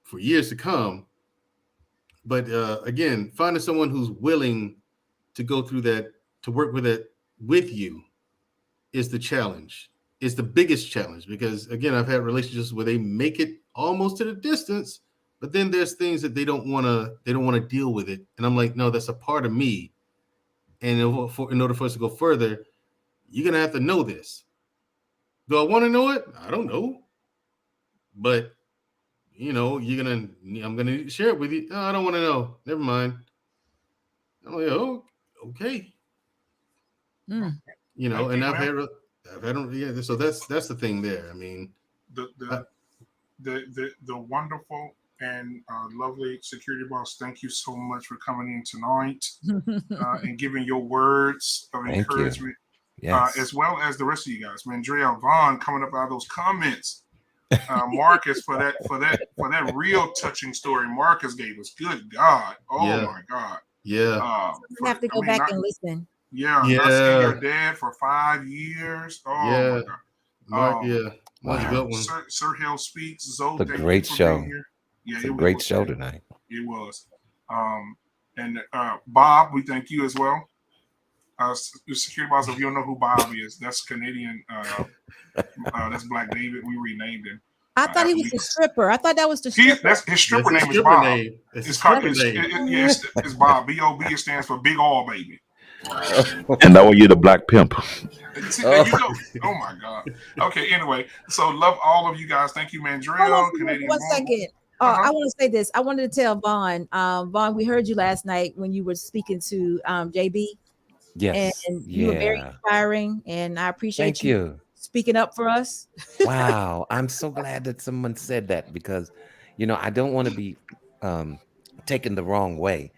for years to come. But again, finding someone who's willing to go through that, to work with it with you, is the challenge. It's the biggest challenge, because again, I've had relationships where they make it almost to the distance, but then there's things that they don't want to deal with it, and I'm like, no, that's a part of me. And in order for us to go further, you're gonna have to know this. Do I want to know it? I don't know, but I'm gonna share it with you. No, I don't want to know. Never mind. I'm like, oh, okay. Mm. And I've had yeah. So that's the thing there. I mean, the wonderful and lovely security boss, thank you so much for coming in tonight and giving your words of encouragement. Yes. As well as the rest of you guys. Mandrell, Vaughn coming up out of those comments. Marcus for that real touching story Marcus gave us. Good God. Oh Yeah. my God. Yeah. You have to go back and listen. Yeah. Not seeing your dad for 5 years. Oh Yeah. my God. Yeah. That's a good one. Sir Hill Speaks. Zoe, The thank great you for show. being here. Yeah, it's a great show tonight. It was. And Bob, we thank you as well. The security boss, if you don't know who Bob is, that's Canadian. That's Black David. We renamed him. I thought he was a stripper. I thought that was the stripper. His stripper name is Bob. It's Bob. B-O-B. It stands for Big All Baby. And that one, you're the black pimp. See, there you go. Oh my God. Okay. Anyway, so love all of you guys. Thank you, Mandrell. Canadian. One second. I want to say this. I wanted to tell Vaughn. Vaughn, we heard you last night when you were speaking to JB. Yes. And you were very inspiring, and I appreciate Thank you speaking up for us. Wow. I'm so glad that someone said that, because, I don't want to be taken the wrong way.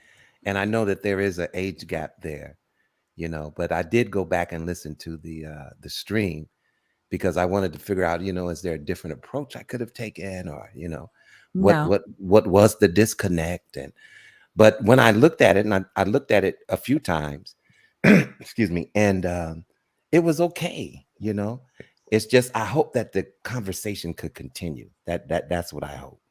And I know that there is an age gap there, but I did go back and listen to the stream, because I wanted to figure out, is there a different approach I could have taken, or, what was the disconnect? But when I looked at it, and I looked at it a few times, excuse me, and it was okay. It's just, I hope that the conversation could continue. That's what I hope.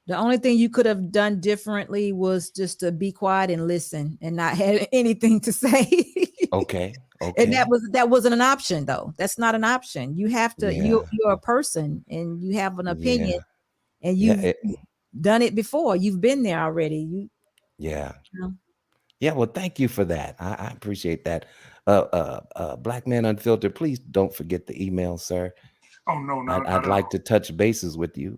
The only thing you could have done differently was just to be quiet and listen and not have anything to say. Okay. And that wasn't an option, though. That's not an option. You have to, you're a person and you have an opinion, and you've done it before. You've been there already. Yeah. Well, thank you for that. I appreciate that. Black Man Unfiltered, please don't forget the email, sir. Oh no, I'd like to touch bases with you,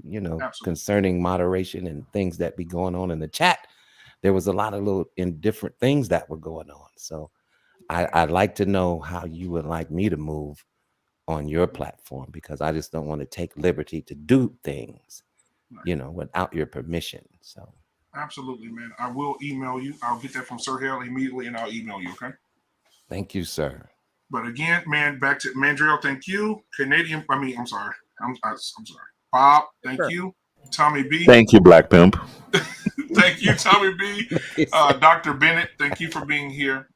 concerning moderation and things that be going on in the chat. There was a lot of little indifferent things that were going on. So I'd like to know how you would like me to move on your platform, because I just don't want to take liberty to do things, without your permission. So absolutely, man. I will email you. I'll get that from Sir Hill immediately, and I'll email you. Okay. Thank you, sir. But again, man, back to Mandrell. Thank you, Canadian. I'm sorry. I'm sorry, Bob. Thank you, Tommy B. Thank you, Black Pimp. Thank you, Tommy B. Dr. Bennett. Thank you for being here.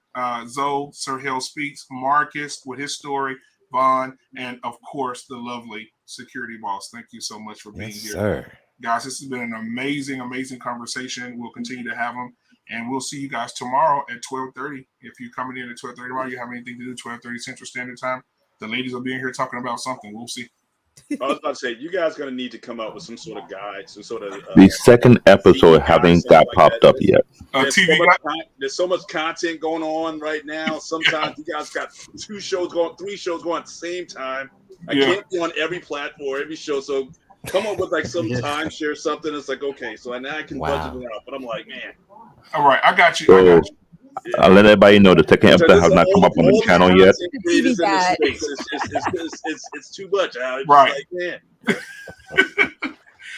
Zoe, Sir Hill Speaks, Marcus with his story, Vaughn, and of course the lovely security boss. Thank you so much for being here, sir. Guys. This has been an amazing conversation. We'll continue to have them. And we'll see you guys tomorrow at 12:30. If you're coming in at 12:30 tomorrow, you have anything to do, 12:30 Central Standard Time. The ladies will be in here talking about something. We'll see. I was about to say, you guys going to need to come up with some sort of guide, some sort of The second episode TV haven't guide, got something like popped that. up yet. There's so much content going on right now. Sometimes you guys got 3 shows going at the same time. I can't be on every platform, every show. So come up with like some timeshare something. It's like, okay, so now I can budget it out. But I'm like, man. All right, I got you. So I'll let everybody know the second episode has not come up on the channel yet. It's too much. Right. Like, man.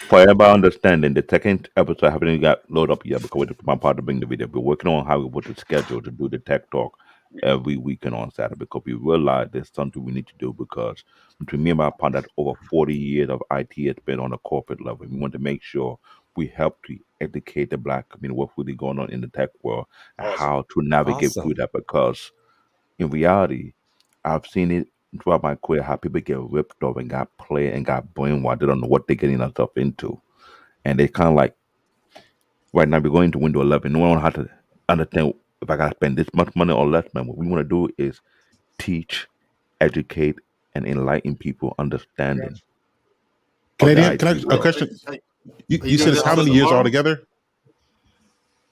For everybody understanding, the second episode haven't even got loaded up yet because my partner bring the video. We're working on how we put the schedule to do the tech talk every weekend on Saturday because we realize there's something we need to do because between me and my partner, that's over 40 years of IT experience on a corporate level. We want to make sure we help to educate the Black community what's really going on in the tech world and how to navigate through that because in reality, I've seen it throughout my career how people get ripped off and got played and got brainwashed. They don't know what they're getting themselves into. And they kind of like, right now we're going to Windows 11. No one knows how to understand if I got to spend this much money or less money. What we want to do is teach, educate, and enlighten people understanding. Canadian, can I a question? You said it's how many years altogether?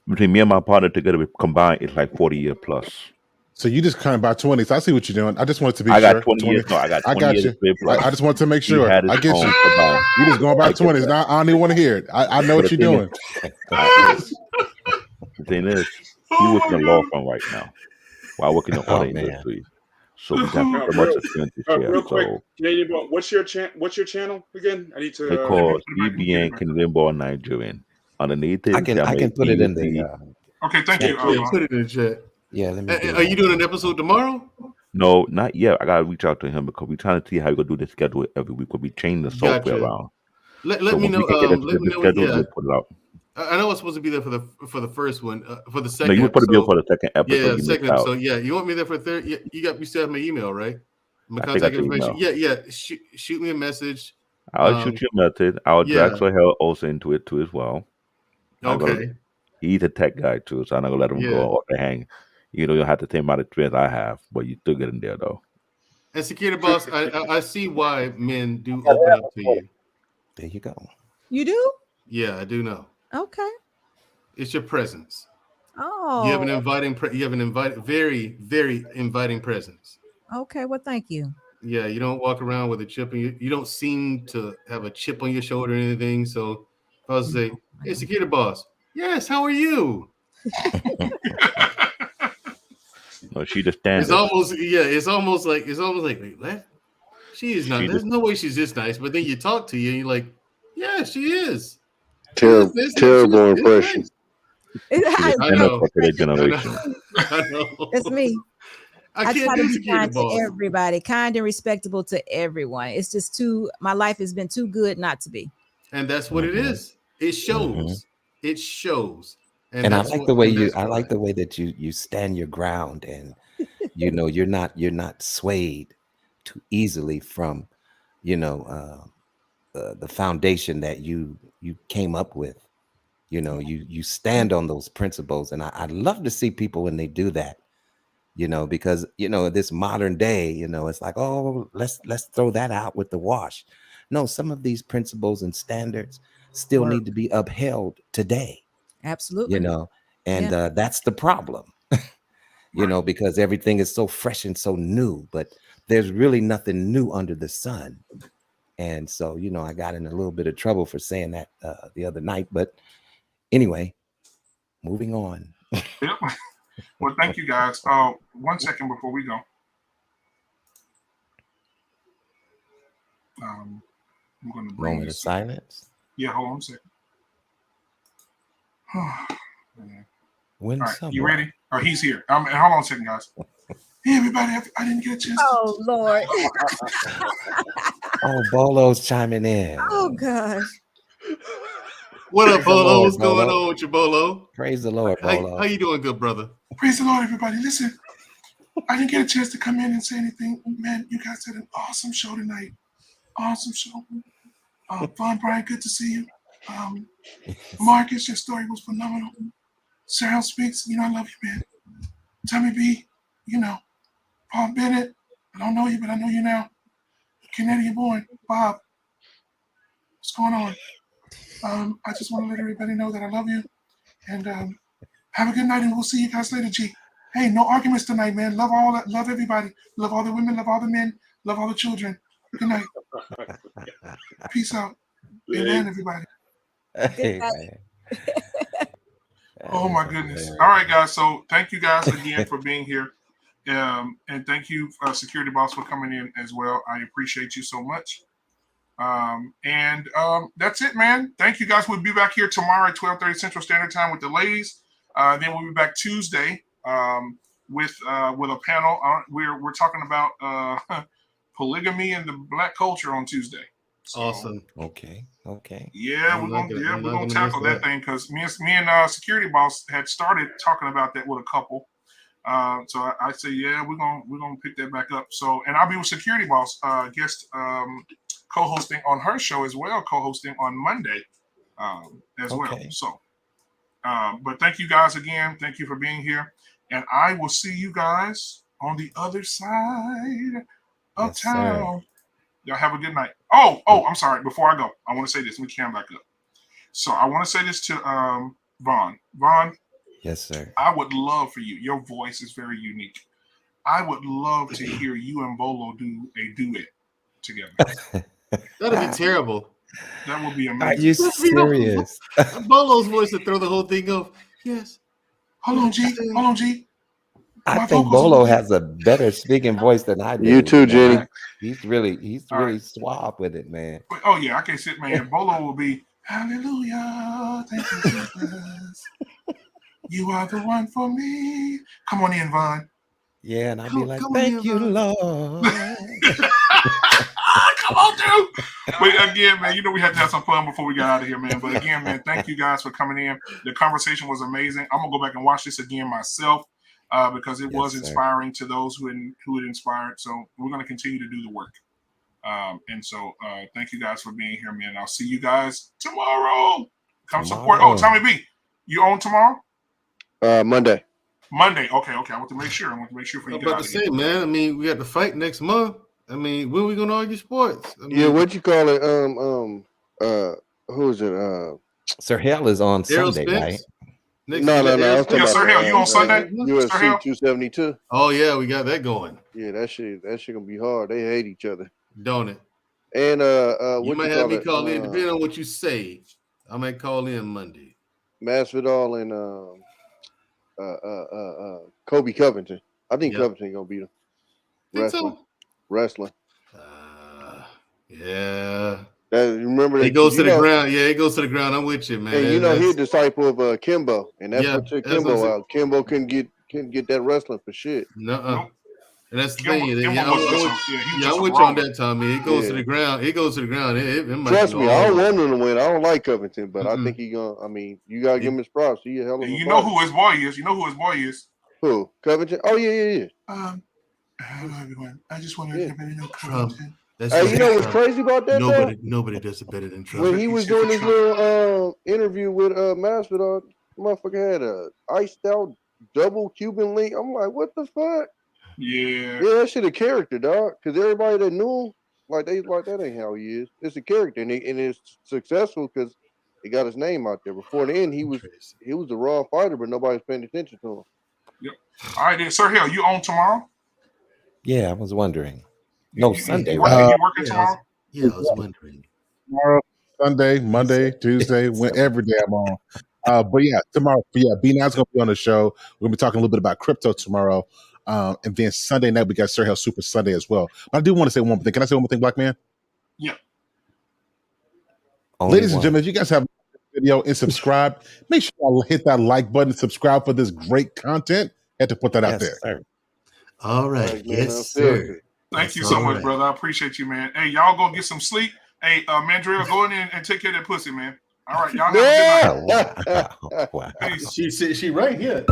Between me and my partner together, we combined, it's like 40 years plus. So you just kind of by 20. So I see what you're doing. I just wanted to be I sure. got 20 years. No, I got 20 years. you. I just want to make sure. I get you. You just going by 20s. Now I don't even want to hear it. I know what you're doing. The thing is, he works in a law firm right now while working in the auto industry. So we got so much experience to share. Real quick, Canadian Boy, what's your channel again? I need to. They call CBN Canadian Boy Nigerian. Underneath it, I can put it in the. Okay, thank you. Put it in the chat. Yeah, let me. Are you doing an episode tomorrow? No, not yet. I gotta reach out to him because we're trying to see how we're gonna do the schedule every week. We'll be changing the software around. Let me know. Let me know. We'll put it out. I know I was supposed to be there for the first one. For the second. No, you were supposed to be there for the second episode. Yeah, second episode. Yeah, you want me there for third? You still have my email, right? My contact information. Yeah. Shoot me a message. I'll shoot you a message. I'll drag Sahel also into it too as well. Okay. He's a tech guy too, so I'm not gonna let him go off the hang. You don't have the same amount of experience I have, but you still get in there though. And Security Boss, I see why men do open up to you. There you go. You do? Yeah, I do know. Okay. It's your presence. Oh. You have an very, very inviting presence. Okay, well, thank you. Yeah, you don't walk around with a chip and you don't seem to have a chip on your shoulder or anything. So if I was to say, hey, Security Boss, yes, how are you? No, she just stands. It's almost like wait, what? She is not. There's no way she's this nice. But then you talk to you and you're like, yeah, she is. Terrible impression. I know. It's me. I try to be kind to everybody, kind and respectable to everyone. It's just my life has been too good not to be. And that's what it is. It shows. It shows. And I like the way that you stand your ground, and you're not swayed too easily from the foundation that you came up with. You stand on those principles, and I love to see people when they do that. Because this modern day, it's like, oh, let's throw that out with the wash. No, some of these principles and standards still need to be upheld today. Absolutely. That's the problem. Because everything is so fresh and so new, but there's really nothing new under the sun. And so, I got in a little bit of trouble for saying that the other night, but anyway, moving on. Yep. Well, thank you guys. 1 second before we go. I'm going to bring moment of silence. Yeah, hold on a second. All right, you ready? Oh, he's here. Hold on a second, guys. Hey, everybody, I didn't get a chance. Oh, Lord. Oh, Bolo's chiming in. Oh, gosh. What up, Bolo? What's going on with you, Bolo? Praise the Lord, Bolo. How you doing, good brother? Praise the Lord, everybody. Listen, I didn't get a chance to come in and say anything. Man, you guys had an awesome show tonight. Awesome show. Von Brian, good to see you. Marcus, your story was phenomenal. Sarah Speaks, I love you, man. Tommy B, Paul Bennett, I don't know you, but I know you now. Canadian boy, Bob. What's going on? I just want to let everybody know that I love you. And have a good night, and we'll see you guys later, G. Hey, no arguments tonight, man. Love everybody. Love all the women, love all the men, love all the children. Good night. Peace out. Amen, everybody. Hey, man. Oh my goodness. All right, guys. So thank you guys again for being here. And thank you, Security Boss, for coming in as well. I appreciate you so much. That's it, man. Thank you guys. We'll be back here tomorrow at 12:30 Central Standard Time with the ladies. Then we'll be back Tuesday with a panel. We're talking about polygamy and the black culture on Tuesday. So, awesome. Okay. Yeah, we're gonna tackle that thing because me and Security Boss had started talking about that with a couple. So I say, yeah, we're gonna pick that back up. So, and I'll be with Security Boss guest co-hosting on her show as well, co-hosting on Monday as well. So, but thank you guys again. Thank you for being here, and I will see you guys on the other side of town. Y'all have a good night. Oh, I'm sorry. Before I go, I want to say this. Let me cam back up. So I want to say this to Vaughn. Vaughn. Yes, sir. I would love for you. Your voice is very unique. I would love to hear you and Bolo do a duet together. That'd be terrible. That would be amazing. Are you serious? Bolo's voice to throw the whole thing off. Yes. Hold on, G. I think Bolo has a better speaking voice than I do. You too, Jenny. He's really suave with it, man. Oh yeah, I can't sit, man. Bolo will be hallelujah. Thank you, Jesus. You are the one for me. Come on in, Vaughn. Yeah, and I'll be like, thank you, Lord. Come on, dude. But again, man, we had to have some fun before we got out of here, man. But again, man, thank you guys for coming in. The conversation was amazing. I'm gonna go back and watch this again myself because it was inspiring to those who it inspired. So we're gonna continue to do the work. And so thank you guys for being here, man. I'll see you guys tomorrow. Come support. Oh, Tommy B, you on tomorrow? Monday. Okay. I want to make sure. For you. I'm about to say, man. I mean, we got the fight next month. I mean, when are we gonna argue sports? I mean, yeah, what you call it? Who is it? Sir Hell is on Daryl Sunday, Spence? right? No. Yeah, Sir Hell, you on Sunday? UFC 272. Oh yeah, we got that going. Yeah, that shit gonna be hard. They hate each other, don't it? And you might have me call in, depending on what you say. I might call in Monday. Masvidal and Kobe Covington. I think Covington gonna beat him. Wrestling. Yeah. Remember that he goes to the ground. Yeah, he goes to the ground. I'm with you, man. And he's a disciple of Kimbo, and that's what took Kimbo out. Kimbo couldn't get that wrestling for shit. Nuh-uh. And that's the thing. I'm with you on that, Tommy. It goes to the ground. It goes to the ground. Trust me, I don't want him to win. I don't like Covington, but I think he gonna. I mean, you gotta give him his props. He a hell of a You know who his boy is. Who? Covington? Oh yeah. Hello everyone. I just want to let everybody know Covington. Hey, you know what's crazy about that? Nobody does it better than Trump. When he was doing his little interview with Masvidal, motherfucker had a iced out double Cuban link. I'm like, what the fuck? Yeah, that shit a character, dog. Because everybody that knew him, that ain't how he is. It's a character, and it's successful because he got his name out there. Before the end, he was the raw fighter, but nobody's paying attention to him. Yep. All right, then, Sir Hill, you on tomorrow? Yeah, I was wondering. No, Sunday. You working tomorrow? Yeah, I was wondering. Tomorrow, Sunday, Monday, Tuesday, every day I'm on. But yeah, tomorrow, B9's gonna be on the show. We're gonna be talking a little bit about crypto tomorrow. And then Sunday night we got Sir Hell Super Sunday as well. But I do want to say one more thing. Can I say one more thing, Black Man? Yeah. Ladies and gentlemen, if you guys have this video and subscribe, make sure you hit that like button, subscribe for this great content. Had to put that out there. Sir. All right. Yes, sir. Thank you so much, brother. I appreciate you, man. Hey, y'all go get some sleep. Hey, Mandrill, go in and take care of that pussy, man. All right, y'all have a good night. Wow. She right here.